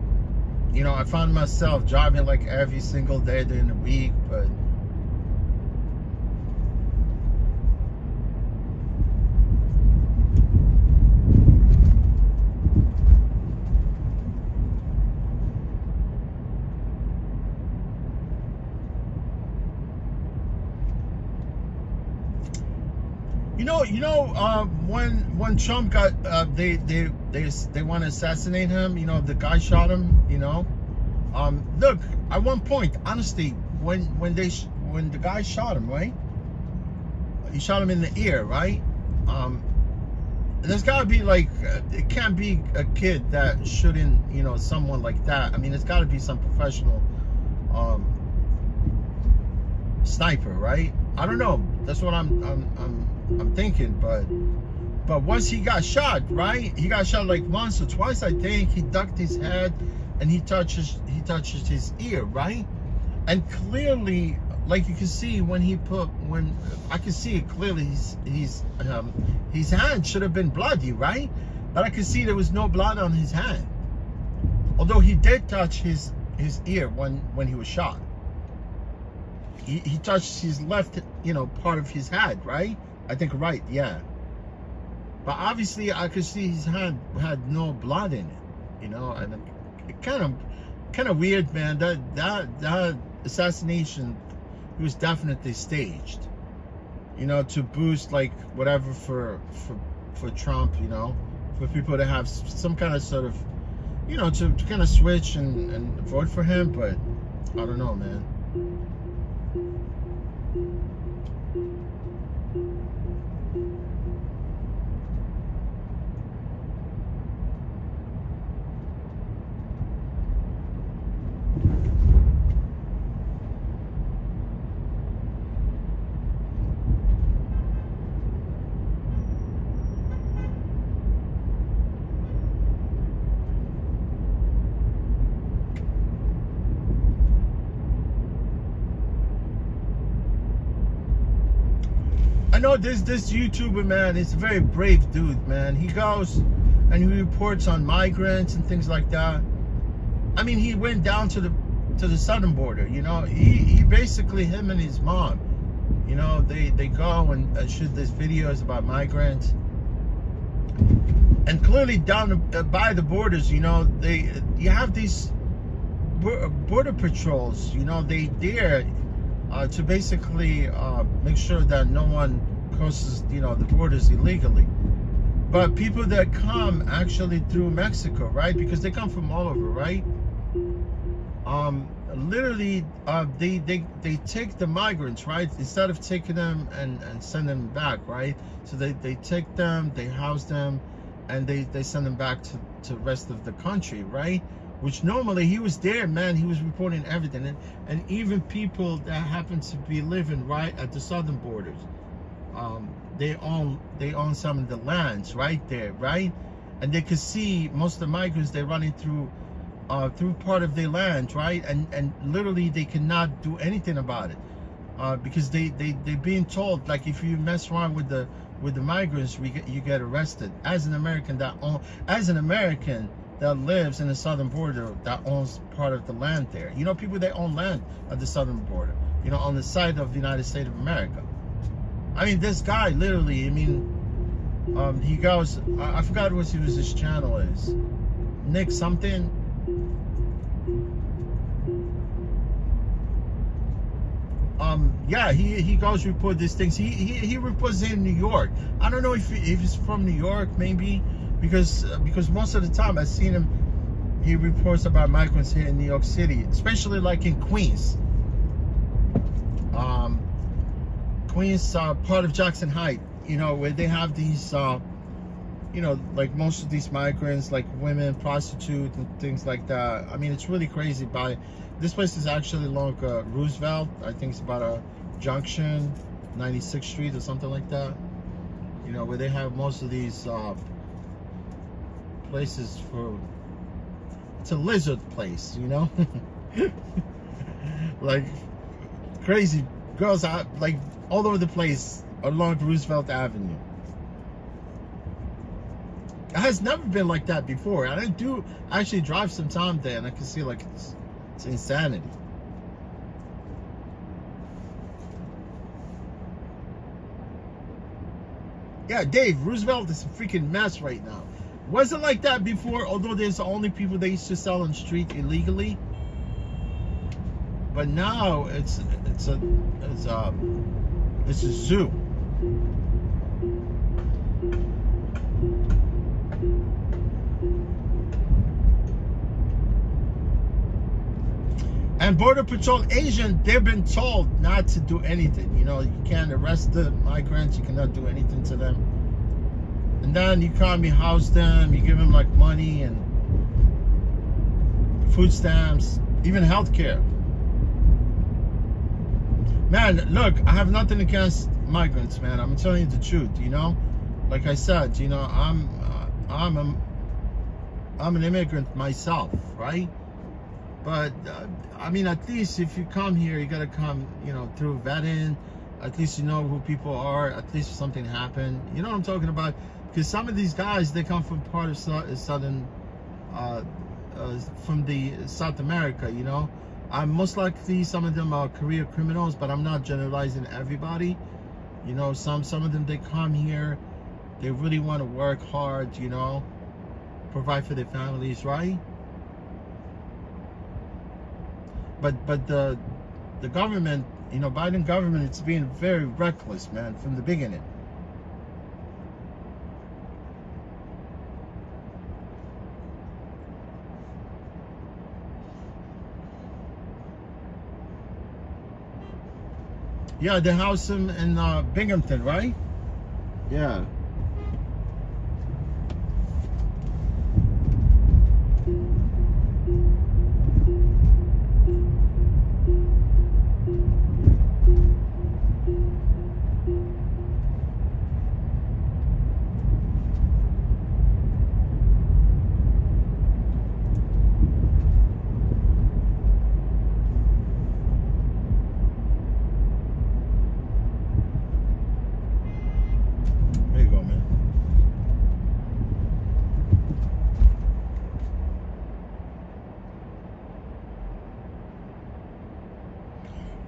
you know, I found myself driving like every single day during the week, but when Trump got they want to assassinate him, you know, the guy shot him, you know. Look, at one point, honestly, when the guy shot him, right, he shot him in the ear, right. There's gotta be like, it can't be a kid that shooting, you know, someone like that. I mean, it's gotta be some professional sniper, right? I don't know. That's what I'm thinking, but once he got shot, right? He got shot like once or twice, I think. He ducked his head and he touches his ear, right? And clearly, like you can see when I can see it clearly, his hand should have been bloody, right? But I could see there was no blood on his hand. Although he did touch his ear when he was shot. He touched his left, part of his head, right? I think right, yeah. But obviously I could see his hand had no blood in it, and it kind of weird, man. That assassination, it was definitely staged, to boost like whatever for Trump, for people to have some kind of sort of, to kind of switch and vote for him. But I don't know, man. I know this YouTuber, man, is a very brave dude, man. He goes and he reports on migrants and things like that. I mean, he went down to the southern border, He basically, him and his mom, they go and shoot these videos about migrants. And clearly down by the borders, you have these border patrols, they dare to basically make sure that no one crosses, the borders illegally. But people that come actually through Mexico, right? Because they come from all over, right? Literally, they take the migrants, right? Instead of taking them and send them back, right? So they take them, they house them, and they send them back to the rest of the country, right? Which normally he was there, man. He was reporting everything, and even people that happen to be living right at the southern borders, they own some of the lands right there, right? And they could see most of the migrants, they're running through part of their land, right? And literally they cannot do anything about it, because they're being told, like, if you mess around with the migrants, you get arrested. As an American that lives in the southern border, that owns part of the land there. People that own land at the southern border, on the side of the United States of America. I mean, this guy literally, he goes, I forgot what his channel is. Nick something. Yeah, he goes report these things. He reports in New York. I don't know if he's from New York, maybe. Because most of the time I've seen him, he reports about migrants here in New York City, especially like in Queens. Queens, part of Jackson Heights, where they have these, like most of these migrants, like women, prostitutes, and things like that. I mean, it's really crazy. This place is actually along Roosevelt. I think it's about a junction, 96th Street or something like that. Where they have most of these places for, it's a lizard place, like crazy girls out like all over the place along Roosevelt Avenue. It has never been like that before, and I do actually drive some time there, and I can see like it's insanity. Yeah, Dave, Roosevelt is a freaking mess right now. Wasn't like that before, although there's the only people they used to sell on the street illegally. But now it's a zoo. And Border Patrol agent, they've been told not to do anything. You can't arrest the migrants, you cannot do anything to them. And then you come, you house them, you give them like money and food stamps, even health care. Man, look, I have nothing against migrants, man. I'm telling you the truth, Like I said, I'm an immigrant myself, right? But I mean, at least if you come here, you gotta come, you know, through vetting. At least you know who people are. At least if something happened, you know what I'm talking about. Because some of these guys, they come from part of southern, from the South America. You know, most likely some of them are career criminals, but I'm not generalizing everybody. You know, some of them, they come here, they really want to work hard. You know, provide for their families, right? But the government, you know, Biden government, it's being very reckless, man, from the beginning. Yeah, the house in Binghamton, right? Yeah. There you go, man.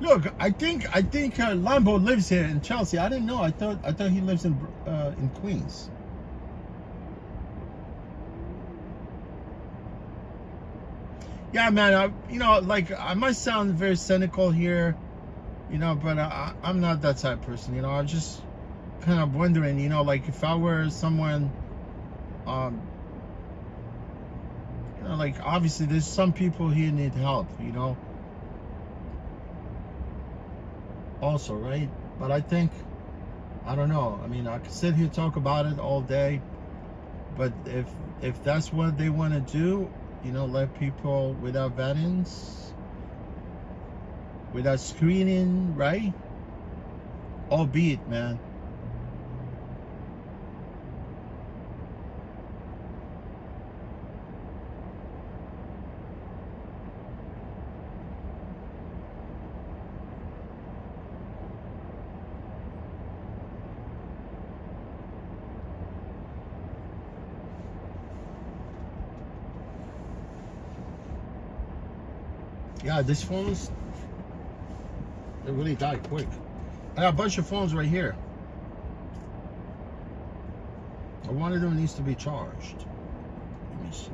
Look, I think Lambo lives here in Chelsea. I didn't know. I thought he lives in Queens. Yeah, man. You know, like, I might sound very cynical here, you know, but I'm not that type of person. You know, I'm just kind of wondering, you know, like, if I were someone, you know, like, obviously there's some people here need help, you know, also, right? But I think, I don't know, I mean, I could sit here talk about it all day, but if that's what they want to do, you know, let people without vettings, without screening, right? Albeit, man. Yeah, these phones, they really die quick. I got a bunch of phones right here. But one of them needs to be charged. Let me see.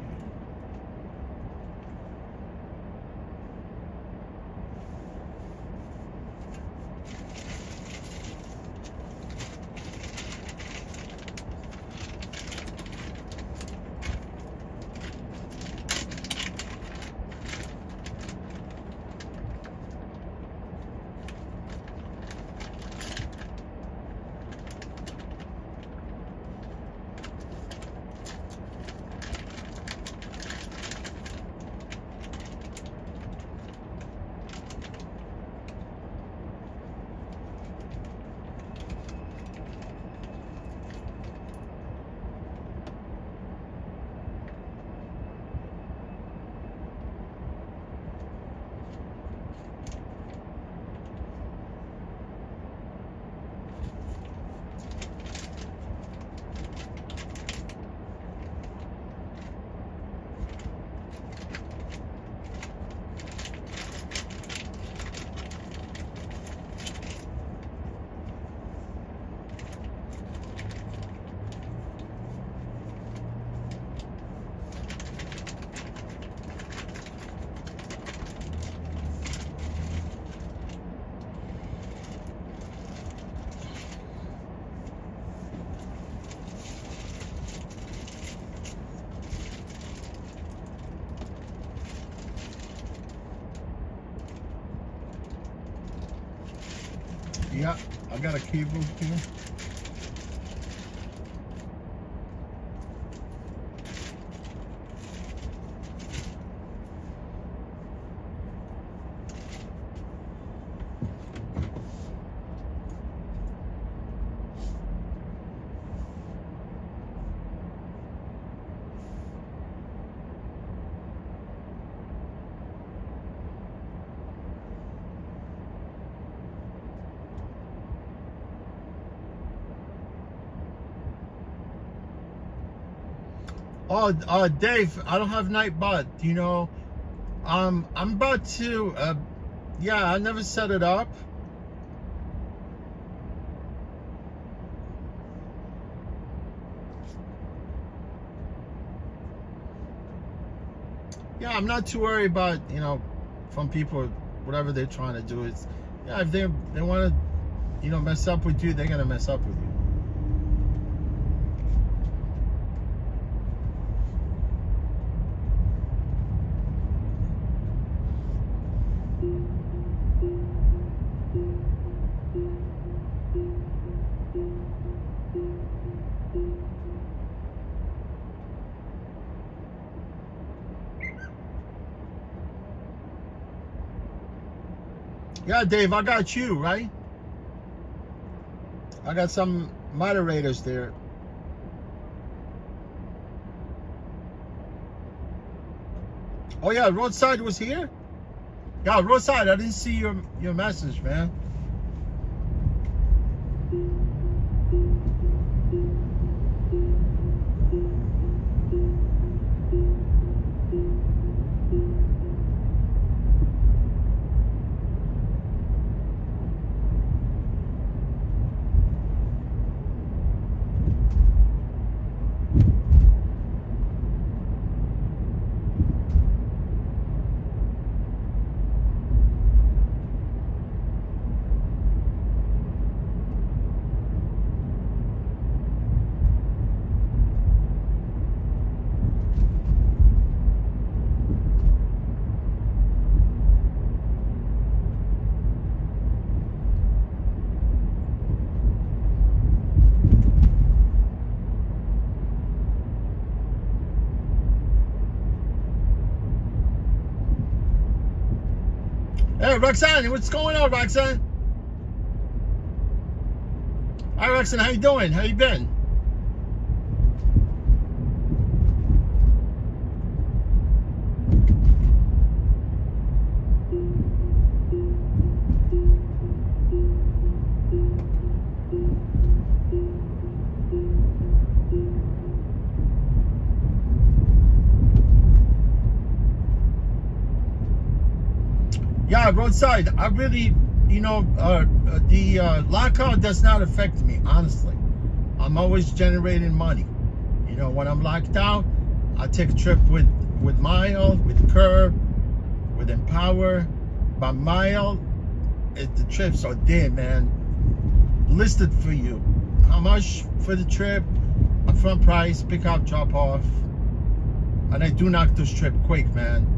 Yeah, I got a cable here. Oh, Dave, I don't have Nightbot. You know, I'm about to. Yeah, I never set it up. Yeah, I'm not too worried about, you know, from people, whatever they're trying to do. It's, yeah, if they want to, you know, mess up with you, they're gonna mess up with you. Yeah, Dave, I got you, right? I got some moderators there. Oh yeah, Roadside was here? Yeah, Roadside, I didn't see your message, man. Hey, Roxanne, what's going on, Roxanne? Hi, Roxanne, how you doing? How you been? Yeah, Roadside, I really, you know, the lockout does not affect me, honestly. I'm always generating money. You know, when I'm locked out, I take a trip with Mile, with Curb, with Empower. By Mile, the trips are there, man. Listed for you. How much for the trip? Upfront price, pick up, drop off. And I do knock this trip quick, man.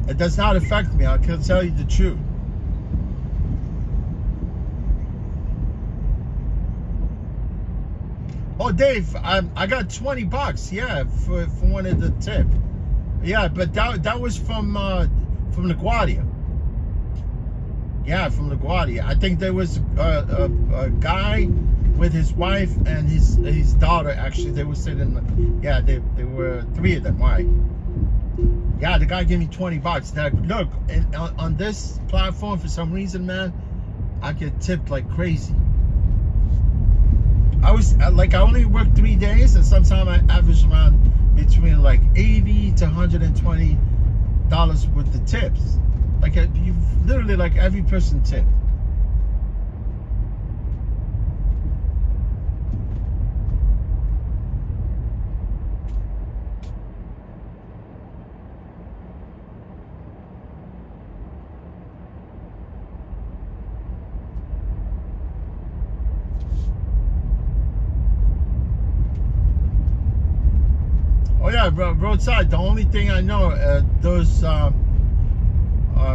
It does not affect me, I can tell you the truth. Oh, Dave, I got $20, yeah, for one of the tip. Yeah, but that was from LaGuardia. Yeah, from LaGuardia. I think there was a guy with his wife and his daughter. Actually, they were sitting. Yeah, they were three of them. Right? Yeah, the guy gave me $20. Now, look, on this platform, for some reason, man, I get tipped like crazy. I only worked 3 days, and sometimes I average around between like $80 to $120 with the tips. Like, you literally, like, every person tip. Oh yeah, Roadside. The only thing I know, those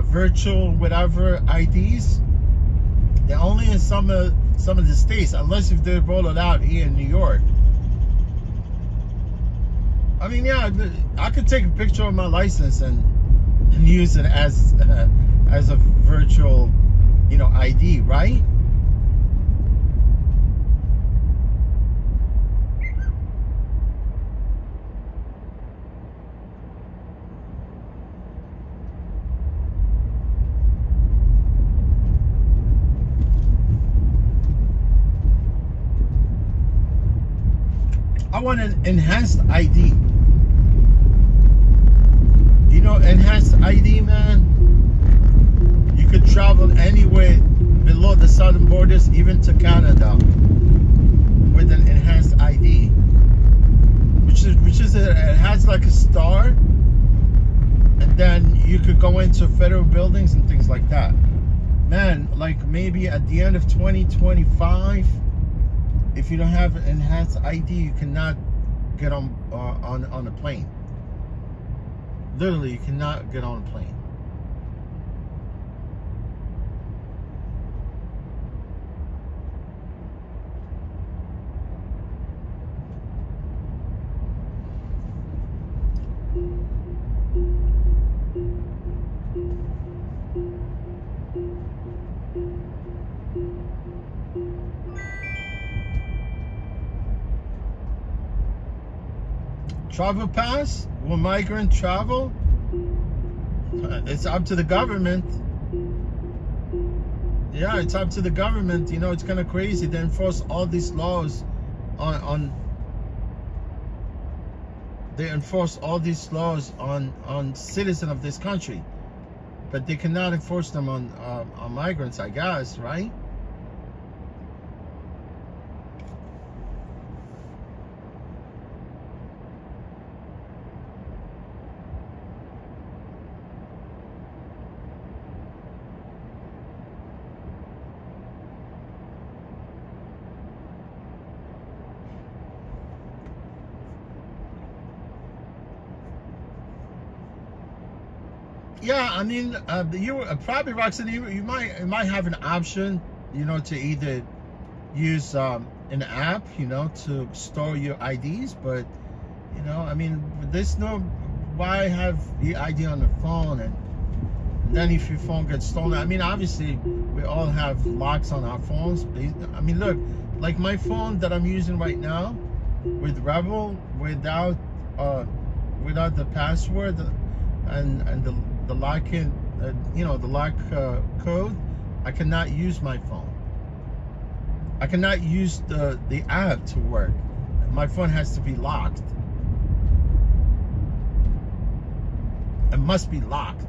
virtual whatever IDs, they're only in some of the states, unless if they roll it out here in New York. I mean, yeah, I could take a picture of my license and use it as a virtual, you know, ID, right? I want an enhanced ID. You know, enhanced ID, man. You could travel anywhere below the southern borders, even to Canada, with an enhanced ID, which is it has like a star, and then you could go into federal buildings and things like that. Man, like maybe at the end of 2025, if you don't have an enhanced ID, you cannot get on a plane. Literally, you cannot get on a plane. Travel pass? Will migrant travel? It's up to the government. Yeah, it's up to the government. You know, it's kind of crazy. They enforce all these laws they enforce all these laws on citizens of this country, but they cannot enforce them on migrants, I guess, right? Yeah, I mean, you probably, Roxanne, you might have an option, you know, to either use an app, you know, to store your IDs, but you know, I mean, there's no, why have your ID on the phone, and then if your phone gets stolen, I mean, obviously we all have locks on our phones. I mean, look, like my phone that I'm using right now with Rebel, without the password and the lock in, you know, the lock code, I cannot use my phone. I cannot use the app to work. My phone has to be locked. It must be locked.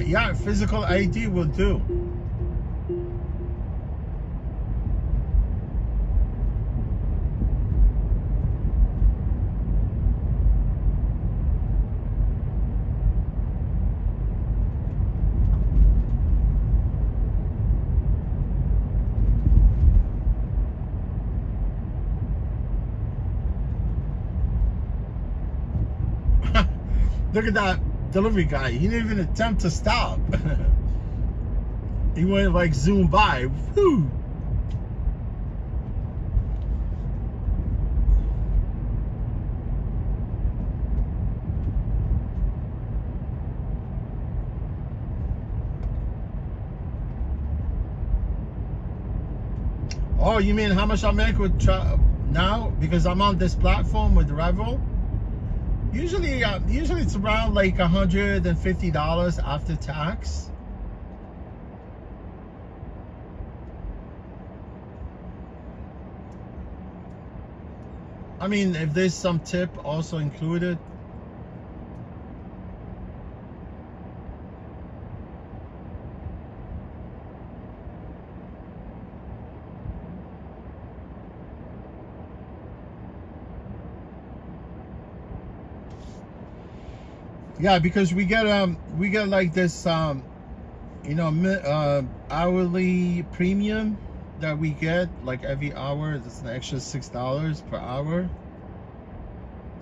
Yeah, physical ID will do. Look at that delivery guy. He didn't even attempt to stop. He went like zoom by. Whew. Oh, you mean how much I make with now? Because I'm on this platform with Revel. Usually it's around like $150 after tax. I mean, if there's some tip also included. Yeah, because we get like this you know, hourly premium that we get like every hour. It's an extra $6 per hour.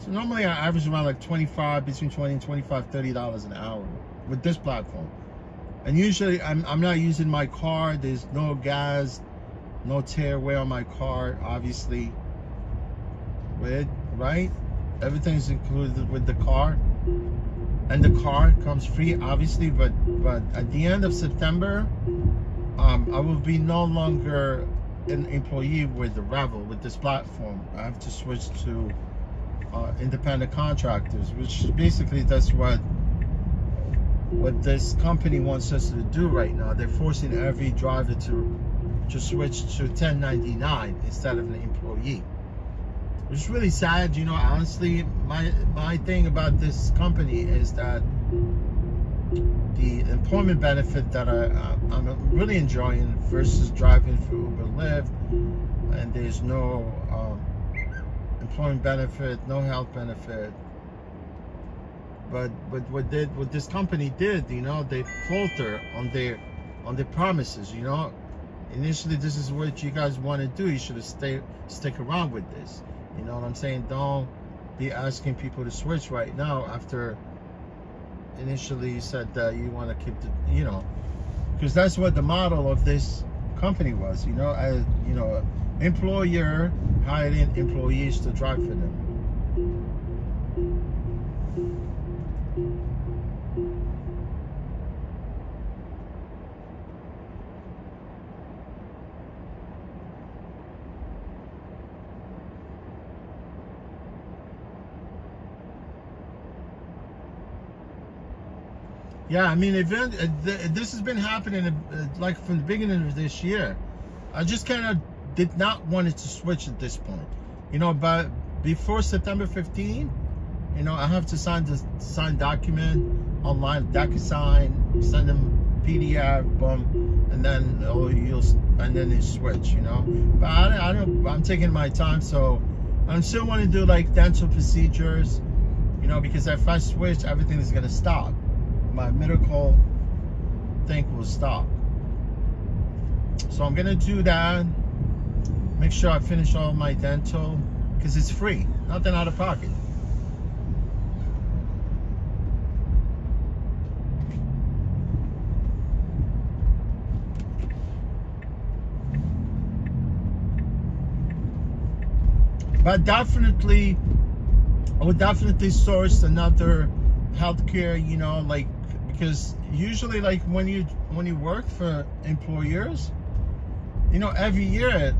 So normally I average around like between $20 and $25, $30 an hour with this platform. And usually I'm not using my car. There's no gas, no tear wear on my car, obviously. Right? Everything's included with the car. And the car comes free, obviously, but at the end of September, I will be no longer an employee with the Revel, with this platform. I have to switch to independent contractors, which basically that's what this company wants us to do right now. They're forcing every driver to switch to 1099 instead of an employee. Which is really sad, you know. Honestly, my thing about this company is that the employment benefit that I'm really enjoying versus driving for Uber, Lyft, and there's no employment benefit, no health benefit. But what this company did, you know, they falter on their promises, you know. Initially, this is what you guys want to do. You should have stick around with this. You know what I'm saying? Don't be asking people to switch right now after initially you said that you want to keep the, you know, because that's what the model of this company was, you know, as, you know, employer hiring employees to drive for them. Yeah, I mean, this has been happening like from the beginning of this year. I just kind of did not want it to switch at this point, you know. But before September 15, you know, I have to sign the signed document online, DocuSign, send them PDF, boom, and then they switch, you know. But I don't. I'm taking my time, so I still want to do like dental procedures, you know, because if I switch, everything is gonna stop. My medical thing will stop. So I'm gonna do that. Make sure I finish all my dental, because it's free, nothing out of pocket. But definitely, I would definitely source another healthcare, you know, like, because usually, like, when you work for employers, you know, every year,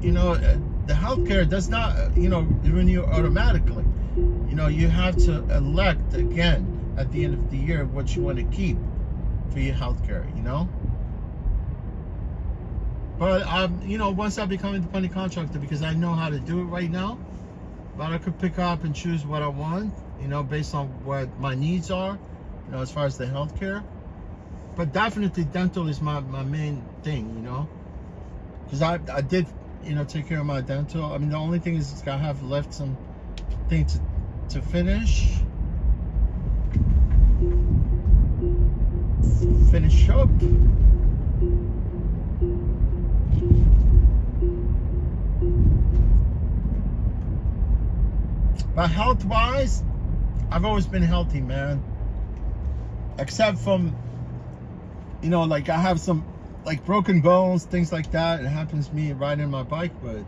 you know, the healthcare does not, you know, renew automatically. You know, you have to elect again at the end of the year what you want to keep for your healthcare, you know. But you know, once I become an independent contractor, because I know how to do it right now, but I could pick up and choose what I want, you know, based on what my needs are, you know, as far as the healthcare. But definitely dental is my main thing, you know, because I did, you know, take care of my dental. I mean, the only thing is I have left some things to finish up. But health-wise, I've always been healthy, man. Except from, you know, like I have some like broken bones, things like that. It happens to me riding my bike, but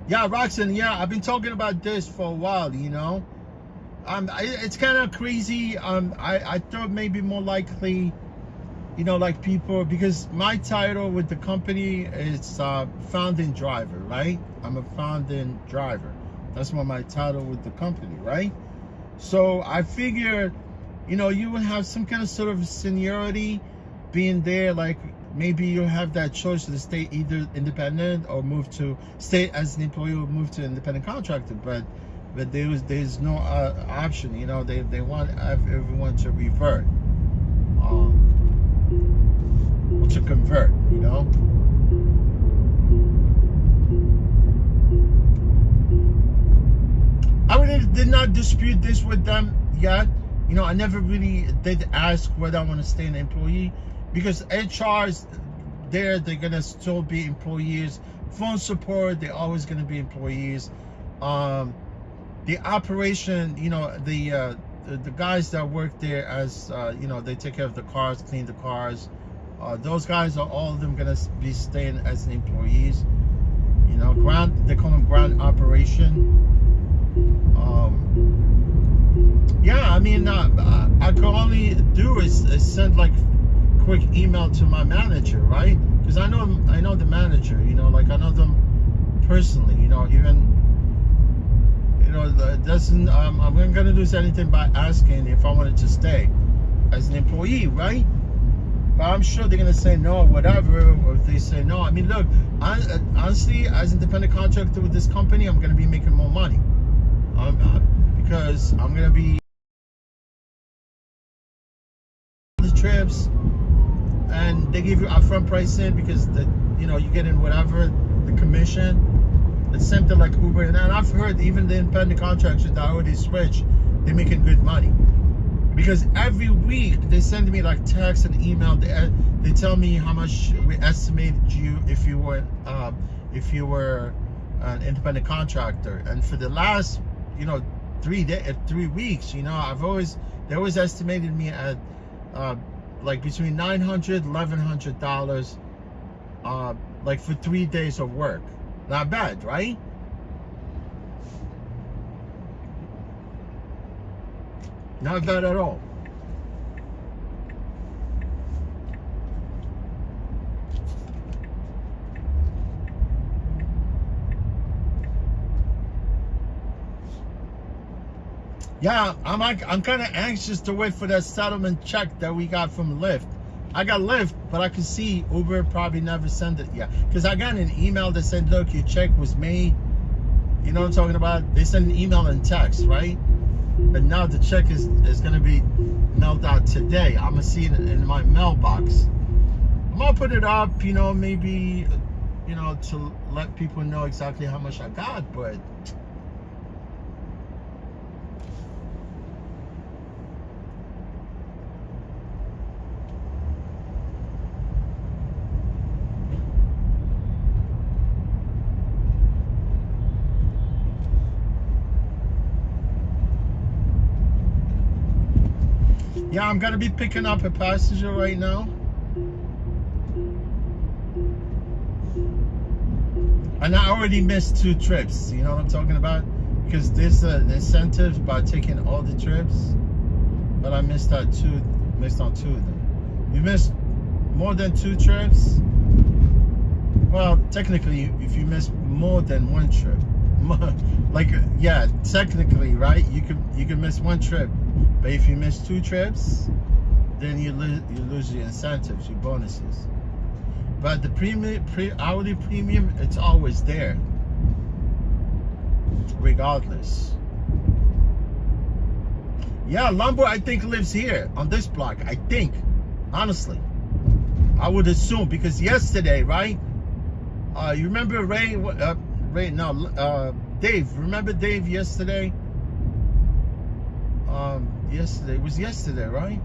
yeah, Roxanne, yeah, I've been talking about this for a while, you know. It's kind of crazy. I thought maybe more likely, you know, like people, because my title with the company is founding driver, right? I'm a founding driver. That's what my title with the company, right? So I figured, you know, you would have some kind of sort of seniority being there, like maybe you have that choice to stay either independent or stay as an employee or move to independent contractor, but there's no option, you know. They want everyone to revert, or to convert, you know. I really did not dispute this with them yet. You know, I never really did ask whether I want to stay an employee, because HR's they're gonna still be employees phone support, they're always going to be employees. The operation, you know, the guys that work there as, you know, they take care of the cars, clean the cars. Those guys are all of them going to be staying as employees. You know, they call them ground operation. Yeah, I mean, I can only do is send like quick email to my manager, right? Because I know the manager, you know, like I know them personally, you know, even, you know, it doesn't, I'm not gonna do anything by asking if I wanted to stay as an employee, right? But I'm sure they're gonna say no, whatever, or if they say no, I mean, look, honestly, as an independent contractor with this company, I'm gonna be making more money, because I'm gonna be the trips, and they give you upfront pricing because you know, you get in whatever the commission. It's something like Uber, and I've heard even the independent contractors that already switch, they're making good money. Because every week they send me like text and email. They tell me how much we estimated you if you were an independent contractor. And for the last, you know, 3 weeks, you know, they always estimated me at like between $900, $1,100, like for 3 days of work. Not bad, right? Not bad at all. Yeah, I'm kind of anxious to wait for that settlement check that we got from Lyft. I got Lyft, but I can see Uber probably never sent it yet. Because I got an email that said, look, your check was made. You know what I'm talking about? They send an email and text, right? But now the check is going to be mailed out today. I'm going to see it in my mailbox. I'm going to put it up, you know, maybe, you know, to let people know exactly how much I got. But yeah, I'm gonna be picking up a passenger right now. And I already missed 2 trips, you know what I'm talking about? Because there's an incentive by taking all the trips, but I missed on 2 of them. You missed more than 2 trips? Well, technically, if you miss more than 1 trip, like, yeah, technically, right? You can miss 1 trip. But if you miss 2 trips, then you lose your incentives, your bonuses. But the hourly premium, it's always there, regardless. Yeah, Lumber, I think, lives here on this block. I think, honestly, I would assume, because yesterday, right? You remember Dave? Remember Dave yesterday? Yesterday, it was yesterday, right?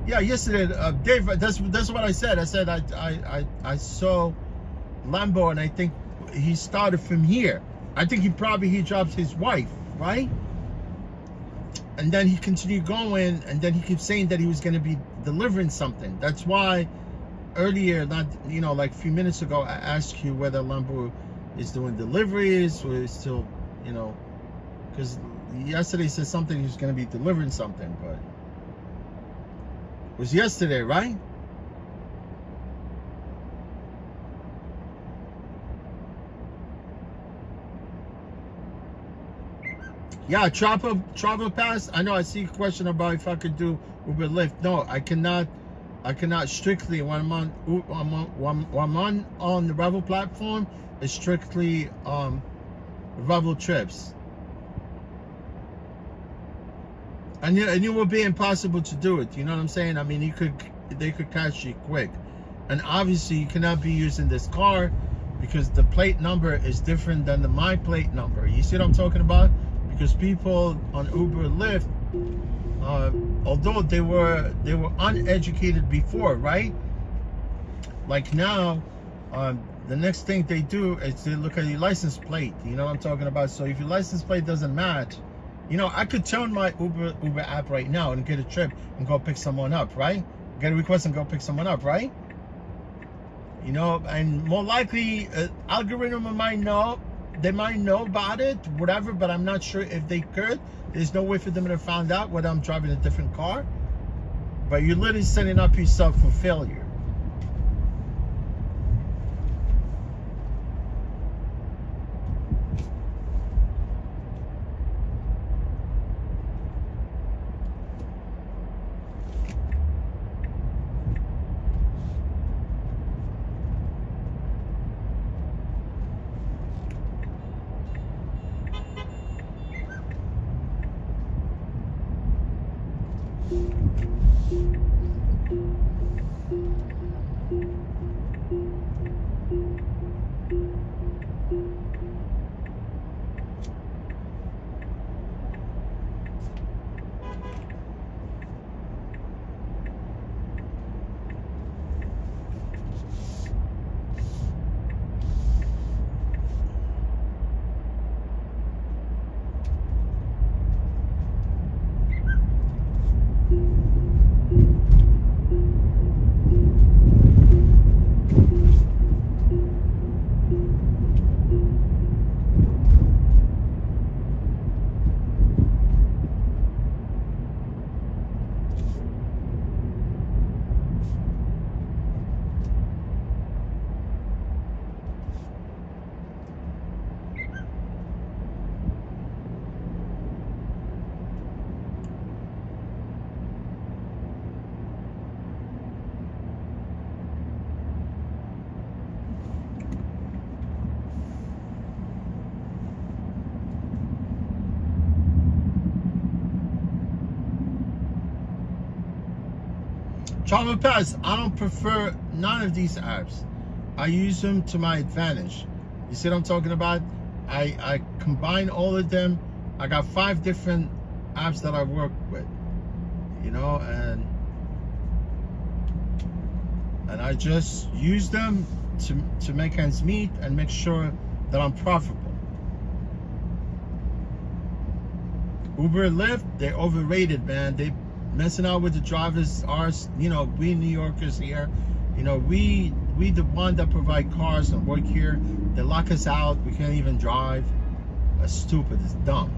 Yeah, yesterday, Dave, that's what I said. I said I saw Lambo, and I think he started from here. I think he dropped his wife, right? And then he continued going, and then he kept saying that he was going to be delivering something. That's why earlier, not, you know, like a few minutes ago, I asked you whether Lambo is doing deliveries or is still, you know, because yesterday he said something, he was going to be delivering something, but it was yesterday, right? Yeah, travel pass. I know I see a question about if I could do Uber Lyft. No, I cannot strictly, when I'm on the Revel platform, it's strictly Revel trips. And it would be impossible to do it. You know what I'm saying? I mean, they could catch you quick. And obviously, you cannot be using this car because the plate number is different than my plate number. You see what I'm talking about? Because people on Uber, Lyft, although they were uneducated before, right? Like now, the next thing they do is they look at your license plate. You know what I'm talking about? So if your license plate doesn't match, you know, I could turn my Uber app right now and get a trip and go pick someone up, right? Get a request and go pick someone up, right? You know, and more likely, algorithm might know, they might know about it, whatever, but I'm not sure if they could. There's no way for them to find out whether I'm driving a different car. But you're literally setting up yourself for failure. Travel Pass, I don't prefer none of these apps. I use them to my advantage. You see what I'm talking about? I combine all of them. I got 5 different apps that I work with, you know, and I just use them to make ends meet and make sure that I'm profitable. Uber and Lyft, they're overrated, man. They messing out with the drivers. Ours, you know, we New Yorkers here, you know, we the one that provide cars and work here. They lock us out. We can't even drive. That's stupid. It's dumb.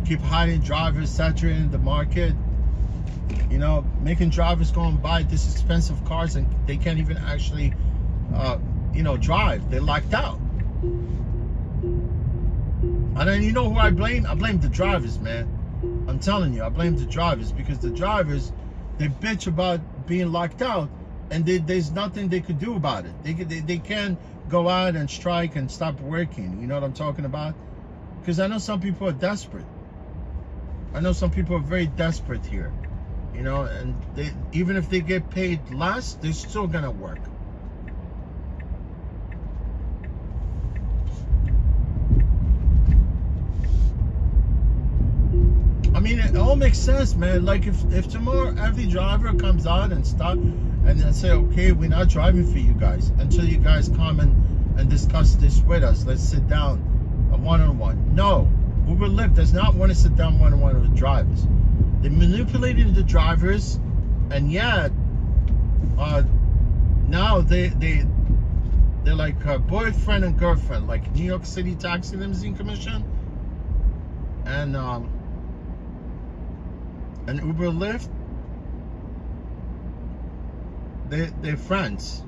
Keep hiding drivers, saturating the market. You know, making drivers go and buy this expensive cars and they can't even actually, you know, drive. They're locked out. And then you know who I blame? I blame the drivers, man. I'm telling you, I blame the drivers, because the drivers, they bitch about being locked out, and there's nothing they could do about it. They can't go out and strike and stop working. You know what I'm talking about? Because I know some people are desperate. I know some people are very desperate here. You know, and even if they get paid less, they're still gonna work. I mean, it all makes sense, man. Like if tomorrow every driver comes out and stop and then say, okay, we're not driving for you guys until you guys come and discuss this with us. Let's sit down one-on-one. No, Uber Lyft does not want to sit down one-on-one with drivers. They manipulated the drivers, and yet now they're like boyfriend and girlfriend, like New York City Taxi Limousine Commission and Uber Lyft, they're friends.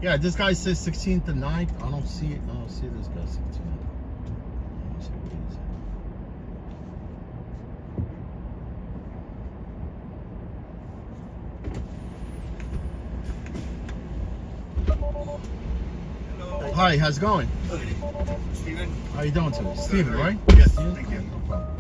Yeah, this guy says 16th to 9th. I don't see it. I don't see this guy 16th. Let me see what he said. Hello. Hi, how's it going? Steven? How you doing today? Steven, right? Yes, Steven? thank you. No problem.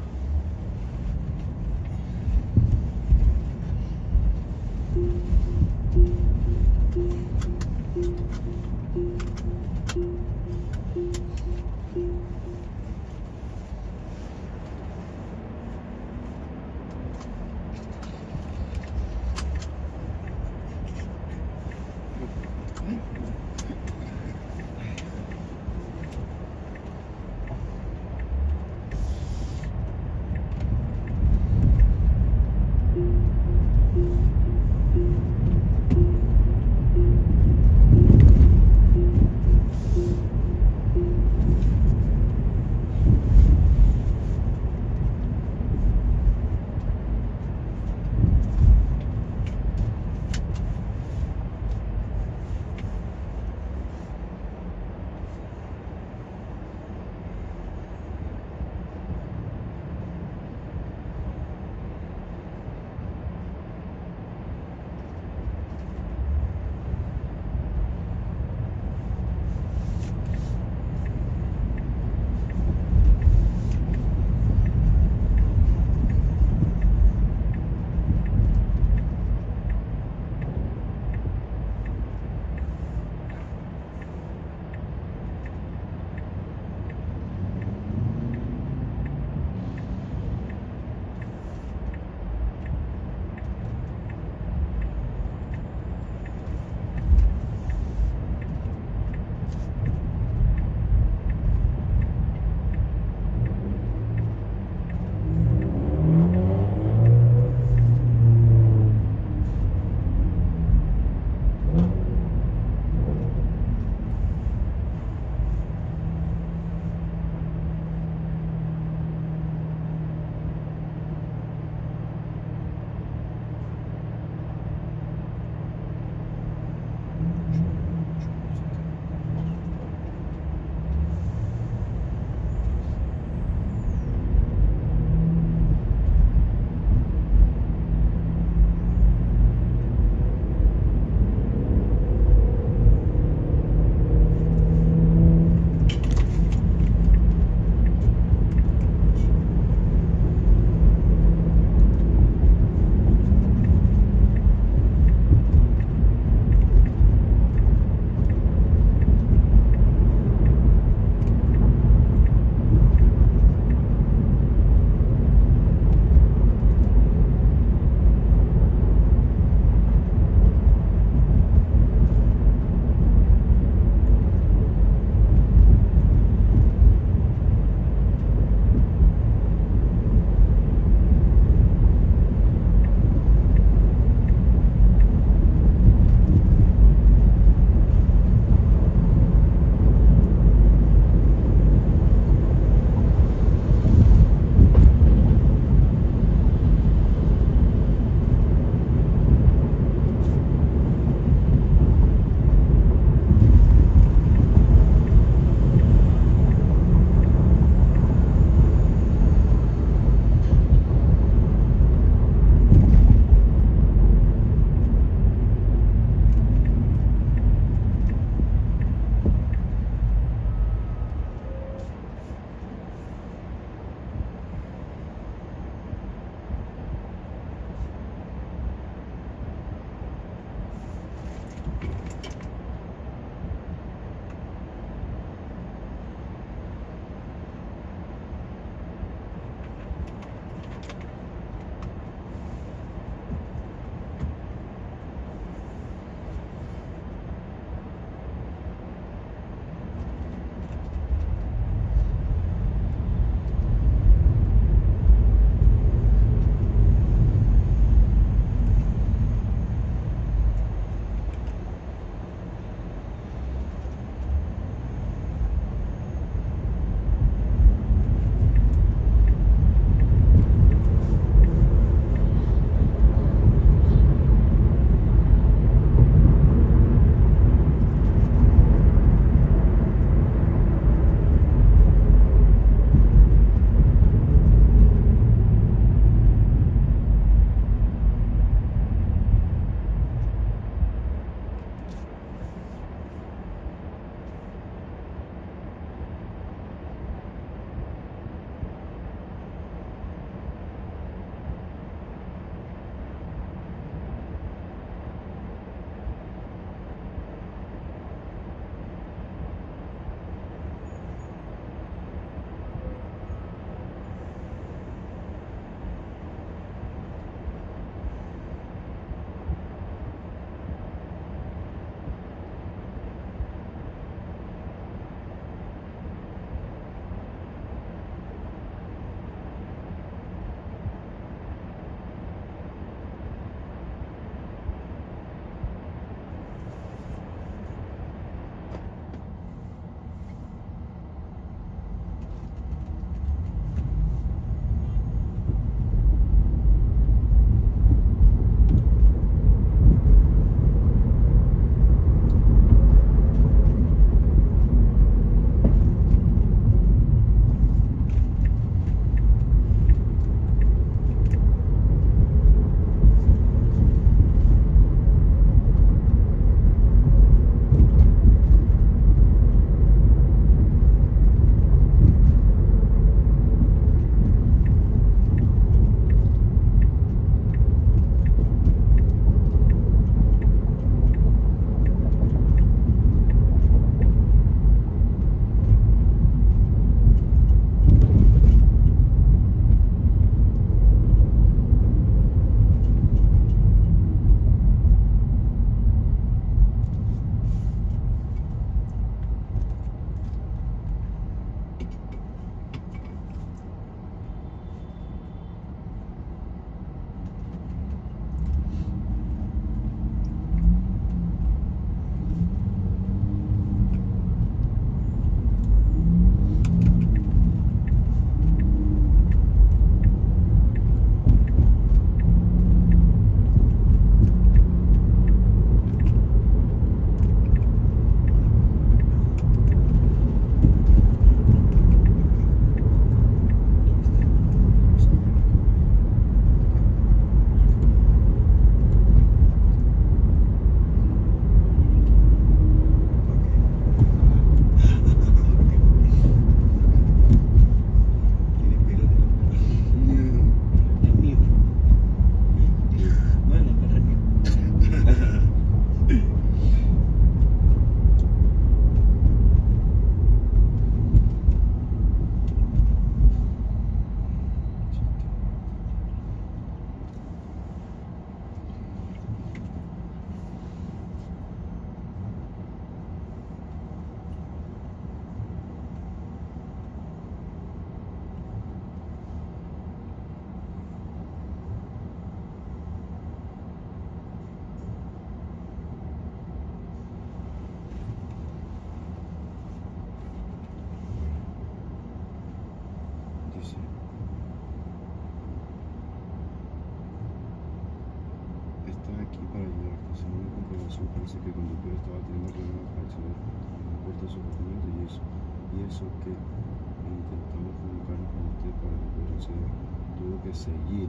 aquí para ayudarte. Según la comprobación parece que el conductor estaba teniendo problemas para acceder a la puerta de su apartamento y eso que intentamos comunicarnos con usted para que pueda acceder. Tuvo que seguir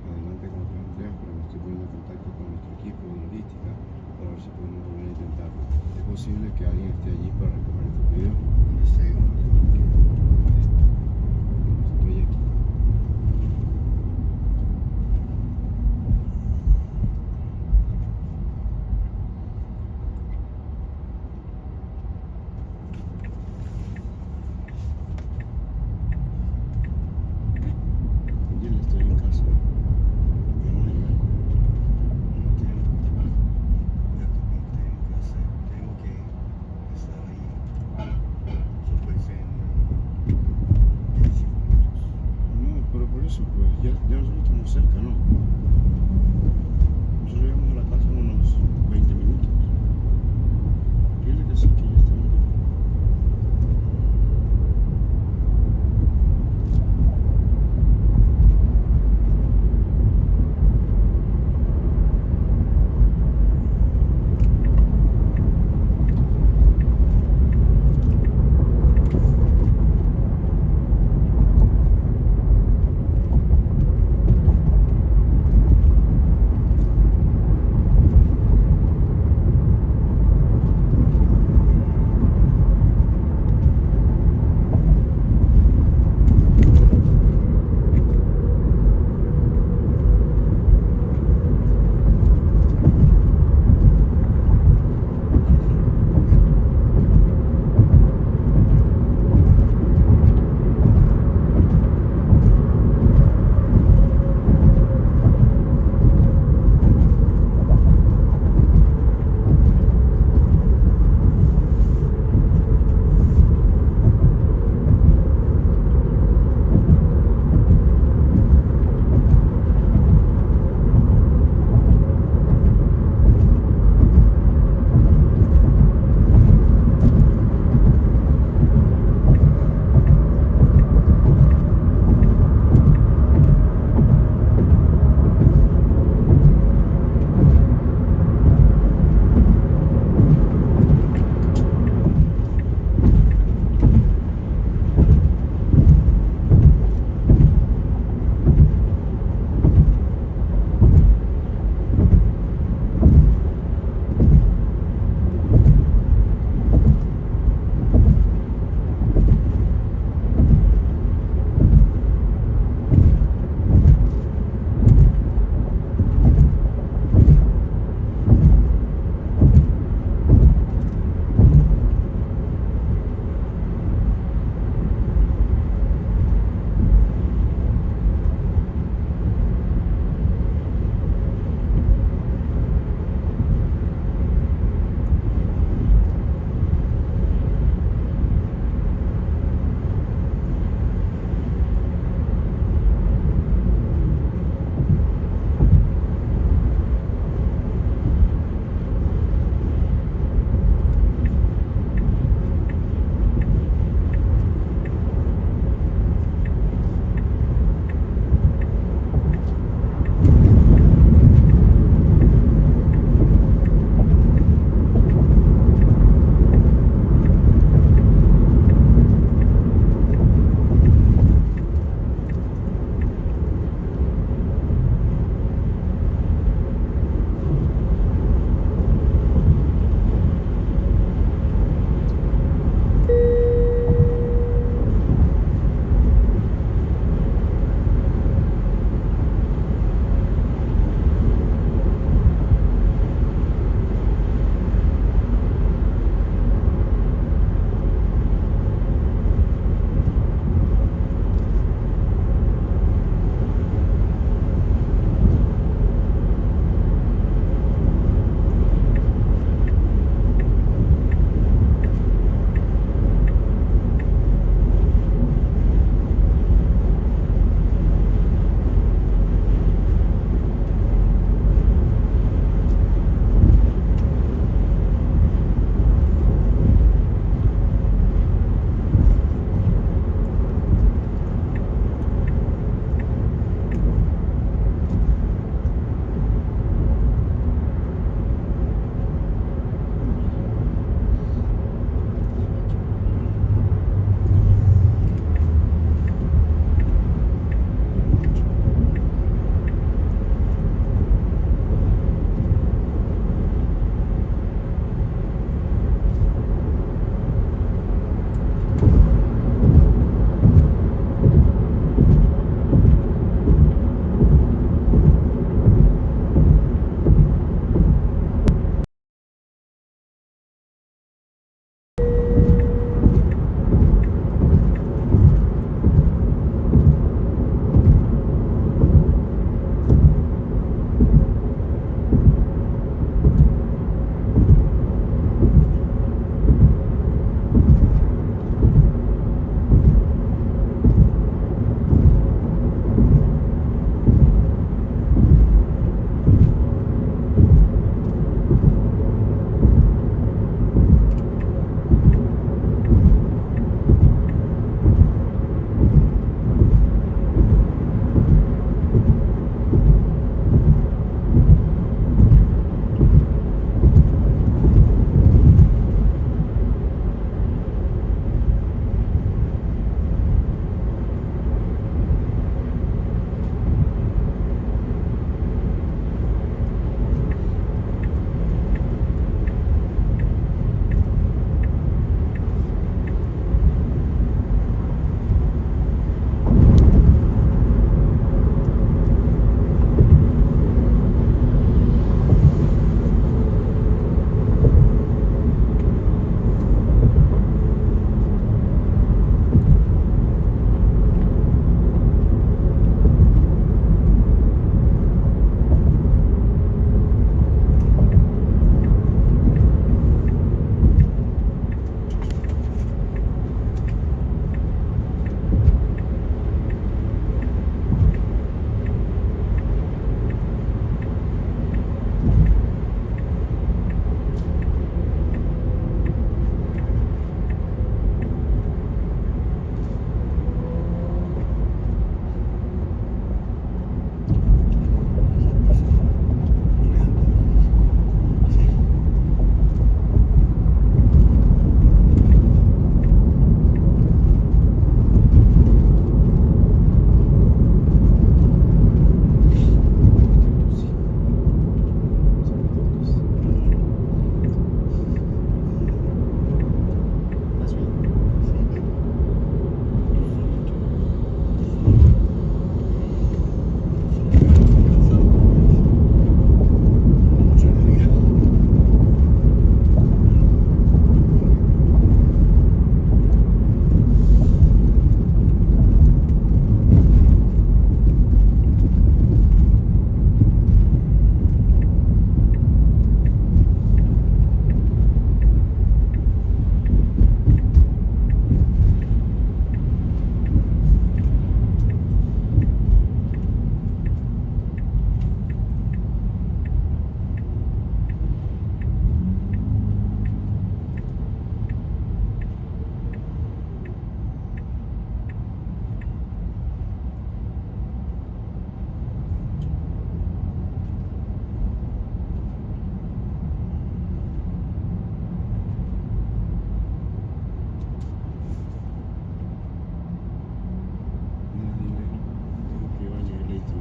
adelante con otras entregas, pero me estoy poniendo en contacto con nuestro equipo de logística para ver si podemos volver a intentarlo. ¿Es posible que alguien esté allí para recoger este pedido? Sí, Estoy aquí. Dile, estoy en casa. Vamos a llegar. no tiempo. Ya tengo que hacer, tengo que estar ahí. Eso puede ser en 15 minutos. No, pero por eso, pues ya nosotros estamos cerca, ¿no? Nosotros llegamos a la casa en unos 20 minutos. Dile que sí, que ya estamos.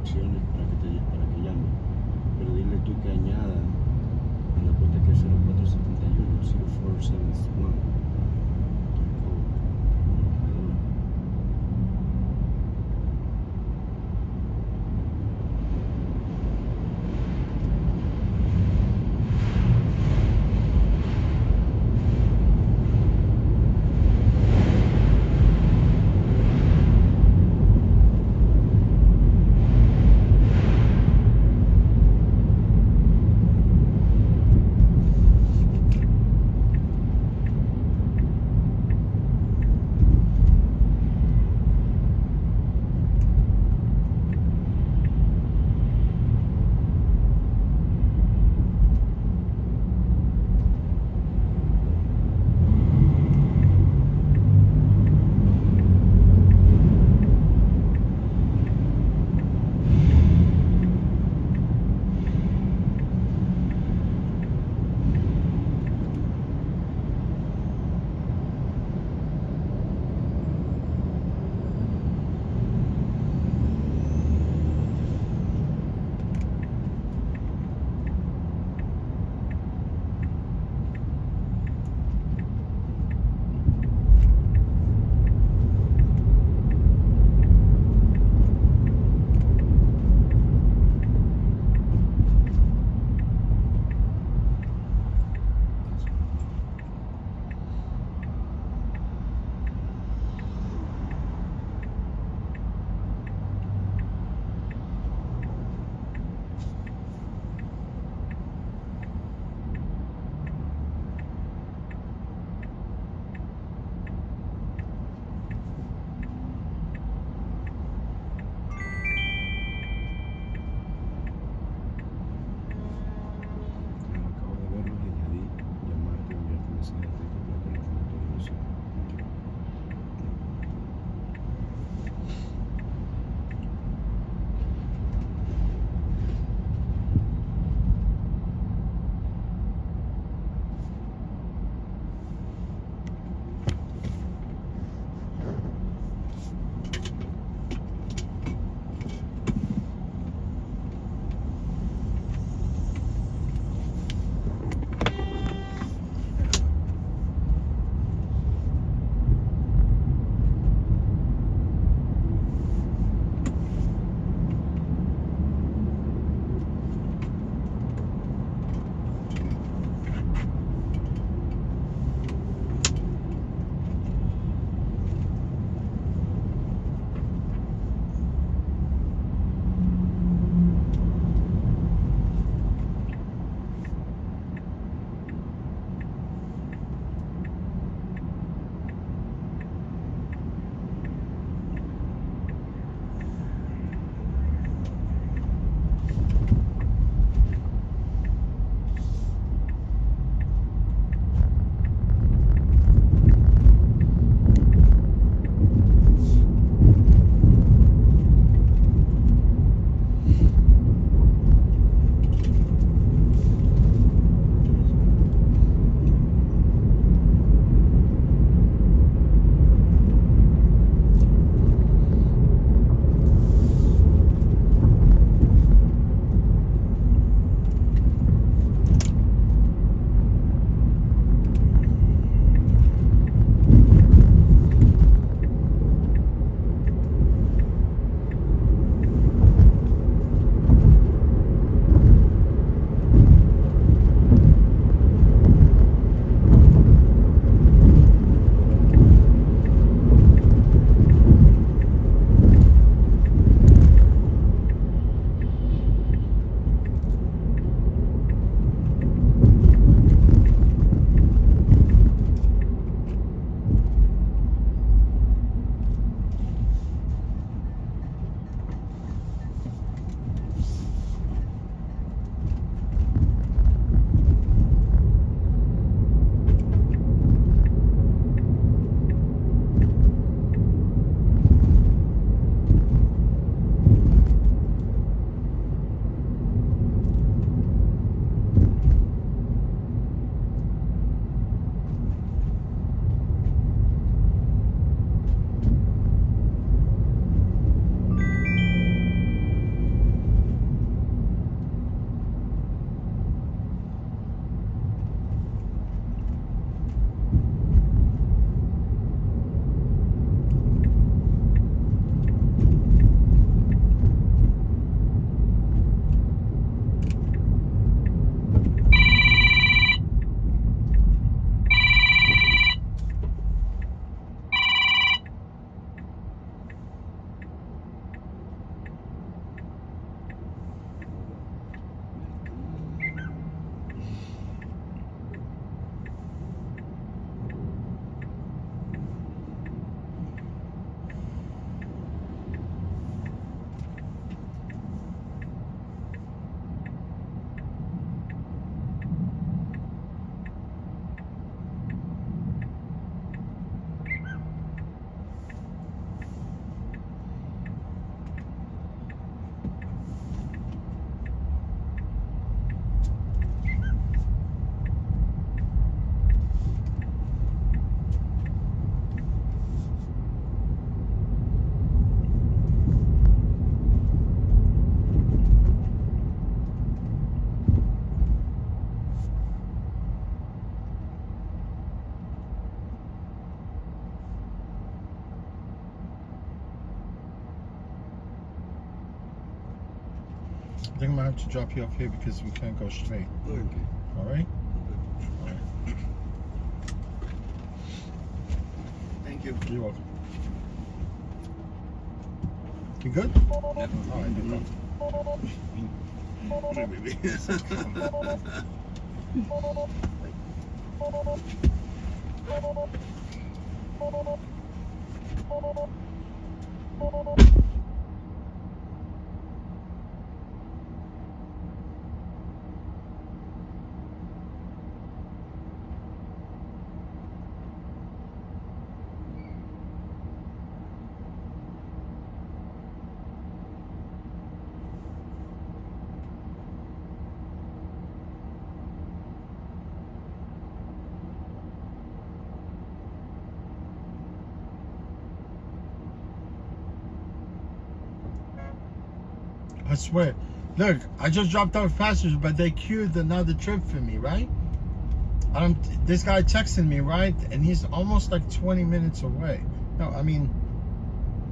instrucciones para que llame. Pero dile tú que añada a la cuenta que es 0471 0471. I think I'm gonna have to drop you off here because we can't go straight. Okay. All right? Thank you. You're welcome. You good? All right, no problem. Hey, baby. I swear. Look, I just dropped off passengers, but they queued another trip for me, right? This guy texting me, right? And he's almost like 20 minutes away. No, I mean,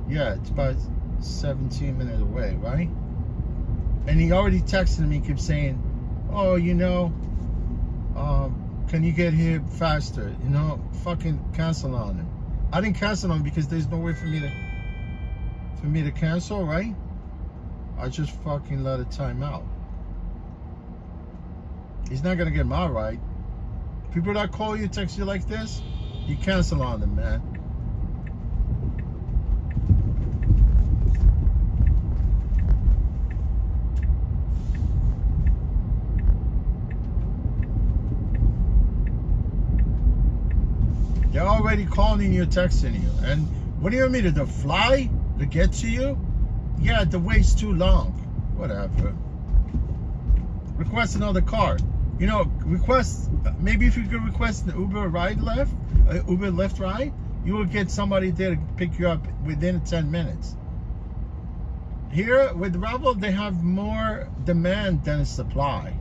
yeah, it's about 17 minutes away, right? And he already texted me, kept saying, oh, you know, can you get here faster? You know, fucking cancel on him. I didn't cancel on him because there's no way for me to cancel, right? I just fucking let it time out. He's not gonna get my ride. People that call you, text you like this, you cancel on them, man. They're already calling you, texting you. And what do you want me to do? Fly to get to you? Yeah, the wait's too long. Whatever. Request another car. You know, maybe if you could request an Uber ride Uber Lyft ride, you will get somebody there to pick you up within 10 minutes. Here with Revel, they have more demand than supply.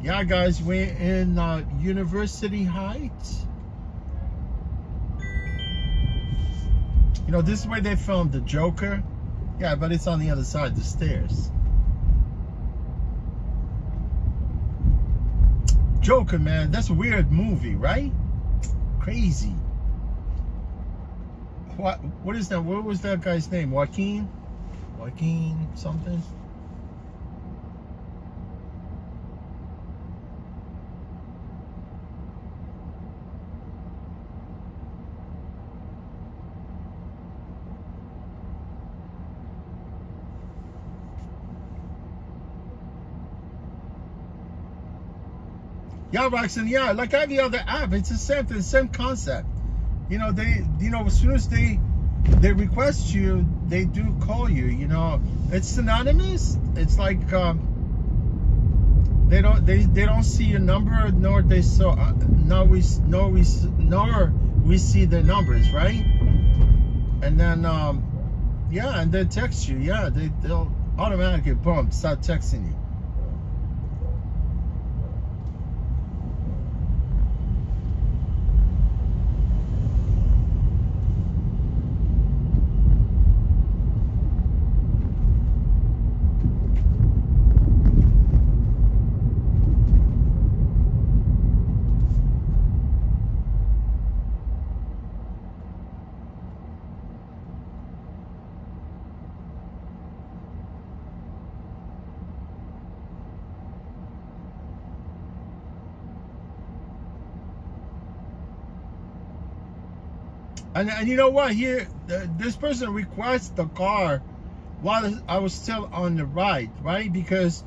Yeah, guys, we're in University Heights. You know, this is where they filmed The Joker. Yeah, but it's on the other side of the stairs. Joker, man, that's a weird movie, right? Crazy. What is that? What was that guy's name? Joaquin something? Yeah, Roxanne, yeah, like every other app, it's the same thing, same concept. You know, as soon as they request you, they do call you, you know. It's synonymous. It's like they don't see your number, nor we see their numbers, right? And then yeah, and they text you, yeah, they'll automatically boom, start texting you. And you know what? Here, this person requests the car while I was still on the ride, right? Because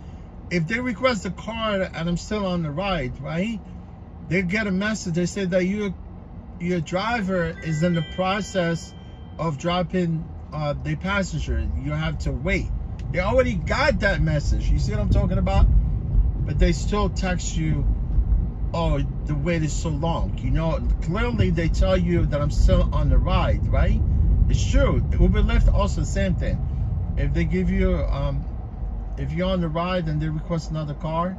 if they request the car and I'm still on the ride, right? They get a message. They say that your driver is in the process of dropping the passenger. You have to wait. They already got that message. You see what I'm talking about? But they still text you, oh, the wait is so long. You know, clearly they tell you that I'm still on the ride, right? It's true. Uber Lyft also the same thing. If they give you, if you're on the ride and they request another car,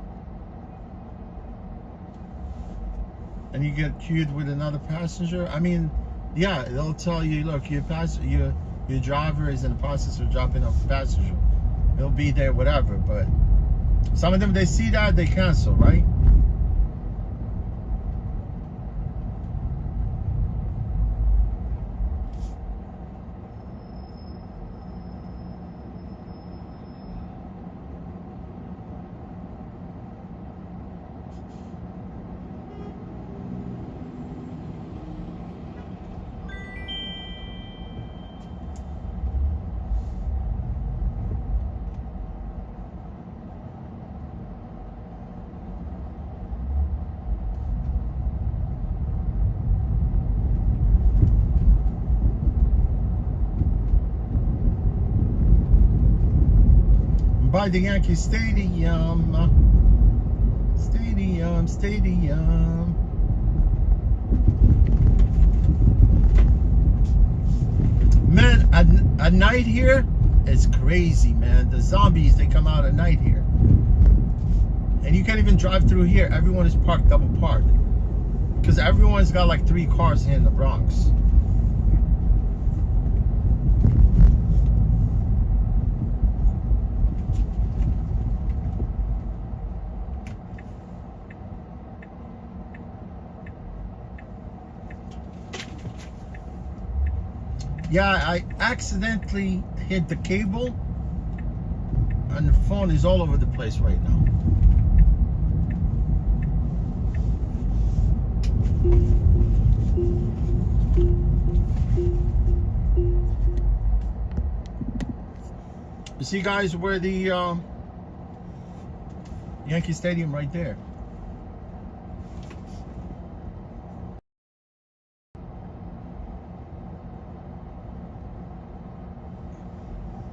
and you get queued with another passenger, I mean, yeah, they'll tell you, look, your driver is in the process of dropping off a passenger. it'll be there, whatever. But some of them, they see that, they cancel, right? By the Yankee Stadium. Stadium. Man, at night here, it's crazy, man. The zombies, they come out at night here. And you can't even drive through here. Everyone is parked, double parked. Because everyone's got like 3 cars here in the Bronx. Yeah, I accidentally hit the cable and the phone is all over the place right now. You see, guys, where the Yankee Stadium right there.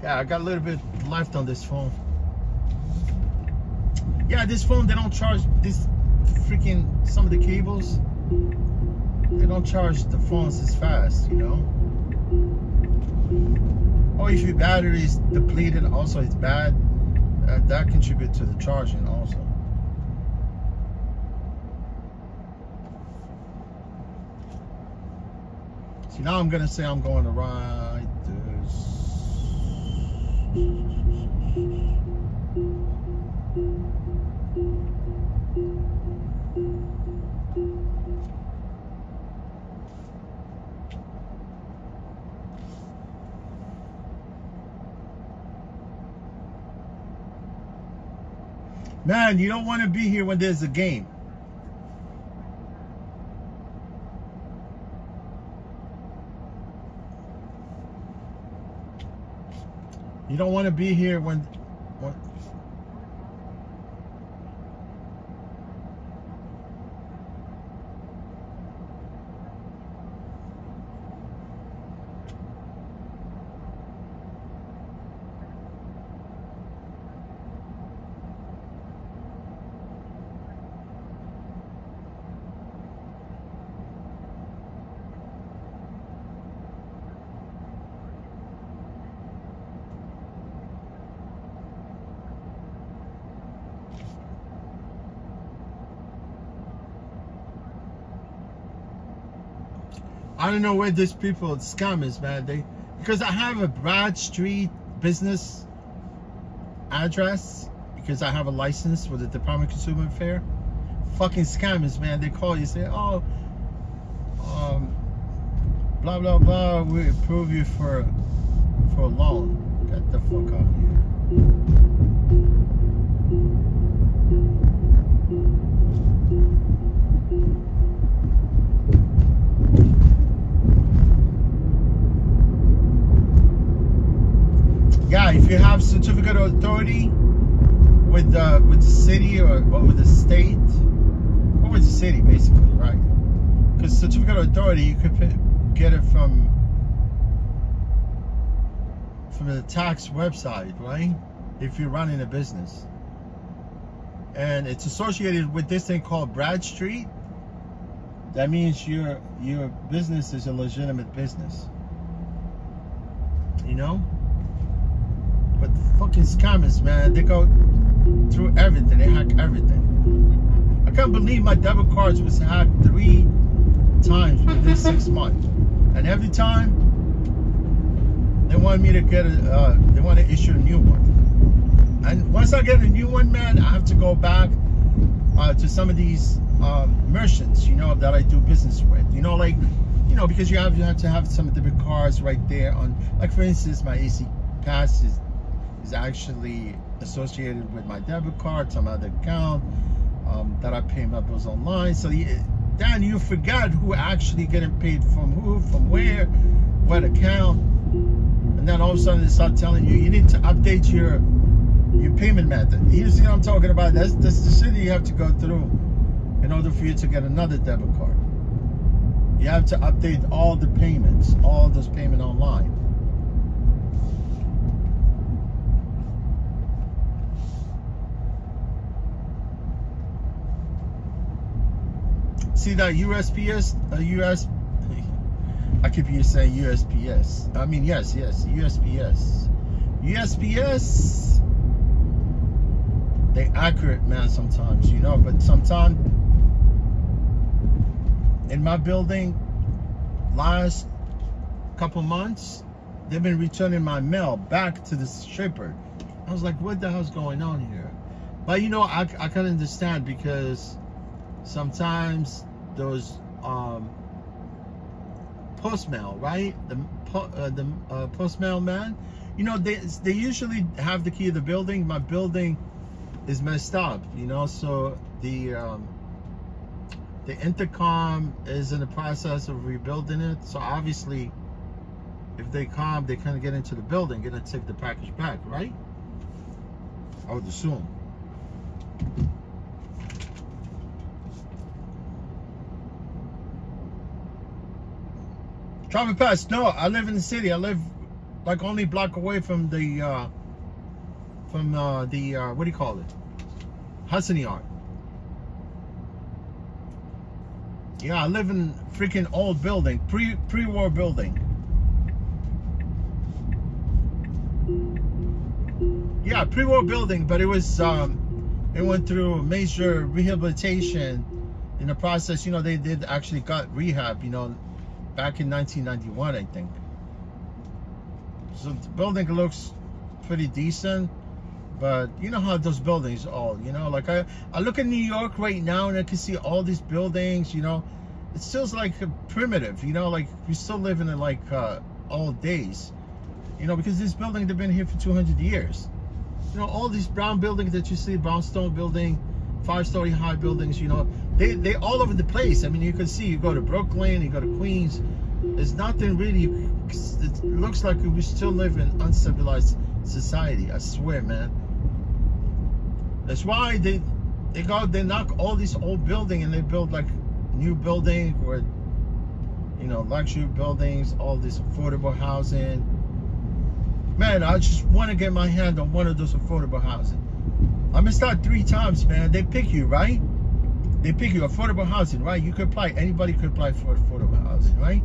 Yeah, I got a little bit left on this phone. Yeah, this phone, they don't charge this freaking, some of the cables, they don't charge the phones as fast, you know? Or if your battery is depleted, also it's bad, that contributes to the charging also. See, now I'm gonna say I'm going to ride this. Man, you don't want to be here when there's a game. You don't want to be here when I don't know where these people scammers, man. Because I have a Brad Street business address, because I have a license with the Department of Consumer Affairs. Fucking scammers, man. They call you, say, oh, blah blah blah. We approve you for a loan. Get the fuck out of here. Yeah, if you have certificate of authority with the city or with the state, or with the city, basically, right? Because certificate of authority, you could get it from the tax website, right? If you're running a business, and it's associated with this thing called Brad Street. That means your business is a legitimate business. You know. But fucking scammers, man, they go through everything. They hack everything. I can't believe my debit cards was hacked 3 times within 6 months, and every time they want me to get they want to issue a new one. once I get a new one, man, I have to go back to some of these merchants, you know, that I do business with. You know, like, you know, because you have to have some of the big cards right there on, like for instance, my AC Pass is actually associated with my debit card, some other account that I pay my bills online. So then you forget who actually getting paid from who, from where, what account, and then all of a sudden they start telling you need to update your payment method. You see what I'm talking about? That's the shit you have to go through in order for you to get another debit card. You have to update all the payments, all those payments online. See that USPS, I keep saying USPS. I mean, yes, USPS. USPS, they accurate, man, sometimes, you know, but sometimes in my building, last couple months, they've been returning my mail back to the shipper. I was like, what the hell's going on here? But you know, I can understand, because sometimes those post mail, right? The post mail man, you know, they usually have the key of the building. My building is messed up, you know, so the intercom is in the process of rebuilding it. So obviously, if they come, they kind of get into the building, gonna take the package back, right? I would assume. Travel Pass, no, I live in the city. I live like only a block away from the what do you call it? Hudson Yard. Yeah, I live in freaking old building, pre-war building. Yeah, pre-war building, but it was it went through major rehabilitation in the process. You know, they did actually got rehab, you know, back in 1991, I think. So the building looks pretty decent, but you know how those buildings all, you know, like I look at New York right now and I can see all these buildings, you know, it feels like primitive, you know, like we still living in like old days, you know, because this building, they've been here for 200 years. You know, all these brown buildings that you see, brownstone building, 5-story high buildings, you know, they all over the place. I mean, you can see, you go to Brooklyn, you go to Queens, there's nothing really, it looks like we still live in uncivilized society, I swear, man. That's why they knock all these old buildings and they build like new building, or, you know, luxury buildings, all this affordable housing. Man, I just want to get my hand on one of those affordable housing. I'm gonna start 3 times, man. They pick you, right? They pick you, affordable housing, right? You could apply, anybody could apply for affordable housing, right?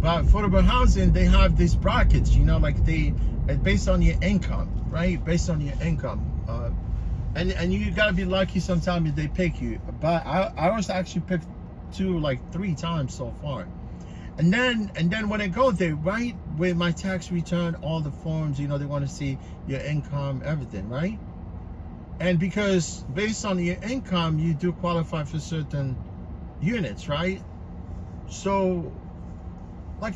But affordable housing, they have these brackets, you know, like it's based on your income, right? Based on your income. And you gotta be lucky sometimes if they pick you. But I was actually picked 3 times so far. And then when I go, they write with my tax return, all the forms, you know, they want to see your income, everything, right? And because based on your income, you do qualify for certain units, right? So like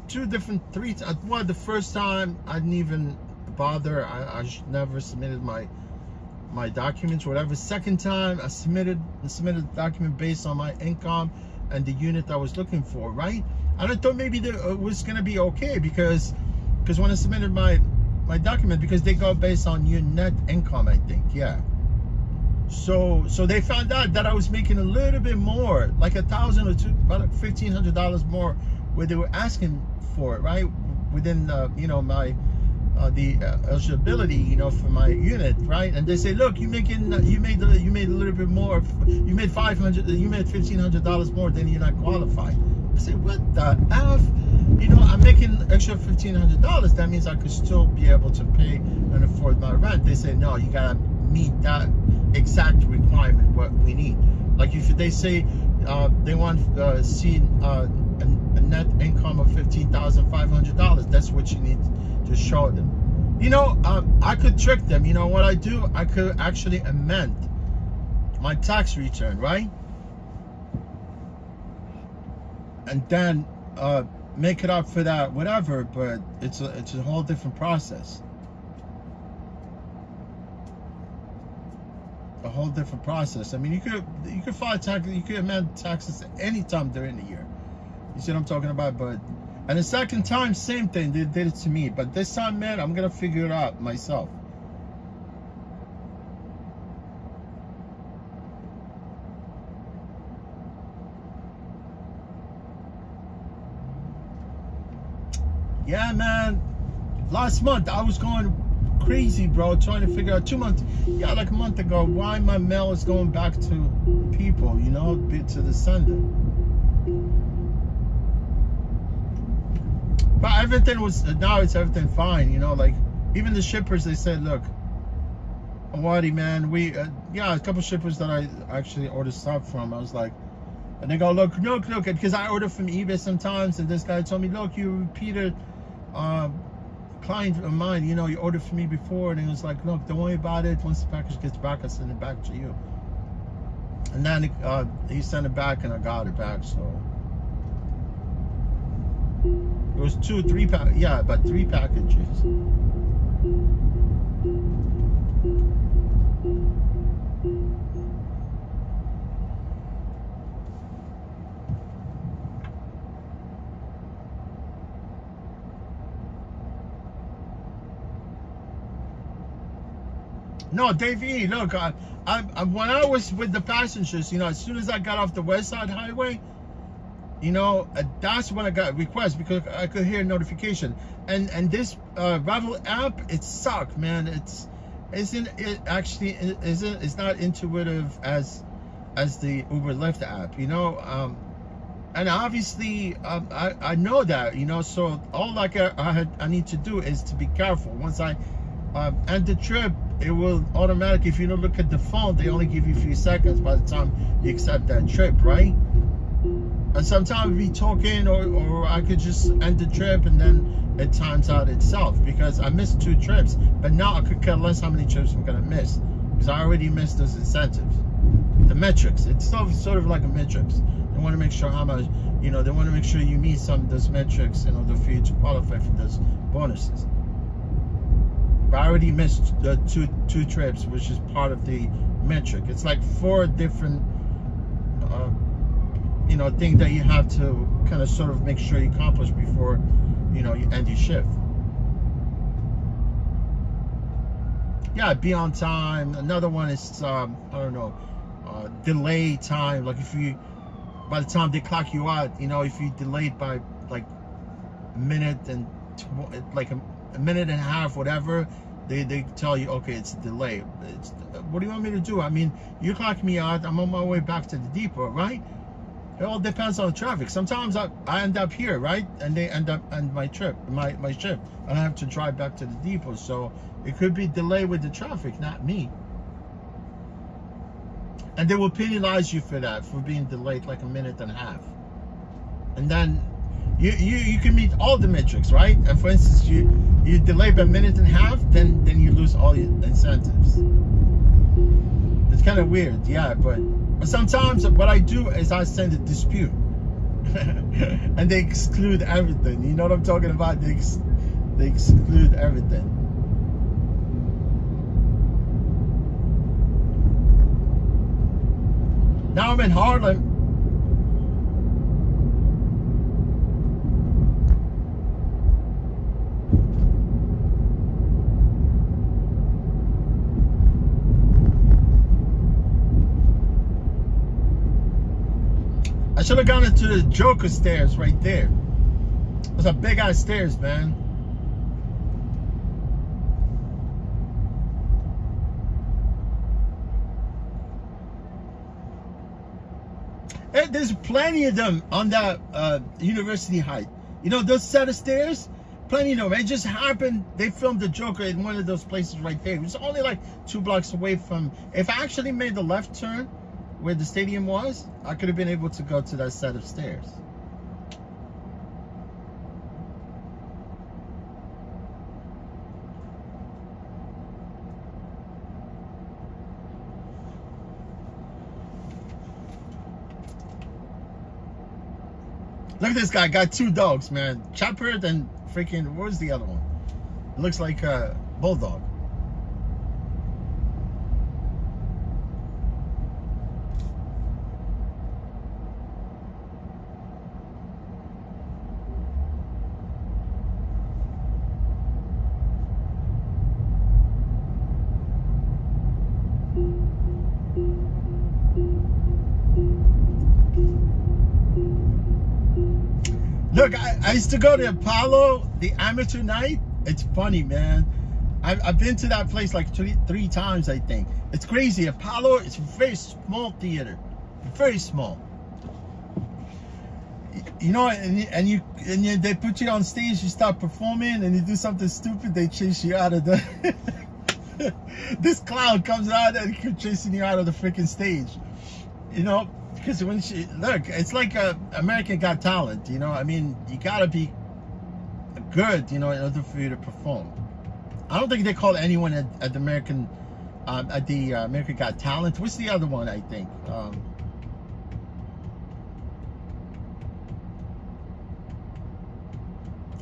3 times. Well, the first time I didn't even bother. I never submitted my documents, whatever. Second time I submitted the document based on my income and the unit I was looking for, right? And I thought maybe that it was gonna be okay, because when I submitted my document, because they go based on your net income, I think, yeah. So they found out that I was making a little bit more, like $1,000 or $2, about $1,500 more, where they were asking for it, right? Within you know, my the eligibility, you know, for my unit, right? And they say, look, you made a little bit more, you made $1,500 more, then you're not qualified. I say, what the F? You know, I'm making extra $1,500. That means I could still be able to pay and afford my rent. They say, no, you gotta meet that exact requirement what we need. Like if they say they want see a net income of $15,500, that's what you need to show them. You know, I could trick them. You know what I do? I could actually amend my tax return, right? And then make it up for that, whatever. But it's a whole different process. A whole different process. I mean, you could file taxes, you could amend taxes any time during the year. You see what I'm talking about? But and the second time, same thing. They did it to me. But this time, man, I'm gonna figure it out myself. Yeah, man. Last month I was going crazy, bro, trying to figure out 2 months. Yeah, like a month ago, why my mail is going back to people, you know, to the sender. But everything was, now it's everything fine, you know, like even the shippers, they said, look, Awadi, man, yeah, a couple shippers that I actually ordered stuff from, I was like, and they go, look, because I order from eBay sometimes, and this guy told me, look, you repeated client of mine, you know, you ordered for me before, and he was like, look, don't worry about it. Once the package gets back, I send it back to you. And then he sent it back, and I got it back. So it was 3 packages. No, Dave E, look, I when I was with the passengers, you know, as soon as I got off the West Side Highway, you know, that's when I got a request, because I could hear a notification. And this Ravel app, it sucked, man. It's not intuitive as the Uber Lyft app, you know. And obviously I know that, you know, so all like I need to do is to be careful. Once I end the trip, it will automatically, if you don't look at the phone, they only give you a few seconds by the time you accept that trip, right? And sometimes we talking, or I could just end the trip and then it times out itself, because I missed 2 trips, but now I could care less how many trips I'm gonna miss, because I already missed those incentives, the metrics. It's sort of like a metrics. They want to make sure how much, you know, they want to make sure you meet some of those metrics in order for you to qualify for those bonuses. I already missed the two trips, which is part of the metric. It's like 4 different, you know, things that you have to kind of sort of make sure you accomplish before, you know, you end your shift. Yeah, be on time. Another one is, I don't know, delay time. Like if you, by the time they clock you out, you know, if you delayed by like a minute and like a minute and a half, whatever, they tell you, okay, it's a delay. What do you want me to do? I mean, you clock me out, I'm on my way back to the depot, right? It all depends on the traffic. Sometimes I end up here, right? And they end up on my trip, my shift. And I have to drive back to the depot. So it could be delay with the traffic, not me. And they will penalize you for that, for being delayed like a minute and a half. And then you can meet all the metrics, right? And for instance, you delay by a minute and a half, then you lose all your incentives. It's kind of weird, yeah, but sometimes what I do is I send a dispute. And they exclude everything. You know what I'm talking about? They exclude everything. Now I'm in Harlem. I should have gone into the Joker stairs right there. Those are big ass stairs, man. And there's plenty of them on that University Height. You know, those set of stairs, plenty of them. It just happened, they filmed the Joker in one of those places right there. It was only like 2 blocks away from, if I actually made the left turn where the stadium was, I could have been able to go to that set of stairs. Look at this guy. Got 2 dogs, man. Shepherd and freaking, what was the other one? It looks like a bulldog. Look, I used to go to Apollo, the amateur night. It's funny, man. I've been to that place like three times, I think. It's crazy. Apollo, it's a very small theater. Very small. You know, and they put you on stage, you start performing, and you do something stupid, they chase you out of the... This clown comes out and keeps chasing you out of the freaking stage. You know? Because when look, it's like American Got Talent, you know. I mean, you gotta be good, you know, in order for you to perform. I don't think they call anyone at the American Got Talent. What's the other one? I think.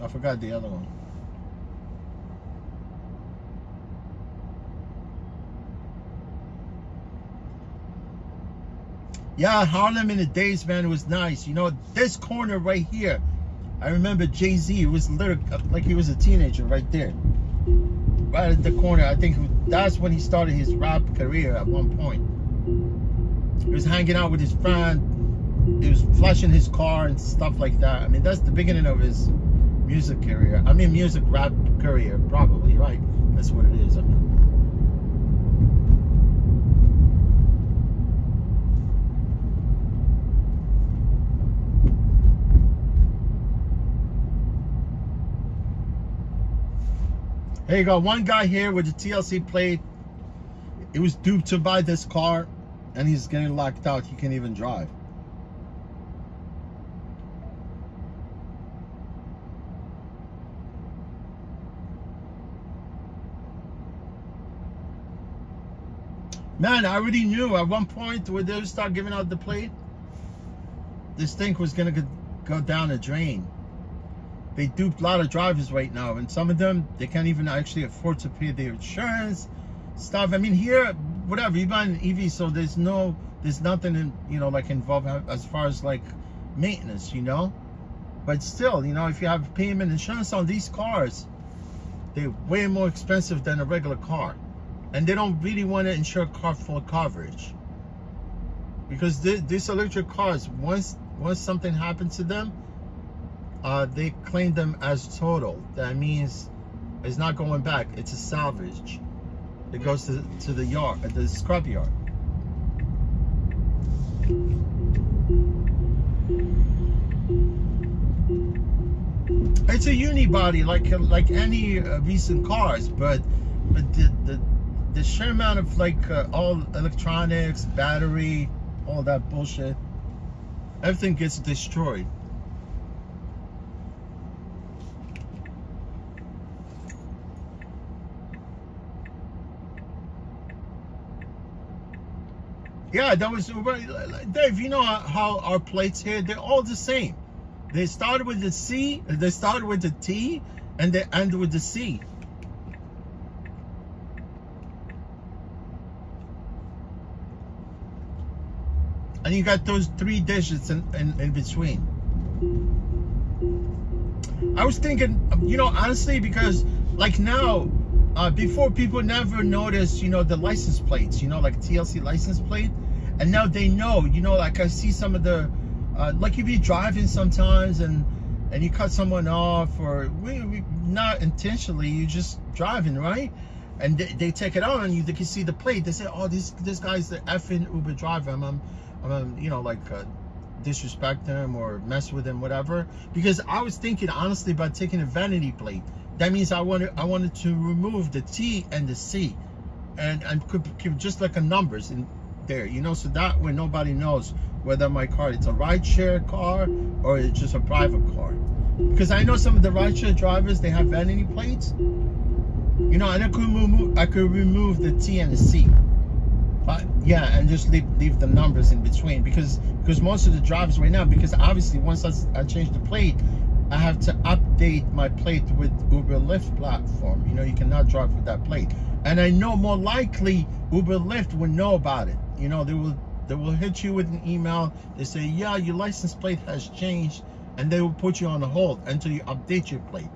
I forgot the other one. Yeah, Harlem in the days, man, it was nice. You know, this corner right here, I remember Jay-Z was literally like he was a teenager right there. Right at the corner. I think that's when he started his rap career at one point. He was hanging out with his friend. He was flashing his car and stuff like that. I mean, that's the beginning of his music career. I mean, music rap career, probably, right? That's what it is. I mean. Hey, you got one guy here with a TLC plate. He was duped to buy this car, and he's getting locked out. He can't even drive. Man, I already knew at one point when they start giving out the plate, this thing was gonna go down a drain. They duped a lot of drivers right now, and some of them, they can't even actually afford to pay their insurance stuff. I mean, here, whatever, you buy an EV, so there's nothing in, you know, like involved as far as like maintenance, you know. But still, you know, if you have payment insurance on these cars, they're way more expensive than a regular car, and they don't really want to insure car full coverage, because these electric cars, once something happens to them, they claim them as total. That means it's not going back. It's a salvage. It goes to the yard, the scrap yard. It's a unibody, like any recent cars, but the sheer amount of like all electronics, battery, all that bullshit, everything gets destroyed. Yeah, that was Dave. You know how our plates here, they're all the same. They started with the C, they started with the T, and they end with the C. And you got those 3 digits in between. I was thinking, you know, honestly, because like now, before people never noticed, you know, the license plates, you know, like TLC license plate, and now they know, you know, like I see some of the, like if you're driving sometimes and you cut someone off, or we not intentionally, you just driving, right? And they take it out on you, they can see the plate, they say, oh, this guy's the effing Uber driver, I'm you know, like disrespect him or mess with him, whatever. Because I was thinking honestly about taking a vanity plate. That means I wanted to remove the T and the C, and could keep just like a numbers in there, you know, so that way nobody knows whether my car it's a rideshare car or it's just a private car. Because I know some of the rideshare drivers, they have vanity plates, you know, and I could remove the T and the C. Yeah, and just leave the numbers in between, because because most of the drivers right now, because obviously once I change the plate, I have to update my plate with Uber Lyft platform. You know, you cannot drive with that plate. And I know more likely Uber Lyft will know about it. You know, they will hit you with an email. They say, yeah, your license plate has changed, and they will put you on a hold until you update your plate.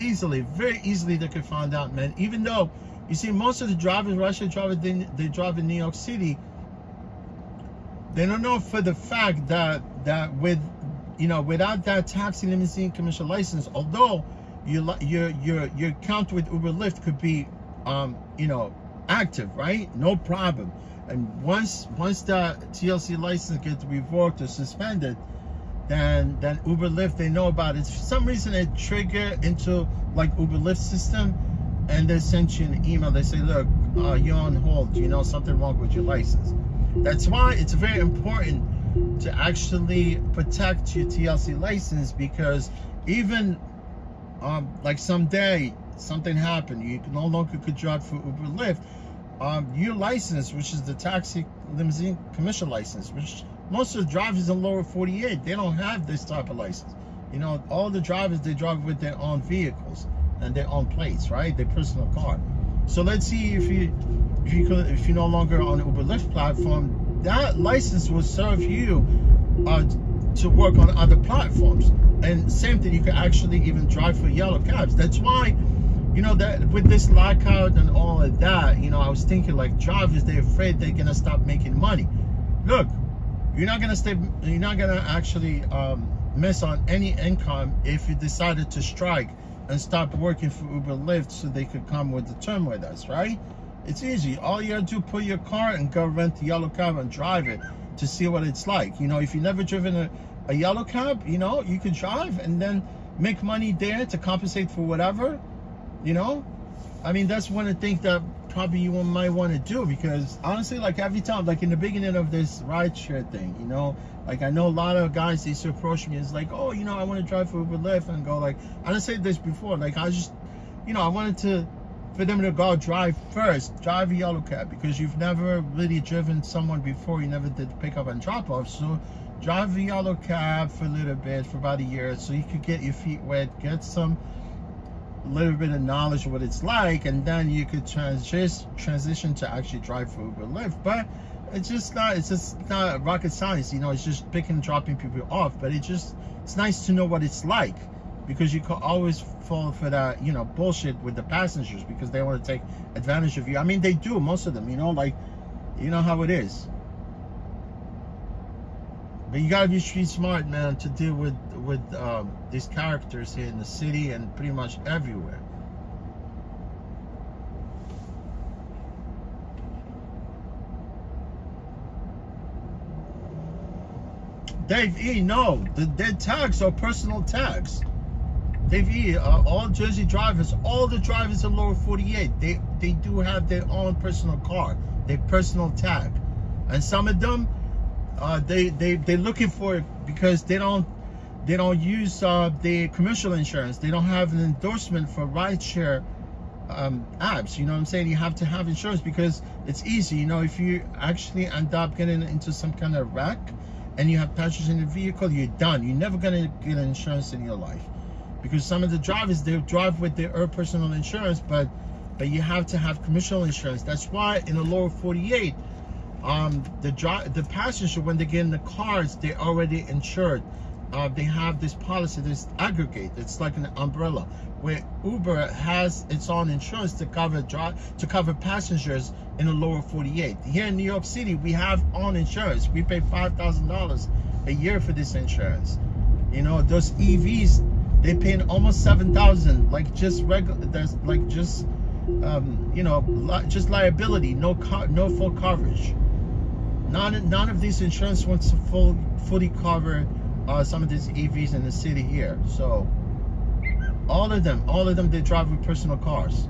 Easily, very easily they could find out, man. Even though, you see, most of the drivers, Rideshare drivers, they drive in New York City. They don't know for the fact that with, you know, without that taxi, limousine, commercial license, although your account with Uber Lyft could be, you know, active, right? No problem. And once the TLC license gets revoked or suspended, then Uber Lyft, they know about it. For some reason, it trigger into like Uber Lyft system, and they send you an email. They say, look, you're on hold. Do you know something wrong with your license? That's why it's very important to actually protect your TLC license, because even like someday something happened, you no longer could drive for Uber Lyft. Your license, which is the taxi, limousine, commercial license, which most of the drivers in lower 48, they don't have this type of license. You know, all the drivers, they drive with their own vehicles and their own plates, right? Their personal car. So let's see if you're no longer on the Uber Lyft platform, that license will serve you to work on other platforms. And same thing, you can actually even drive for yellow cabs. That's why, you know, that with this lockout and all of that, you know, I was thinking like drivers, they're afraid they're gonna stop making money. Look, you're not gonna actually miss on any income if you decided to strike and stop working for Uber Lyft so they could come with the term with us, right? It's easy. All you have to do, put your car and go rent the yellow cab and drive it to see what it's like. You know, if you've never driven a yellow cab, you know, you can drive and then make money there to compensate for whatever, you know. I mean, that's one of the things that probably you might want to do, because honestly, like every time, like in the beginning of this rideshare thing, you know, like I know a lot of guys, they used to approach me, it's like, oh, you know, I want to drive for Uber Lyft, and go like, I said this before, like I just, you know, I wanted for them to go drive a yellow cab, because you've never really driven someone before, you never did pick up and drop off, so drive a yellow cab for a little bit, for about a year, so you could get your feet wet, get some little bit of knowledge of what it's like, and then you could transition to actually drive for Uber Lyft. But it's just not rocket science, you know. It's just picking and dropping people off, but it's nice to know what it's like, because you can always fall for that, you know, bullshit with the passengers, because they want to take advantage of you. I mean, they do, most of them, you know, like, you know how it is. But you gotta be street smart, man, to deal with these characters here in the city and pretty much everywhere. Dave E, no, their tags are personal tags. Dave E, all Jersey drivers, all the drivers in lower 48, they do have their own personal car, their personal tag, and some of them, they're looking for it because they don't use the commercial insurance. They don't have an endorsement for rideshare apps. You know what I'm saying? You have to have insurance because it's easy. You know, if you actually end up getting into some kind of wreck and you have passengers in the vehicle, you're done. You're never gonna get insurance in your life, because some of the drivers, they drive with their own personal insurance, but you have to have commercial insurance. That's why in the lower 48, the passenger, when they get in the cars, they're already insured. They have this policy, this aggregate. It's like an umbrella, where Uber has its own insurance to cover passengers in the lower 48. Here in New York City, we have own insurance. We pay $5,000 a year for this insurance. You know, those EVs, they pay almost $7,000, like just regular. There's like just you know, just liability, no full coverage. None of these insurance wants to fully cover some of these EVs in the city here. So all of them, they drive with personal cars.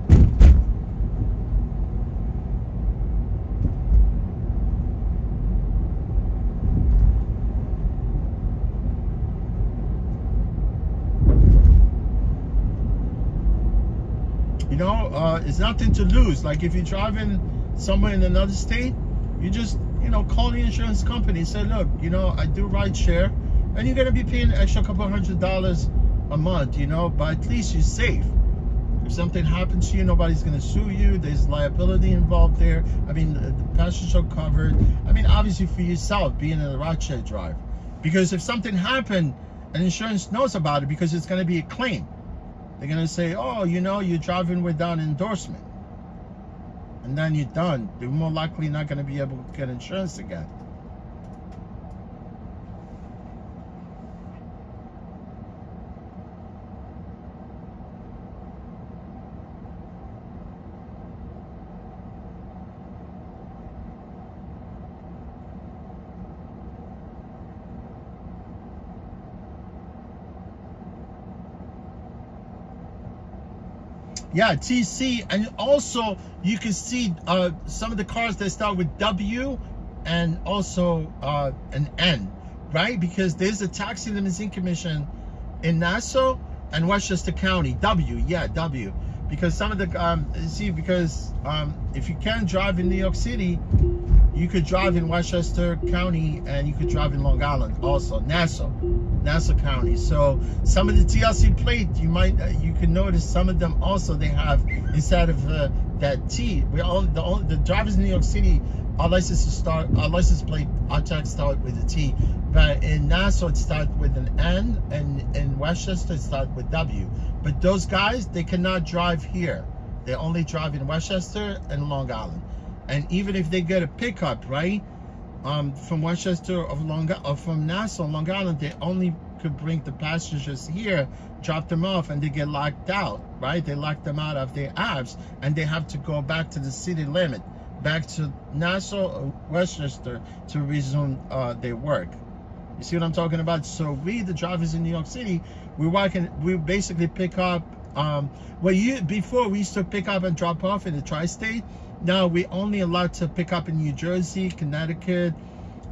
You know, it's nothing to lose. Like if you're driving somewhere in another state, you just call the insurance company and say, look, I do rideshare, and you're gonna be paying an extra couple $100 a month, but at least you're safe. If something happens to you, nobody's gonna sue you. There's liability involved there. I mean, the passengers are covered. I mean, obviously for yourself, being a rideshare driver, because if something happened, and insurance knows about it, because it's gonna be a claim. They're gonna say, oh, you're driving without endorsement, and then you're done. They're more likely not gonna be able to get insurance again. Yeah, TC, and also you can see some of the cars that start with W and also an N, right? Because there's a taxi limousine commission in Nassau and Westchester County. W, yeah, W. Because some of the if you can drive in New York City, you could drive in Westchester County, and you could drive in Long Island also, Nassau County. So some of the TLC plate, you can notice some of them also, they have instead of that T. The drivers in New York City, our license plate, our tags start with a T, but in Nassau it starts with an N, and in Westchester it starts with W. But those guys, they cannot drive here. They only drive in Westchester and Long Island. And even if they get a pickup, right, from Westchester or from Nassau, Long Island, they only could bring the passengers here, drop them off, and they get locked out, right? They lock them out of their apps, and they have to go back to the city limit, back to Nassau or Westchester to resume their work. You see what I'm talking about? So we, the drivers in New York City, we basically pick up, before we used to pick up and drop off in the tri-state. Now we only allowed to pick up in New Jersey, Connecticut,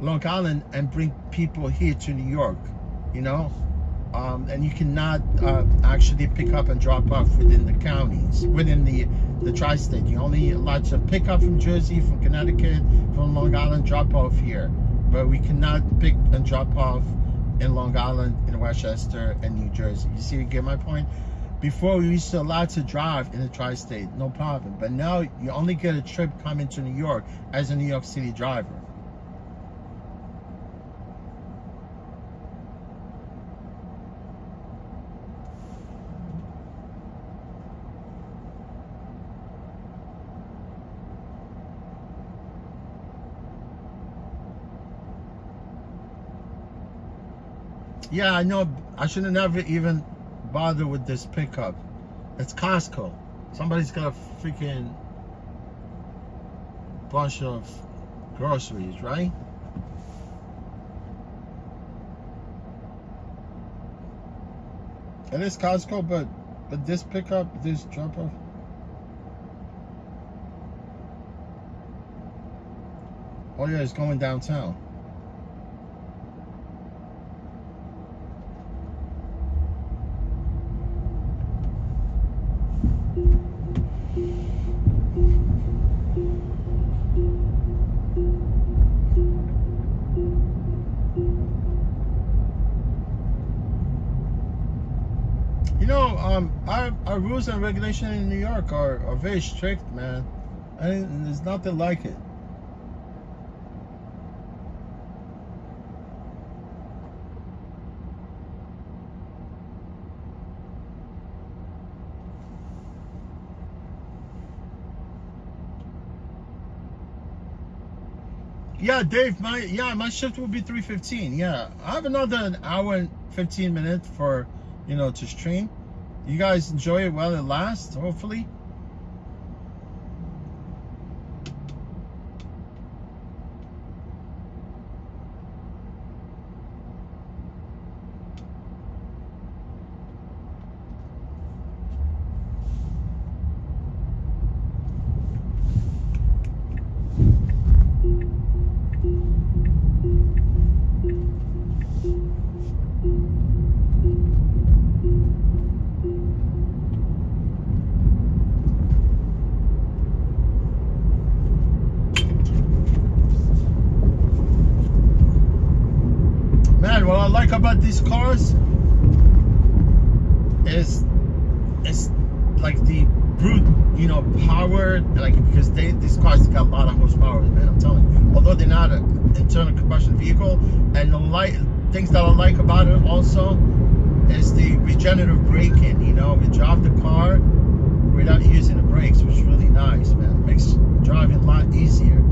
Long Island, and bring people here to New York, and you cannot actually pick up and drop off within the counties, within the tri-state. You're only allowed to pick up from Jersey, from Connecticut, from Long Island, drop off here. But we cannot pick and drop off in Long Island, in Westchester, and New Jersey. You get my point? Before, we used to allow to drive in the tri-state, no problem. But now you only get a trip coming to New York as a New York City driver. Yeah, I know. I should have never even bother with this pickup. It's Costco. Somebody's got a freaking bunch of groceries, right? It is Costco, but this pickup, this drop off. Oh yeah, it's going downtown. Our rules and regulations in New York are very strict, man. And there's nothing like it. Yeah, Dave, my shift will be 3:15. Yeah, I have another hour and 15 minutes for, to stream. You guys enjoy it while it lasts, hopefully. got these cars, is like the brute, you know, power, like, because these cars got a lot of horsepower, man. I'm telling you. Although they're not an internal combustion vehicle, and the things that I like about it also is the regenerative braking. You know, we drive the car without using the brakes, which is really nice, man. It makes driving a lot easier.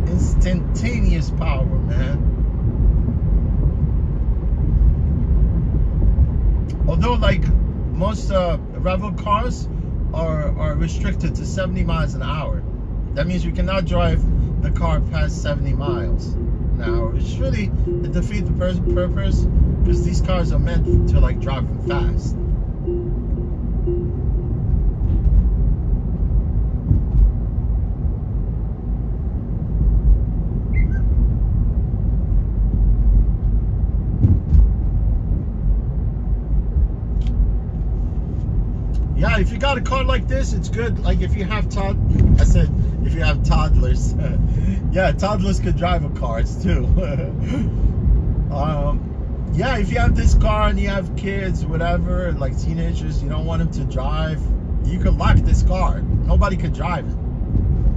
Instantaneous power, man. Although, like, most Revel cars are restricted to 70 miles an hour. That means we cannot drive the car past 70 miles an hour. It's really, it defeats the purpose, because these cars are meant to, like, drive them fast. Yeah, if you got a car like this, it's good. Like, if you have if you have toddlers. Yeah, toddlers could drive a cars too. Yeah, if you have this car and you have kids, whatever, like teenagers, you don't want them to drive, you could lock this car. Nobody could drive it.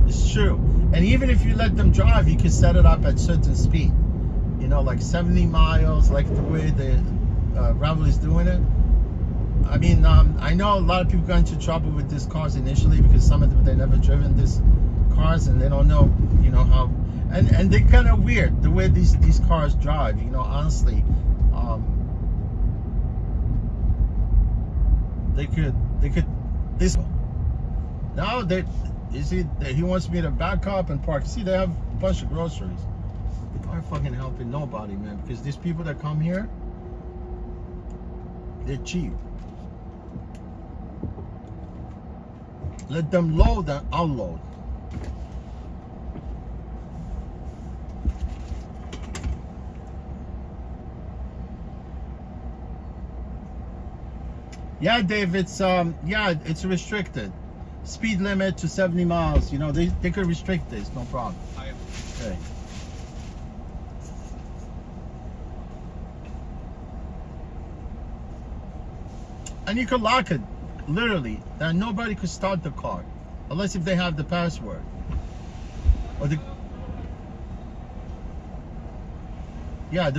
It's true. And even if you let them drive, you can set it up at certain speed. You know, like 70 miles, like the way the Revel is doing it. I mean, I know a lot of people got into trouble with these cars initially, because some of them, they never driven these cars and they don't know, you know, how, and they're kind of weird the way these cars drive, you know, honestly. They could this now he wants me to back up and park. See, they have a bunch of groceries. They aren't fucking helping nobody, man, because these people that come here, they're cheap. Let them load and unload. Yeah, Dave, it's it's restricted. Speed limit to 70 miles. You know, they could restrict this, no problem. Okay. And you could lock it, literally, that nobody could start the car, unless if they have the password. Or the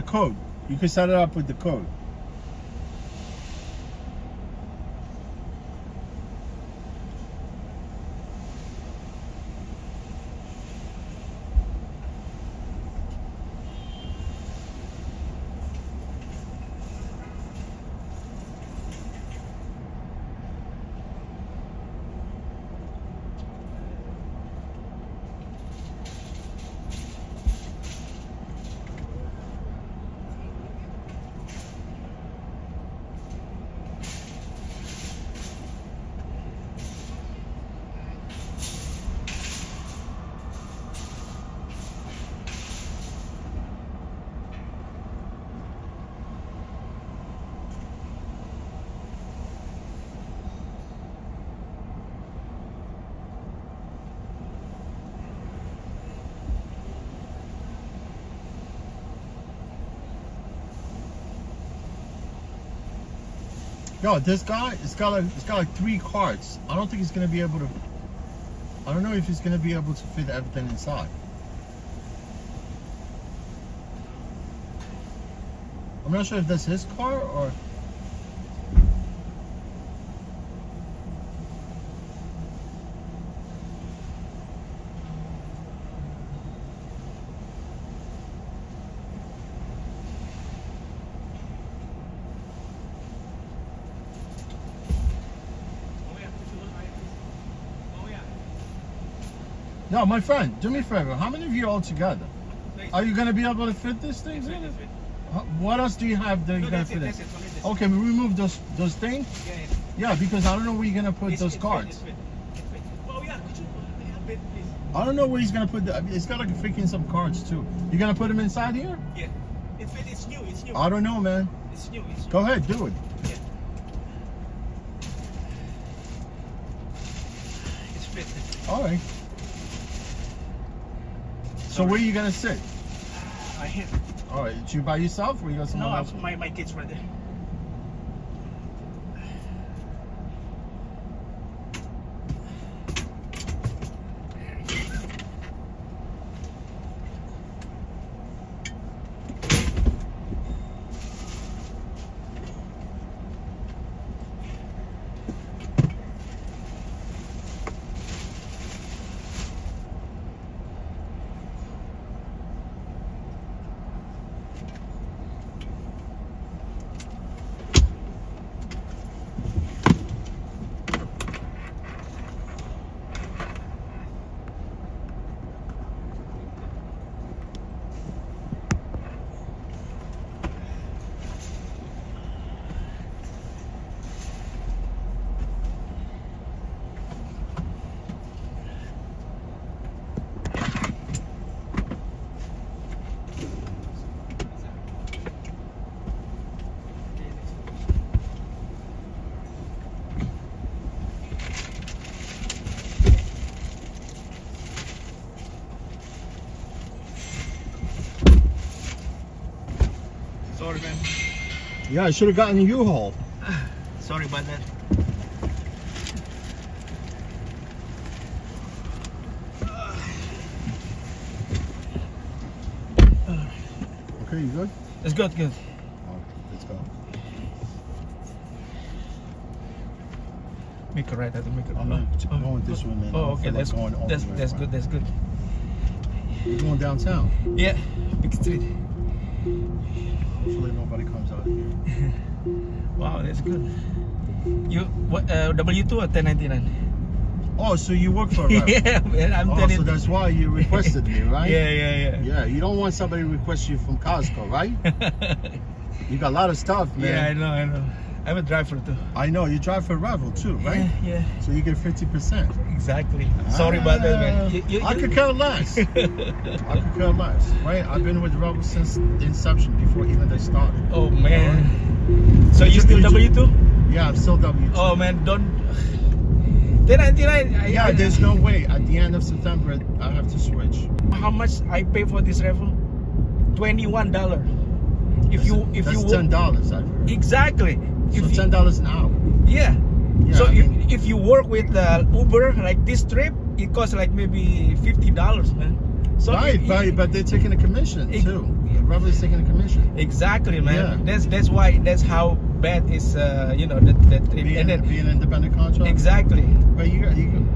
code. You can set it up with the code. Yo, this guy, it's got like 3 carts. I don't think he's gonna be able to. I don't know if he's gonna be able to fit everything inside. I'm not sure if that's his car or. No, my friend, do me a favor. How many of you all together? Are you going to be able to fit this thing? What else do you have that you're going to fit in? Okay, we remove those things? Yeah, because I don't know where you're going to put those cards. I don't know where he's going to put the... It's got like freaking some cards too. You're going to put them inside here? Yeah. It's new. I don't know, man. It's new. Go ahead, do it. Yeah. All right. So where are you gonna sit? I hit. All right, you by yourself or you got someone No, else? my kids right there. Sorry, man. Yeah, I should have gotten a U-Haul. Sorry about that. Okay, you good? It's good, good. Oh, let's go. Make it right. I have to make it. I'm not going this way, man. I Oh, don't okay. feel like That's going all the way that's around. good. That's good. We're going downtown. Yeah, big street. Hopefully nobody comes out here. Wow, that's good. You what? W2 or 1099? Oh, so you work for a rep? Yeah, man. I'm Oh, telling so that's why you requested me, right? Yeah. Yeah, you don't want somebody to request you from Costco, right? You got a lot of stuff, man. Yeah, I know. I'm a driver too. I know. You drive for Revel too, right? Yeah. So you get 50%. Exactly. Sorry about that, man. I could care less. I could care less, right? I've been with Revel since the inception, before even they started. Oh man. So you still W2? Yeah, I'm still W2. Oh man, don't. 1099. Yeah, there's no way. At the end of September, I have to switch. How much I pay for this Revel? $21. If you That's work- $10, I've heard. Exactly. So If you- $10 an hour. Yeah. Yeah, So I mean- if you work with Uber like this trip, it costs like maybe $50, man. So Right, you- but they're taking a commission too. Revel is taking a commission. Exactly, man. Yeah. That's how bad is that trip. Being, And then being an independent contractor. exactly. But you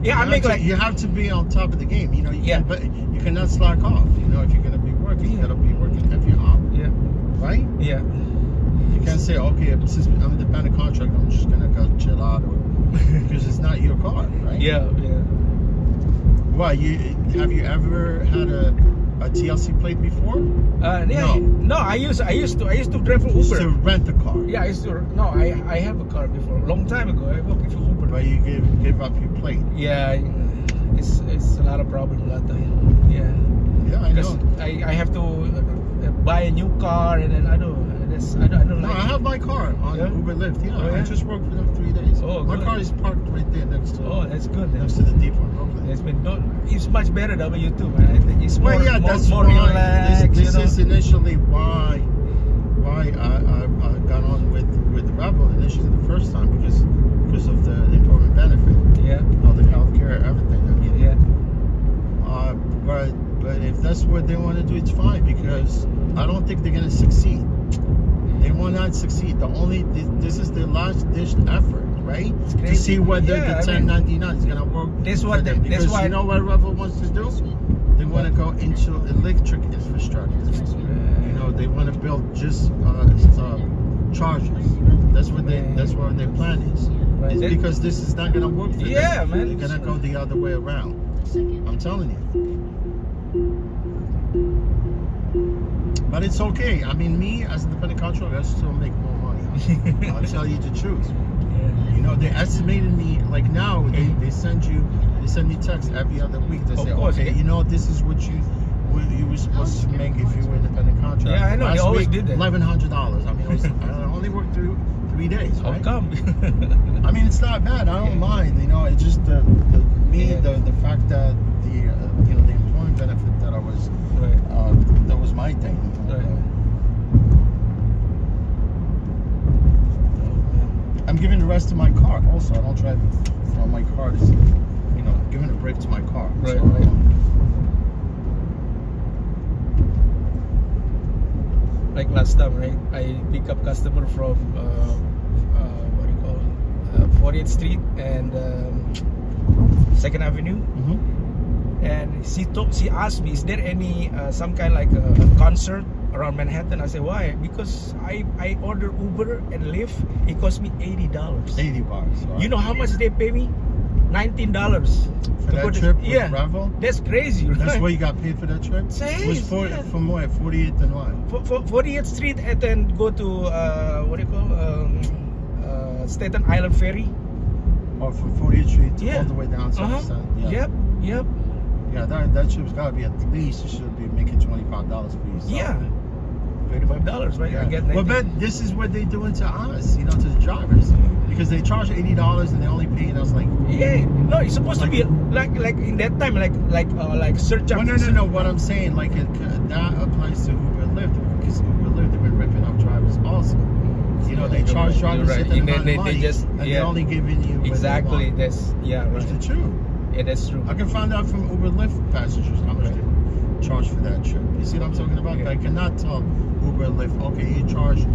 Yeah, I make like you have to be on top of the game. You know, Yeah. but you cannot slack off. You know, if you're gonna be working, you gotta be working every hour, yeah, right? yeah. You can't say, okay, since I'm an independent contractor, I'm just gonna go chill out, or because it's not your car, right? Yeah. Why? Have you ever had a TLC plate before? No, I used to drive for Just Uber. to rent a car. Yeah, I have a car before, a long time ago. I worked for Uber. But you give up your plate. Yeah, it's a lot of problem that time. Yeah, Yeah, I because know. I have to buy a new car, and then I don't No, like I have my car on Yeah? Uber Lyft. Yeah, Oh, yeah? I just worked for them 3 days. Oh, my good. car is parked right there next to Oh, that's good. next to the depot in Brooklyn. It's been done. It's much better W2, man. I think it's more, Well, yeah, more, that's more why relaxed. this you know? is initially why I got on with Revel initially the first time because of the employment benefit, Yeah, all the healthcare, everything. I mean, yeah. but if that's what they want to do, it's fine because I don't think they're gonna succeed. They will not succeed. This is the last ditch effort, right? To crazy. see whether Yeah, the I mean, 1099 is gonna work. that's for what them. they- that's Because why- you know what Revel wants to do? They want to go into electric infrastructure. You know, they want to build just chargers. That's what their plan is. Right. It's because this is not gonna work for Yeah, them. man. They're gonna go the other way around. I'm telling you. But it's okay. I mean, me as an independent contractor, I still make more money. I'll tell you the truth. Yeah. You know, they estimated me like now. They send me text every other week. They Of say, course, okay, yeah. you know, this is what you were supposed to make if you were independent contractor. Yeah, I know, they Last always week, did that. $1,100. I mean, I only worked 3 days. How Right? come? I mean, it's not bad. I don't mind. You know, it's just the me, Yeah. the fact that the the employment benefit that I was Right. that was my thing. Right. I'm giving the rest to my car also. I don't drive. My car is giving a break to my car. Right, So, right. Like last time, right? I pick up customer from what do you call it? 40th Street and 2nd Avenue, and she asked me, is there any some kind like a concert around Manhattan? I said, why? Because I order Uber and Lyft. It cost me $80. $80. Right? You know how much they pay me? $19 for that trip with yeah, Bravo? that's crazy, right? That's what you got paid for that trip? Same, It was yeah. from where? 48th and what? 40th Street and then go to what do you call Staten Island Ferry. Or from 40th Street to Yeah. all the way down South Side. Yeah. Yep. Yeah, that trip's got to be at least, you should be making $25 for yourself. Yeah. $25, right? Yeah. I get Well, but this is what they doing to us, to the drivers. Because they charge $80 and they only paying us like... Yeah. No, it's supposed to be like in that time, like surcharge. No. What I'm saying, like, that applies to Uber and Lyft. Because Uber and Lyft have been ripping up drivers also. They charge drivers right. certain amount of They money, just, and yeah. they're only giving you what they Exactly. want. That's, yeah, Which right. is true. Yeah, that's true. I can find out from Uber Lyft passengers how much Right. they charge for that trip. You see what I'm talking about? Yeah. I cannot tell Uber and Lyft, okay, you charge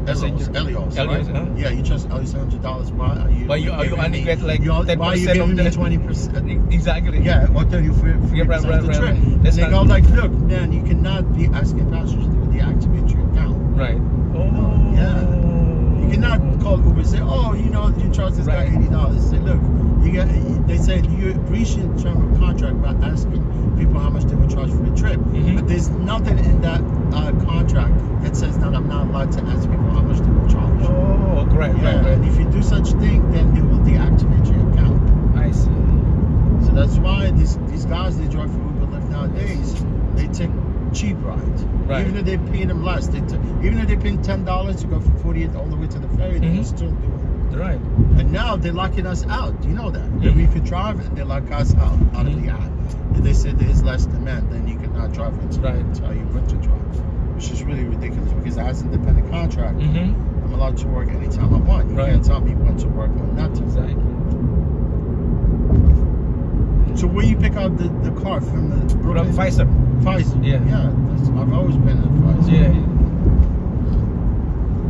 Elios, right? Huh? Yeah, you charge Elios $100. Why are you? But you only get like why are you 10% giving of me the 20%? Exactly. Yeah, or 30% Yeah, right, of the right, trip. right. That's They not- go like, look, man, you cannot be asking passengers to deactivate your account. Right. Yeah. You cannot call Uber and say, oh, you charge this guy Right. $80. Say, look, they say you're breaching term of contract by asking people how much they would charge for the trip. Mhm. But there's nothing in that contract that says that I'm not allowed to ask people how much they would charge. Oh, correct. Yeah, Right. and if you do such thing, then they will deactivate your account. I see. So that's why these guys they drive for Uber Lyft nowadays, they take cheap rides. Right. Even if they pay them less, even if they pay $10 to go from 48 all the way to the ferry, they will still do it. Right. And now they're locking us out. You know that. That we could drive and they lock us out of the app. And they said there's less demand, then you cannot drive until Right. they tell you when to drive. Which is really ridiculous because as an independent contractor, I'm allowed to work anytime I want. You Right. can't tell me when to work, when not to. Exactly. So where you pick up the car from the Brooklyn? From Pfizer. Pfizer. Yeah. I've always been at Pfizer. Yeah.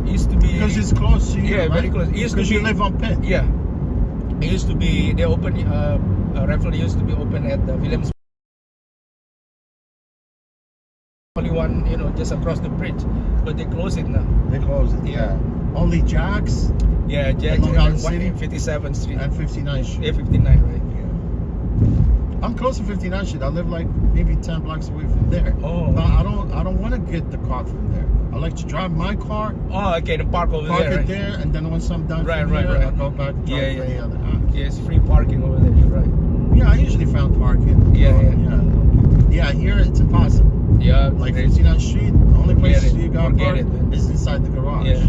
It used to be Because it's close to you, Yeah, right? very close. It used to Because you be- live on Pitt. Yeah. It used to be they open Raffle used to be open at the Williams. Only one, just across the bridge, but they close it now. They close it. Yeah. Only Jack's Yeah, Jack Long Island City? 57th Street. and 59th Street. Yeah, 59, right? I'm close to 59th Street. I live like maybe 10 blocks away from there. Oh. But I don't want to get the car from there. I like to drive my car, Oh, okay, the park over park there. it Right? there, and then once I'm done Right, from right, there, right. I go back and drive Yeah, for yeah. any other house. Yeah, it's free parking over there. You're right. Yeah, I usually found parking. Yeah, Yeah, here it's impossible. Yeah, Like there's- 59th Street, the only place Forget it. you got Forget park it, man. is inside the garage. Yeah.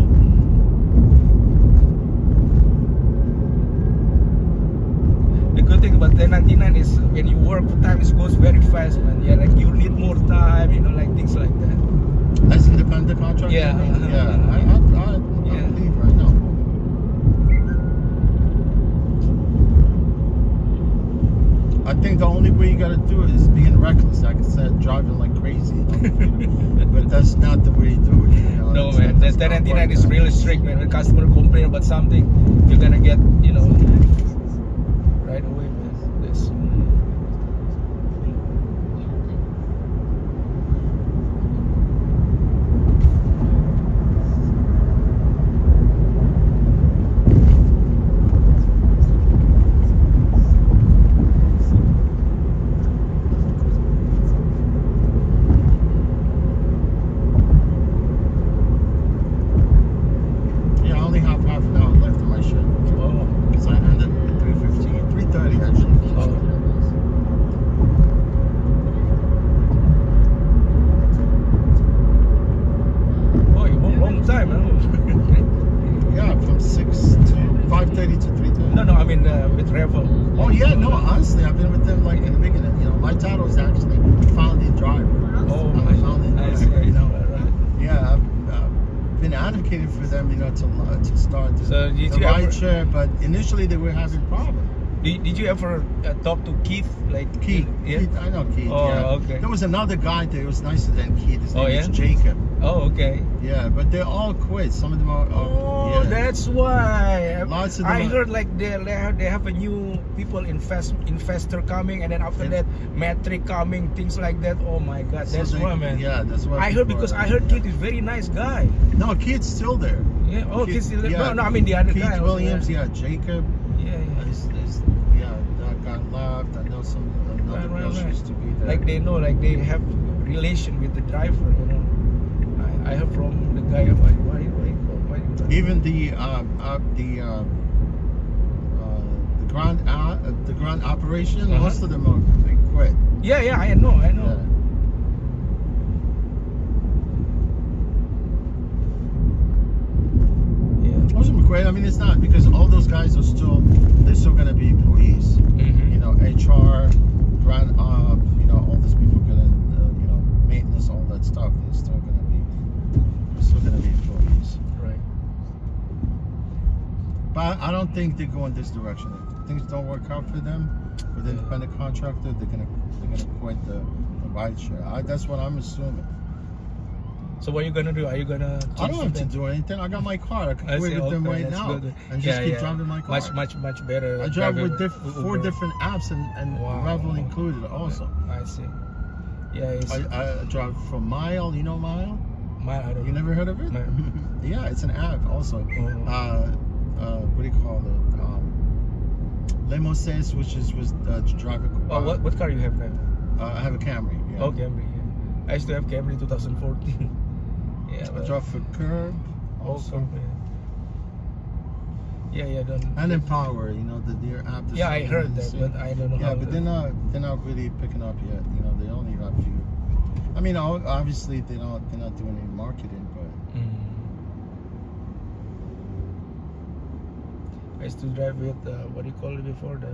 The good thing about 1099 is when you work, time goes very fast, man. Yeah, like you need more time, like things like that. As independent contractor? Yeah. Yeah. I Yeah. believe right now. I think the only way you gotta do it is being reckless. Like I said, driving like crazy. But that's not the way you do it. No, It's man. not- The it's not 1099 like is that. really strict, man. When customer complain about something, you're gonna get, right away, man. This. Yeah, I only have half an hour left in my shift. Oh. Because I ended with Revel. Oh yeah, no, honestly, I've been with them like in the beginning. You know, my title is actually founding driver. Oh I'm my, a founding I see. driver. You know, Right. yeah, I've been advocating for them, you know, to start the, So did the you ever- rideshare, but initially they were having problems. Did you ever talk to Keith? Like Keith, Yeah. Keith, I know Keith. Oh, yeah. okay. There was another guy there who was nicer than Keith. His Oh, name is yeah? Jacob. Oh, okay. Yeah, but they all quit. Some of them are. Oh, yeah. that's why. Lots of I them are- heard like they have a new people investor coming, and then after Yeah. that metric coming, things like that. Oh my God, So that's they- why, man. Yeah, that's why. I heard people because are- I heard Keith is very nice guy. No, Keith's still there. Yeah. Oh, Keith. yeah, No, I mean the other Keith guy. also, Williams, yeah, Jacob. Yeah. Yeah, that got left. I know some another girl she used to be there. Like they know, like they have relation with the driver. You know, I heard from the guy. Why Even the ground operation, Uh-huh. most of them are they quit. Yeah, I know. Yeah. Yeah. Most of them quit. I mean, it's not because all those guys are they're still gonna be employees. Mhm. You know, HR, ground op, you know, all these people gonna, you know, maintenance, all that stuff. They're still gonna be employees. Right. But I don't think they go in this direction. If things don't work out for them with independent contractor, they're gonna quit the rideshare. That's what I'm assuming. So what are you gonna do? Are you gonna? I don't have to something? do anything. I got my car. I can I quit see, with them okay, right that's now good. and just Yeah, keep yeah. driving my car. Much better. I drive with Uber. 4 different apps and Wow. Revel included also. I see. Yeah, it's I drive from Mile. You know Mile? I don't You know. never heard of it? No. Yeah, it's an app also. Oh. What do you call it? Limo Says, which is to drive a Oh, what car you have now? I have a Camry. Yeah. Oh, Camry. Yeah. I used to have Camry 2014. Yeah. I drive for Curb also. Also. Yeah. Don't. And Empower, you know, the app. Yeah, I heard that, but I don't know Yeah, how. but they're not really picking up yet. You know, they only got a few. I mean, obviously they're not doing any marketing, but I used to drive with what do you call it before, the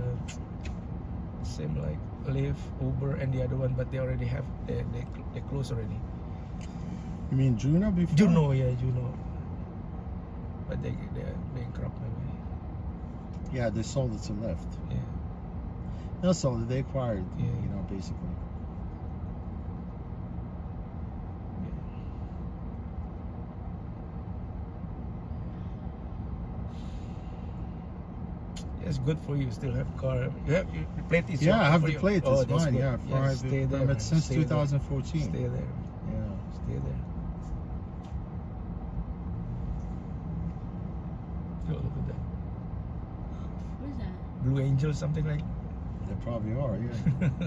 same like Lyft, Uber, and the other one, but they already have they close already. you mean Juno before? Juno, but they're bankrupt maybe. Yeah, they sold it to Lyft. Yeah. Not sold it, they acquired. Yeah. You know, basically. It's good for you. Still have car. You have your plate is Yeah, I have for the you. plate. Oh, It's that's mine. good. Yeah, Yeah, stay there. permit since Stay there. 2014. Stay there. Yeah. Stay there. Oh, look at that. What is that? Blue Angel, something like. They probably are. Yeah.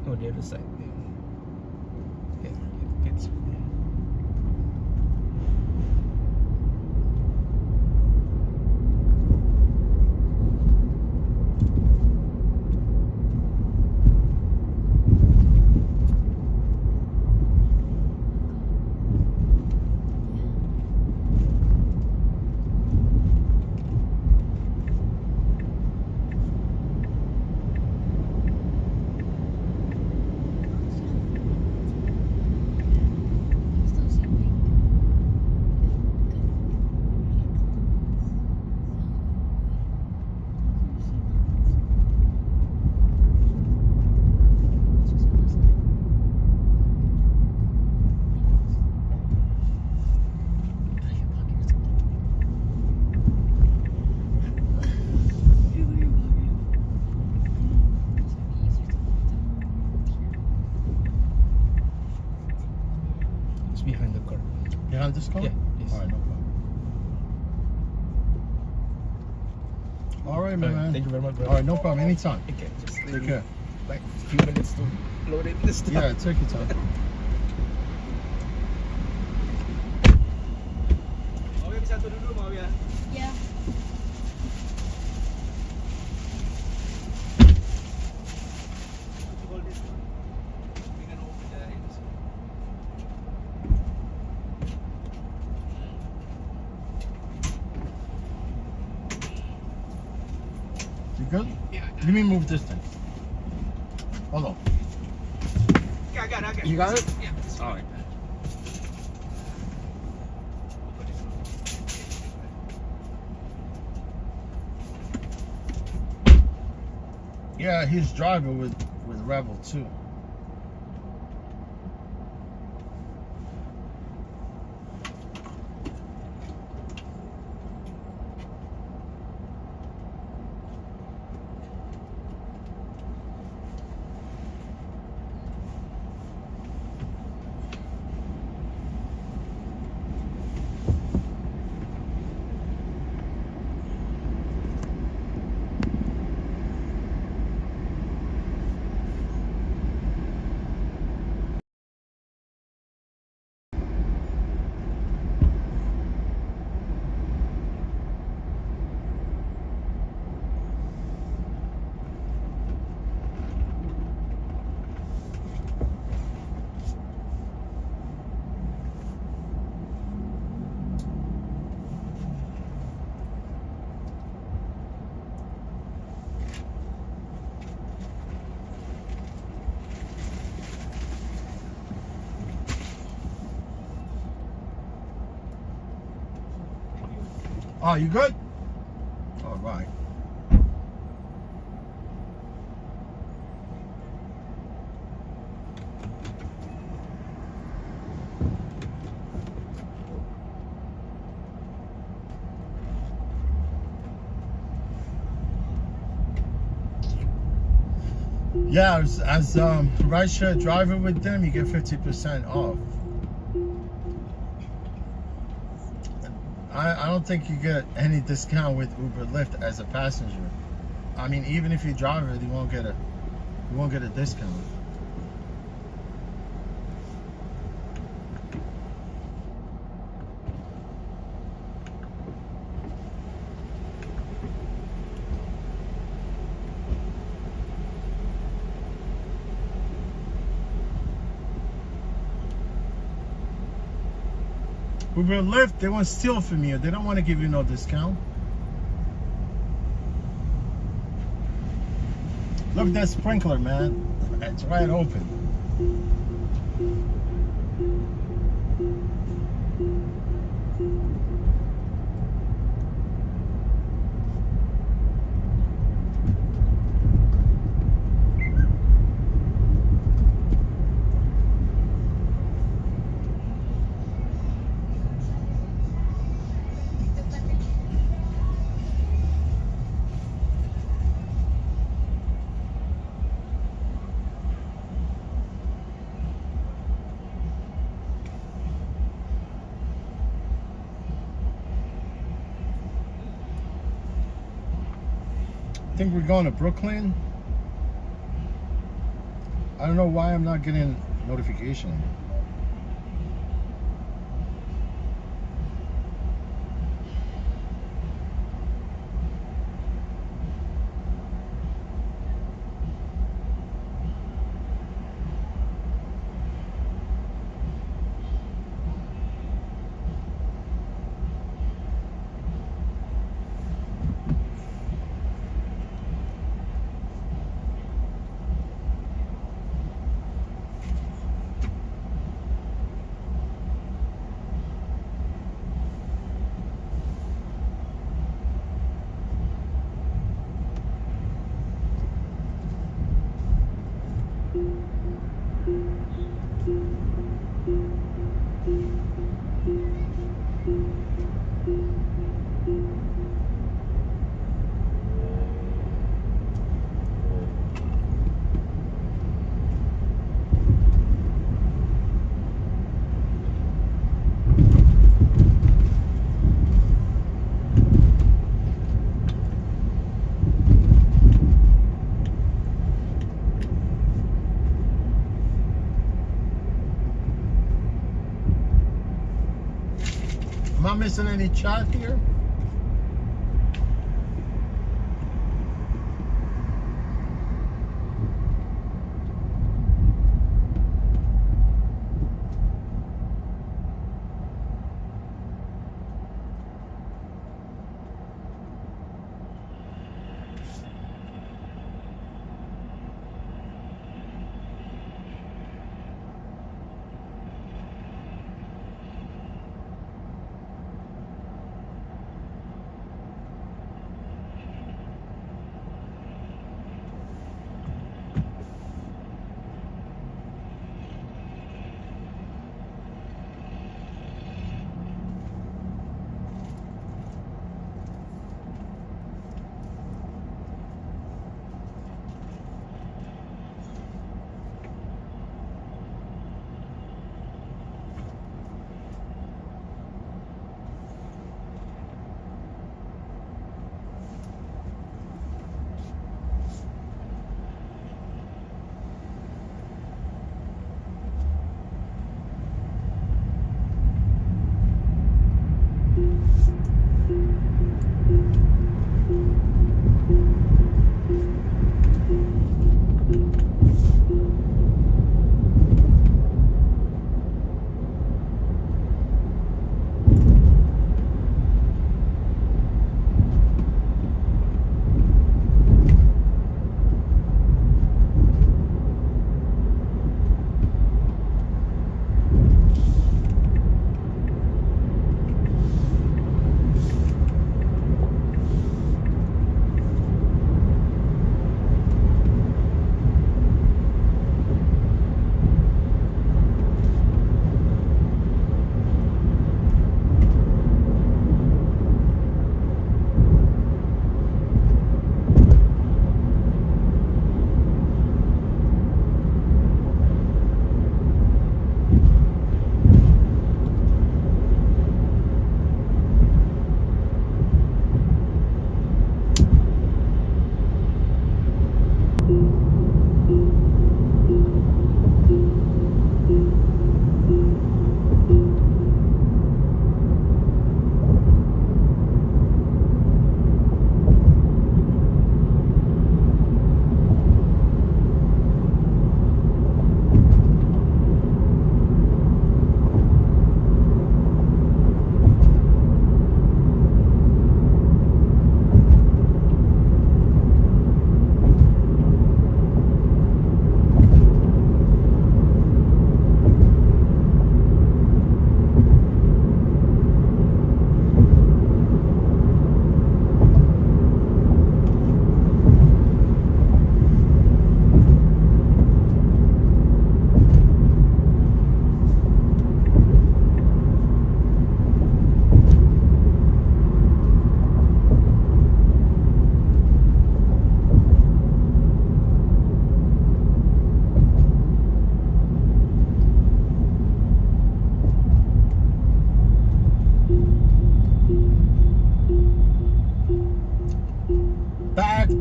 Oh, the other side. Yeah, it's. It's behind the car. Behind this car? Yeah, yes. All right, no problem. All right, my All right, man. thank you very much, brother. All right, no problem. Anytime. Okay, just Take care. like a few minutes to load it this time. Yeah, take your time. Mau ya, satu dulu mau ya. Yeah. Hold this one. We can open the ends. You good? Yeah, Let me move this thing. Hold on. I got it. You got it? Yeah. All right. Yeah, he's driving with Rebel too. Oh, you good? All right. Yeah, as rideshare driver with them, you get 50% off. I don't think you get any discount with Uber Lyft as a passenger. I mean, even if you drive it, you won't get a discount. Uber Lyft, they want to steal from you. They don't want to give you no discount. Look at that sprinkler, man. It's right open. I think we're going to Brooklyn. I don't know why I'm not getting notification. missing any chat here?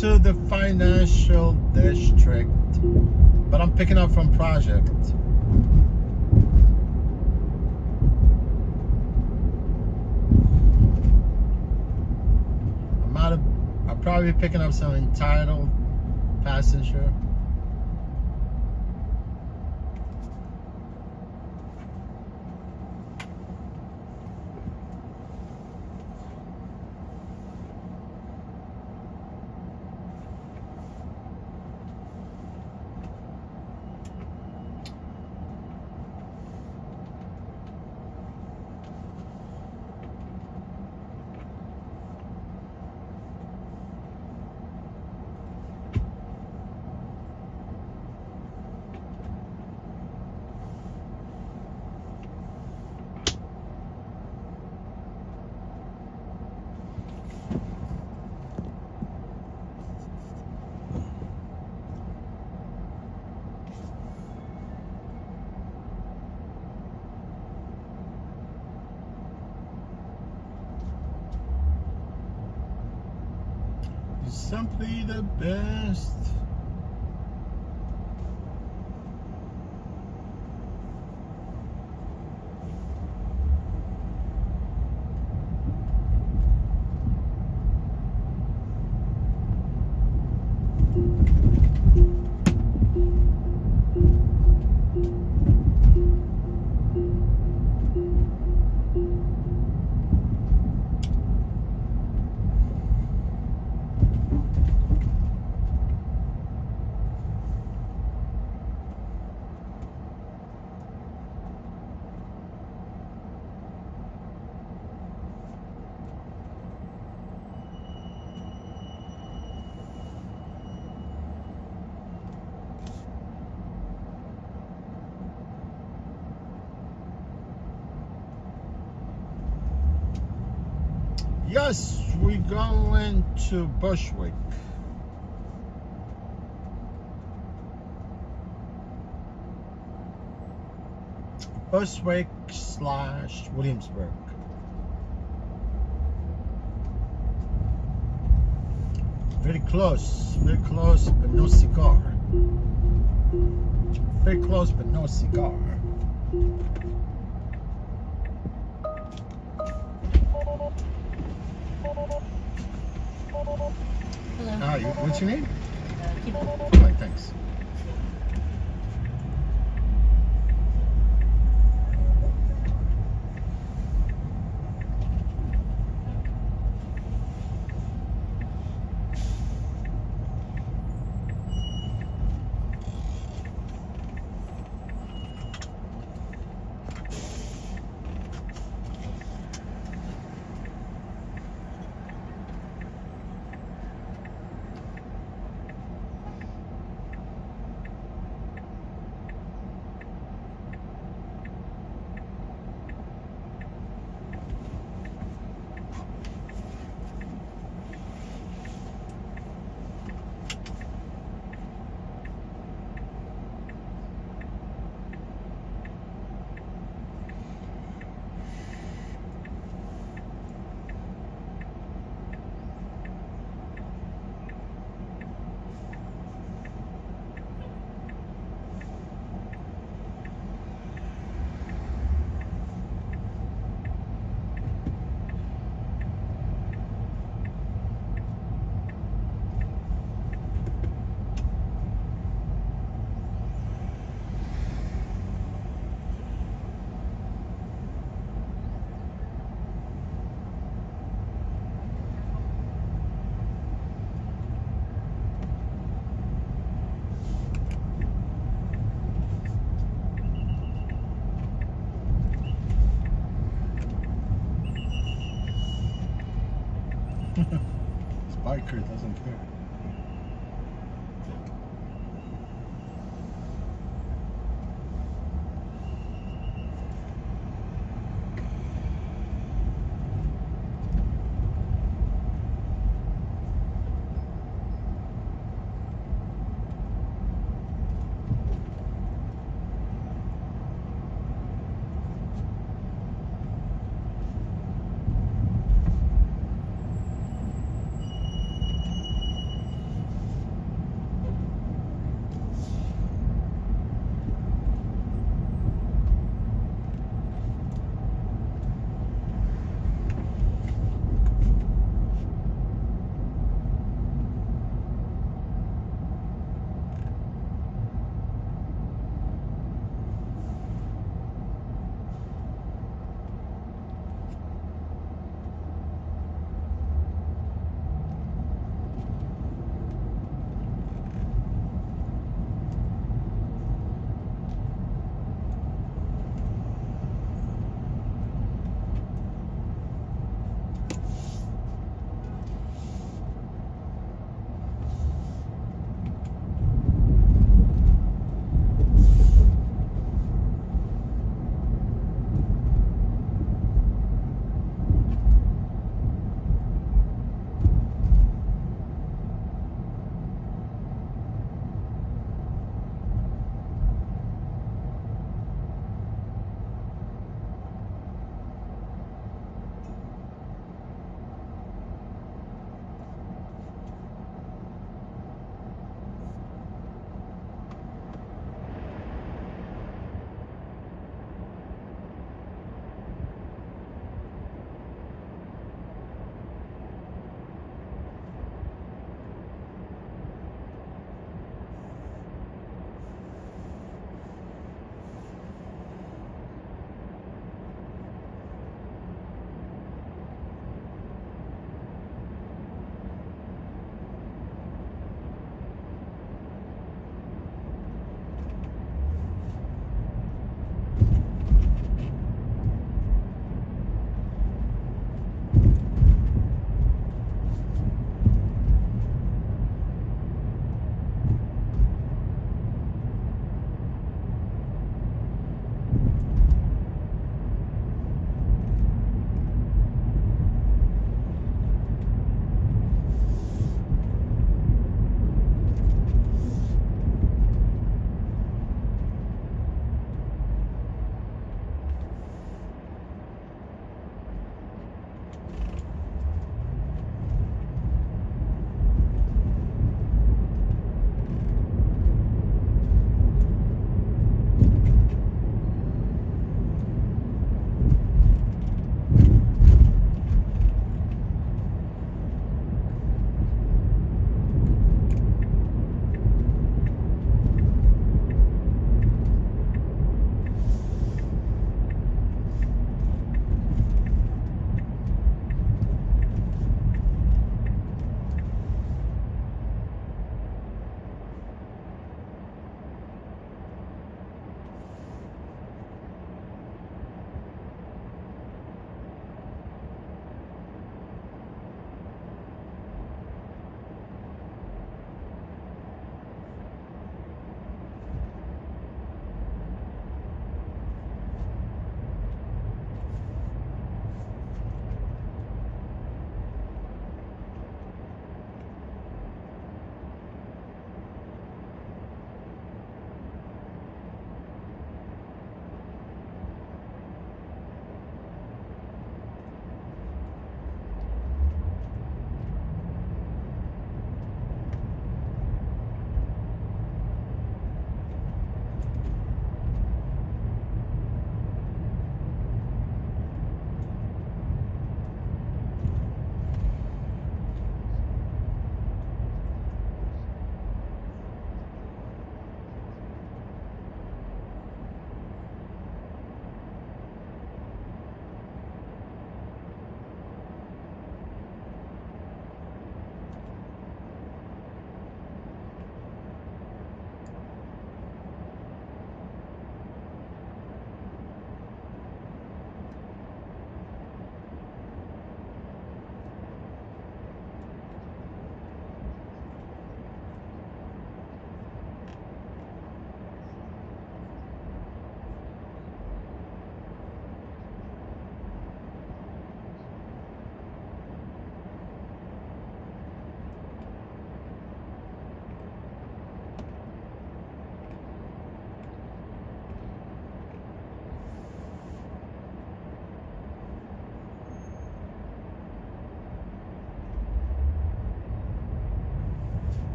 To the financial district, but I'm picking up from project. I'm probably picking up some entitled passenger. Simply the best. Yes, we're going to Bushwick. Bushwick / Williamsburg. Very close, but no cigar. Very close, but no cigar. Hello. Hi, what's your name? Keep it. Alright, thanks. This biker doesn't care.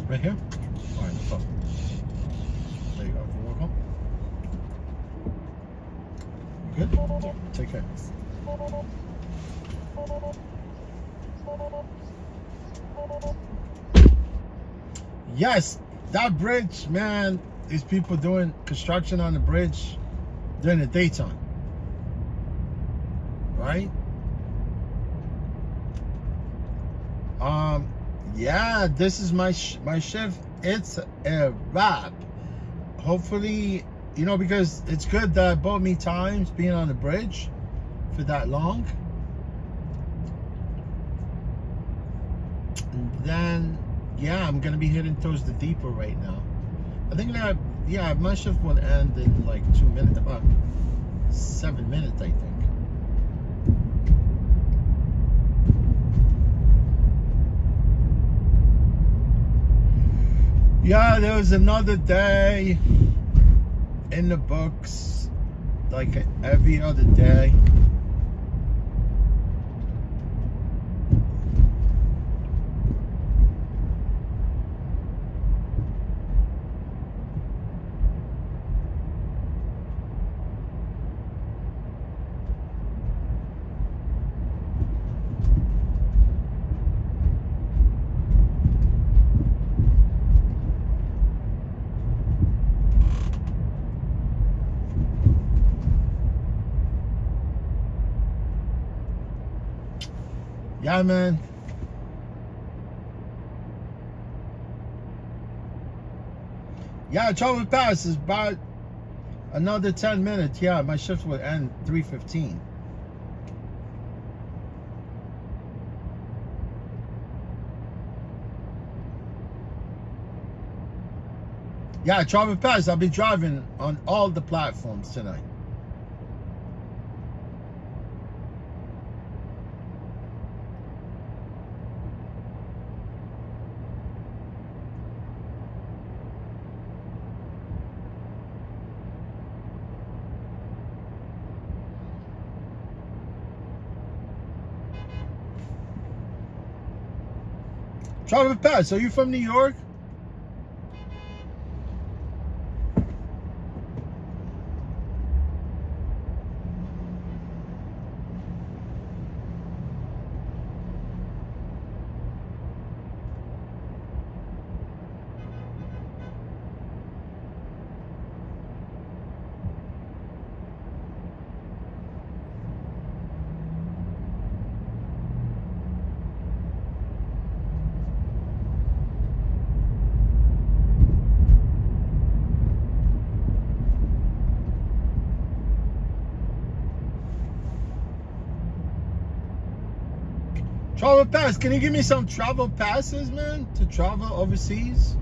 Right here? All right, no problem. There you go. You're welcome. Good? Yeah. Take care. Yes, that bridge, man. These people doing construction on the bridge during the daytime, right? Yeah, this is my shift. It's a wrap. Hopefully, you know, because it's good that it bought me times being on the bridge for that long. And then, yeah, I'm gonna be heading towards the depot right now. I think that, yeah, my shift will end in like 2 minutes, about 7 minutes, I think. Yeah, there was another day in the books, like every other day. Yeah, man. Yeah, travel pass is about another 10 minutes. Yeah, my shift will end 3:15. Yeah, travel pass. I'll be driving on all the platforms tonight. Travel pass. Are you from New York? Travel pass. Can you give me some travel passes, man, to travel overseas?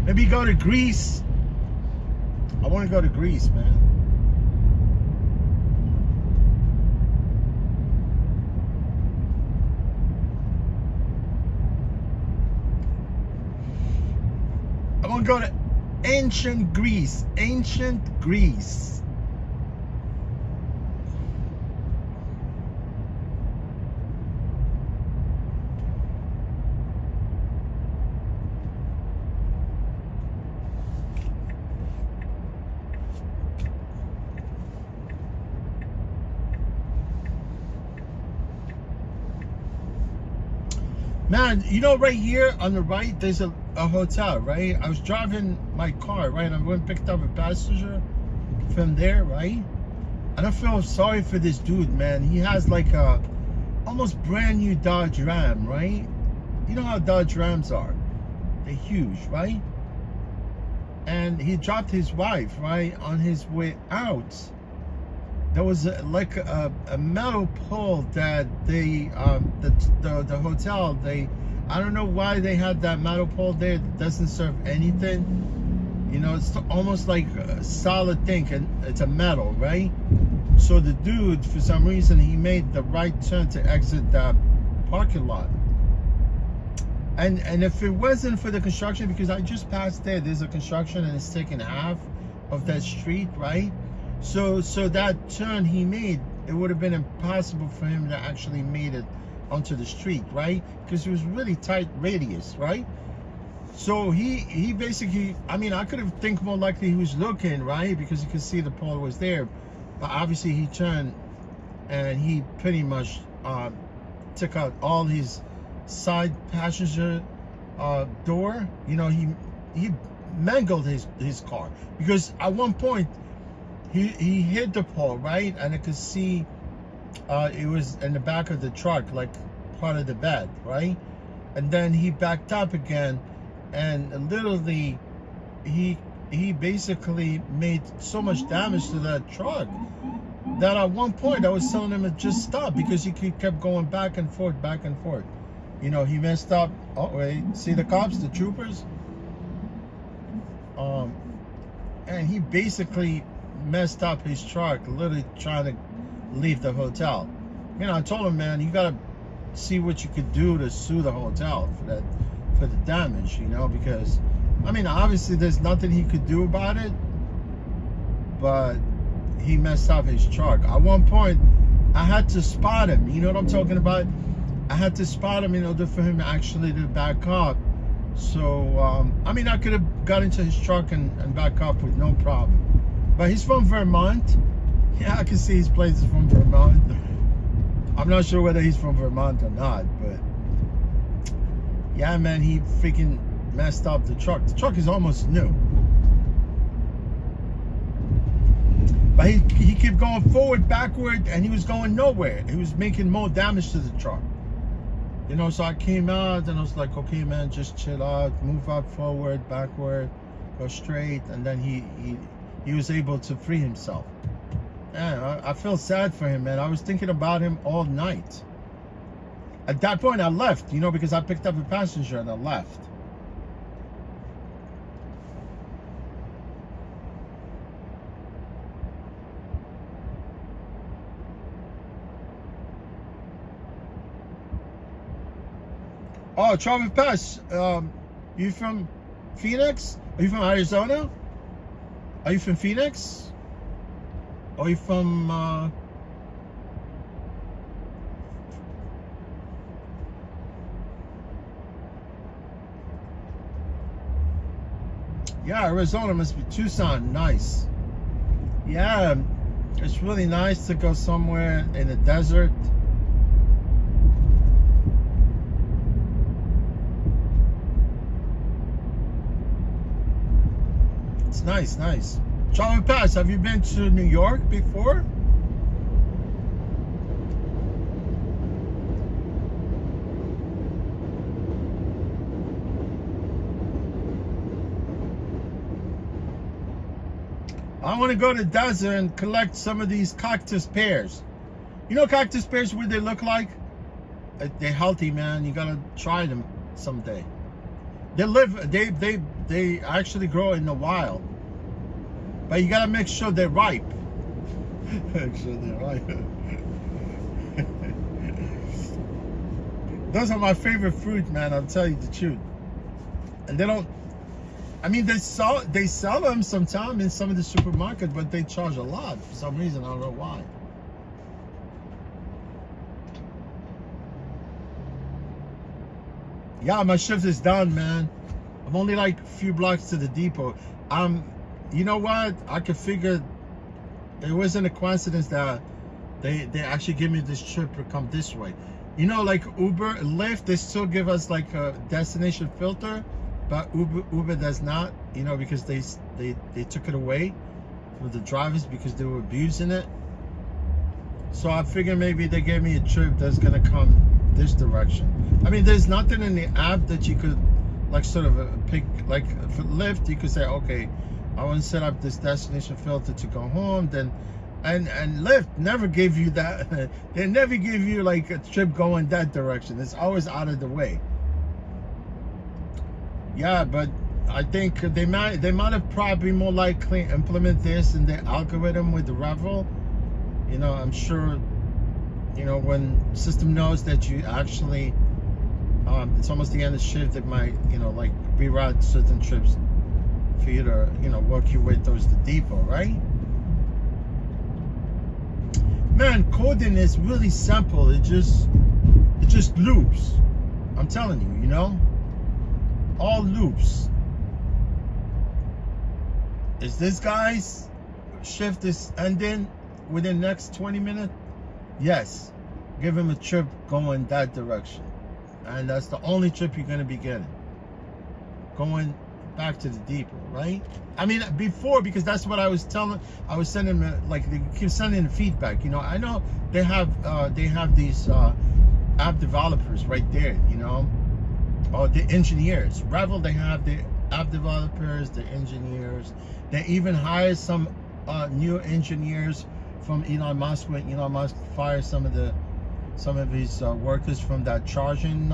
Maybe go to Greece. I want to go to Greece, man. I want to go to ancient Greece. Ancient Greece. Man, you know, right here on the right, there's a hotel, right? I was driving my car, right? I went and picked up a passenger from there, right? And I feel sorry for this dude, man. He has like a almost brand new Dodge Ram, right? You know how Dodge Rams are. They're huge, right? And he dropped his wife, right? On his way out, there was like a metal pole that they, the hotel, I don't know why they had that metal pole there. It doesn't serve anything. You know, it's almost like a solid thing, and it's a metal, right? So the dude, for some reason, he made the right turn to exit that parking lot. And if it wasn't for the construction, because I just passed there's a construction and it's taking half of that street, right? So that turn he made, it would have been impossible for him to actually made it onto the street, right? Because it was really tight radius, right? So he basically, I mean, I could have think more likely he was looking, right? Because he could see the pole was there. But obviously he turned and he pretty much took out all his side passenger door. You know, he mangled his car. Because at one point, he hit the pole, right? And I could see it was in the back of the truck, like part of the bed, right? And then he backed up again, and literally he basically made so much damage to that truck that at one point I was telling him to just stop, because he kept going back and forth. You know, he messed up. Oh wait, see the cops, the troopers? And he basically messed up his truck, literally trying to leave the hotel. You know, I told him, man, you gotta see what you could do to sue the hotel for the damage, you know, because I mean, obviously there's nothing he could do about it, but he messed up his truck. At one point, I had to spot him. You know what I'm talking about? I had to spot him in order for him actually to back up. So, I mean, I could have got into his truck and back up with no problem. But he's from Vermont. Yeah, I can see his place is from Vermont. I'm not sure whether he's from Vermont or not, but yeah, man, he freaking messed up the truck. The truck is almost new. But he kept going forward, backward, and he was going nowhere. He was making more damage to the truck. You know, so I came out and I was like, okay, man, just chill out, move up, forward, backward, go straight. And then he was able to free himself. Man, I feel sad for him, man. I was thinking about him all night. At that point, I left, you know, because I picked up a passenger and I left. Oh, Travis Pass, you from Phoenix? Are you from Arizona? Are you from Phoenix? Are you from, yeah, Arizona must be Tucson. Nice. Yeah, it's really nice to go somewhere in the desert. It's nice, nice. Travis Pass, have you been to New York before? I want to go to the desert and collect some of these cactus pears. You know cactus pears, what they look like? They're healthy, man. You gotta try them someday. They live, they actually grow in the wild. But you gotta make sure they're ripe. Make sure they're ripe. Those are my favorite fruit, man. I'll tell you the truth. And they don't, I mean, they sell them sometime in some of the supermarkets, but they charge a lot for some reason. I don't know why. Yeah, my shift is done, man. I'm only like a few blocks to the depot. You know what? I could figure it wasn't a coincidence that they actually gave me this trip to come this way. You know, like Uber, Lyft, they still give us like a destination filter, but Uber does not. You know, because they took it away from the drivers because they were abusing it. So I figured maybe they gave me a trip that's gonna come this direction. I mean, there's nothing in the app that you could like sort of pick. Like for Lyft, you could say, okay, I want to set up this destination filter to go home. Then, and Lyft never give you that. They never give you like a trip going that direction. It's always out of the way. Yeah, but I think they might have probably more likely implement this in their algorithm with the Revel. You know, I'm sure. You know, when system knows that you actually, it's almost the end of the shift, it might, you know, like reroute certain trips for you to, you know, work your way towards the depot, right? Man, coding is really simple. It just loops. I'm telling you, you know? All loops. Is this guy's shift is ending within the next 20 minutes? Yes. Give him a trip going that direction. And that's the only trip you're gonna be getting. Going back to the depot, right? I mean, before, because that's what I was sending them, like, they keep sending feedback, you know. I know they have these app developers right there, you know, or the engineers. Revel, they have the app developers, the engineers. They even hire some new engineers from Elon Musk when Elon Musk fired some of his workers from that charging,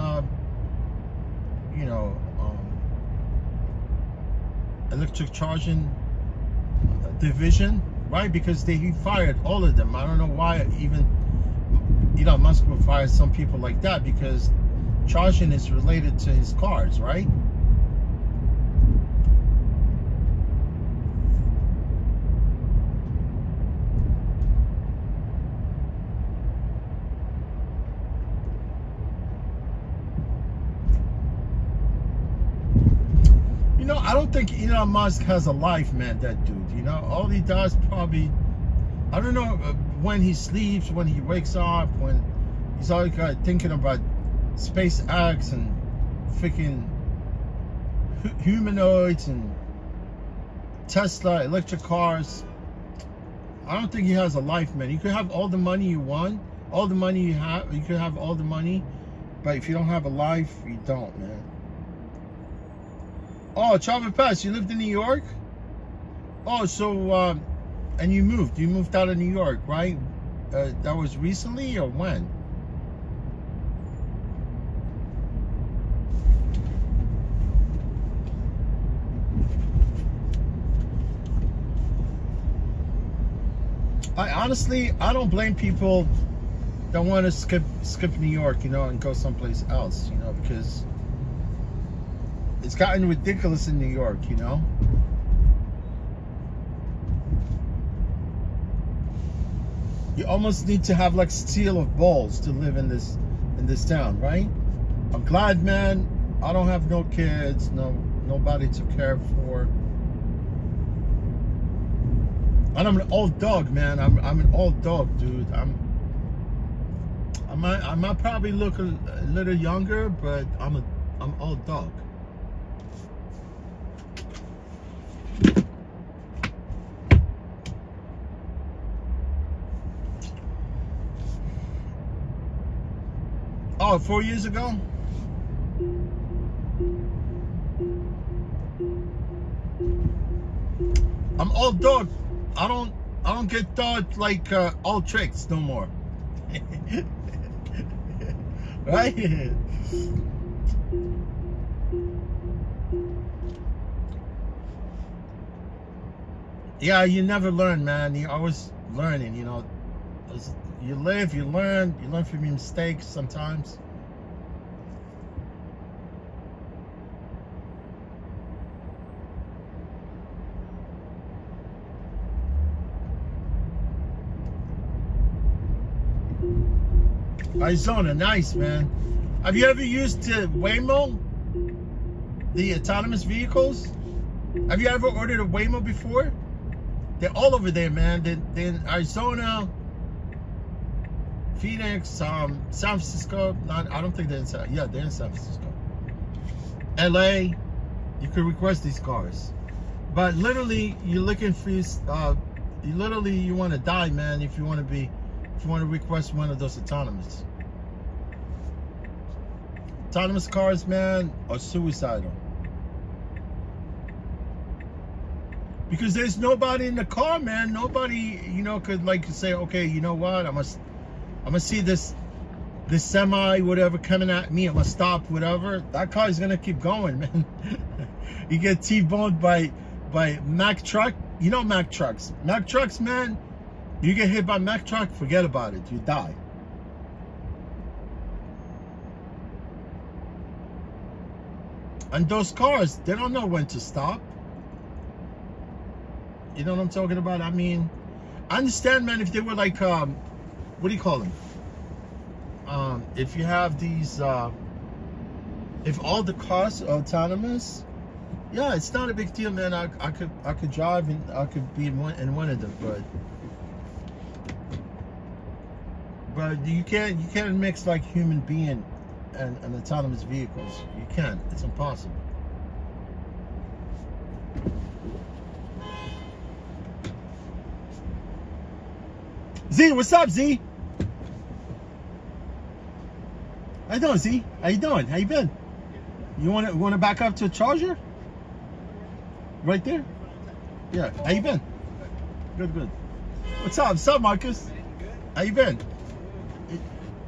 you know, electric charging division, right? Because he fired all of them. I don't know why even Elon Musk would fire some people like that, because charging is related to his cars, right? You know, I don't think Elon Musk has a life, man, that dude. You know, all he does probably, I don't know when he sleeps, when he wakes up, when he's always thinking about SpaceX and freaking humanoids and Tesla, electric cars. I don't think he has a life, man. You could have all the money you want, all the money you have, you could have all the money, but if you don't have a life, you don't, man. Oh, Travel Pass, you lived in New York? Oh, so, and you moved out of New York, right? That was recently or when? I don't blame people that want to skip New York, you know, and go someplace else, you know, because it's gotten ridiculous in New York, you know. You almost need to have like steel of balls to live in this town, right? I'm glad, man. I don't have no kids, nobody to care for. And I'm an old dog, man. I'm an old dog, dude. I might probably look a little younger, but I'm old dog. Oh, 4 years ago? I'm old dog. I don't get taught like old tricks no more. Right? Yeah, you never learn, man. You're always learning, you know. You live, you learn from your mistakes sometimes. Arizona, nice, man. Have you ever used Waymo? The autonomous vehicles? Have you ever ordered a Waymo before? They're all over there, man. They're in Arizona, Phoenix, San Francisco. I don't think they're in they're in San Francisco. LA, you could request these cars. But literally, you're looking for you want to die, man, if you want to request one of those autonomous. Autonomous cars, man, are suicidal. Because there's nobody in the car, man. Nobody, you know, could like say, okay, you know what? I'm gonna see this semi, whatever, coming at me. I'm gonna stop, whatever. That car is gonna keep going, man. You get T-boned by Mack truck. You know Mack trucks. Mack trucks, man. You get hit by Mack truck, forget about it. You die. And those cars, they don't know when to stop. You know what I'm talking about? I mean, I understand, man, if they were like what do you call them? If you have these, if all the cars are autonomous, yeah, it's not a big deal, man. I could drive and I could be in one of them, but you can't mix like human being and autonomous vehicles. You can't. It's impossible. Z, what's up, Z? How you doing, Z? How you doing? How you been? You want to back up to a charger? Right there? Yeah. How you been? Good, good. What's up? What's up, Marcus? How you been?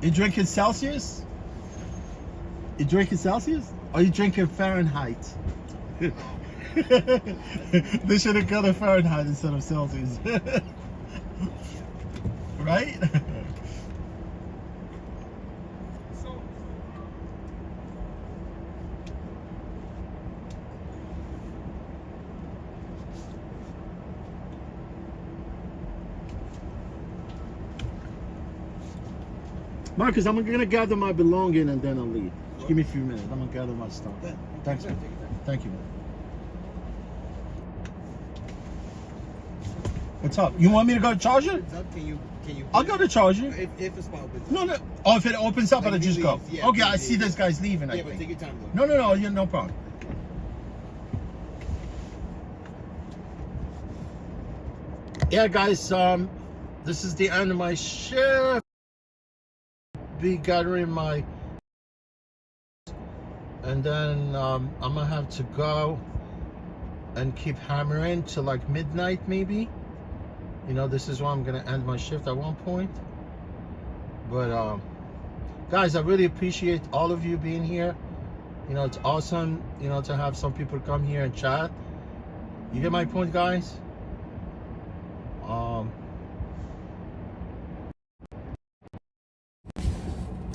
You drinking Celsius? You drinking Celsius? Or you drinking Fahrenheit? They should have got a Fahrenheit instead of Celsius. Right? Marcus, I'm gonna gather my belonging and then I'll leave. Just give me a few minutes. I'm gonna gather my stuff. Thanks, man. Thank you, man. What's up? You want me to go to charger? It's up. Can you? I'll go to charger. If a spot opens up. No. Oh, if it opens up, Like I'll if he just go. leaves, yeah, Okay, if I he see leaves. this guy's leaving. I Yeah, but think. take your time though. No, yeah, no problem. Yeah, guys, this is the end of my shift. Be gathering my, and then I'm gonna have to go and keep hammering till like midnight, maybe. You know, this is where I'm gonna end my shift at one point. But guys, I really appreciate all of you being here. You know, it's awesome, you know, to have some people come here and chat. You get my point, guys?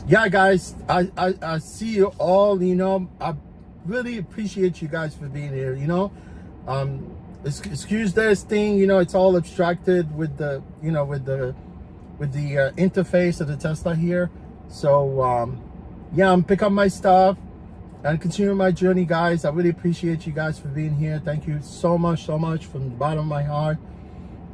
Yeah, guys, I see you all. You know, I really appreciate you guys for being here. You know, excuse this thing. You know, it's all abstracted with the, you know, with the interface of the Tesla here. So yeah, I'm picking up my stuff and continue my journey, guys. I really appreciate you guys for being here. Thank you so much from the bottom of my heart.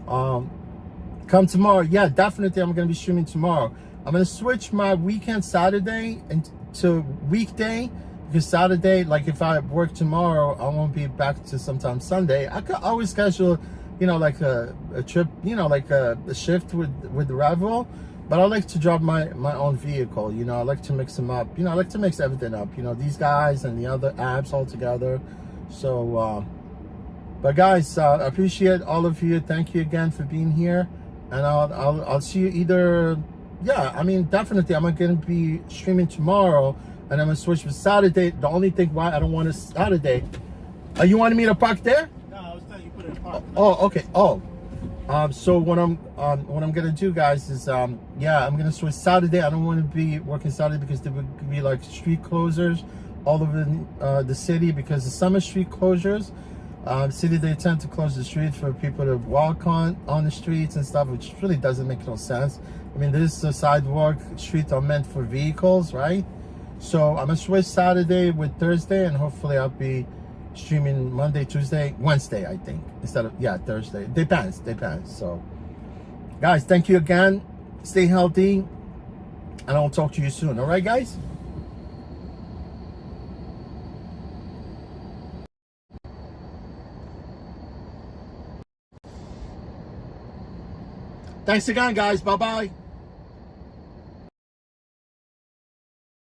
Come tomorrow. Yeah, definitely I'm gonna be streaming tomorrow. I'm gonna switch my weekend Saturday into weekday, because Saturday, like if I work tomorrow, I won't be back to sometime Sunday. I could always schedule, you know, like a trip, you know, like a shift with the Revel, but I like to drive my own vehicle. You know, I like to mix them up. You know, I like to mix everything up. You know, these guys and the other apps all together. So, but guys, I appreciate all of you. Thank you again for being here, and I'll see you either. Yeah, I mean, definitely I'm gonna be streaming tomorrow, and I'm gonna switch for Saturday. The only thing why I don't want a Saturday, you wanted me to park there? No, I was telling you put it in park. Oh, okay. Oh, so what I'm gonna do, guys, is yeah, I'm gonna switch Saturday. I don't want to be working Saturday because there would be like street closures all over the city, because the summer street closures. City, they tend to close the streets for people to walk on the streets and stuff, which really doesn't make no sense. I mean, this sidewalk streets are meant for vehicles, right? So I'm gonna switch Saturday with Thursday, and hopefully I'll be streaming Monday, Tuesday, Wednesday, I think, instead of, yeah, Thursday. Depends. So guys, thank you again. Stay healthy, and I'll talk to you soon. All right, guys? Thanks again, guys. Bye-bye.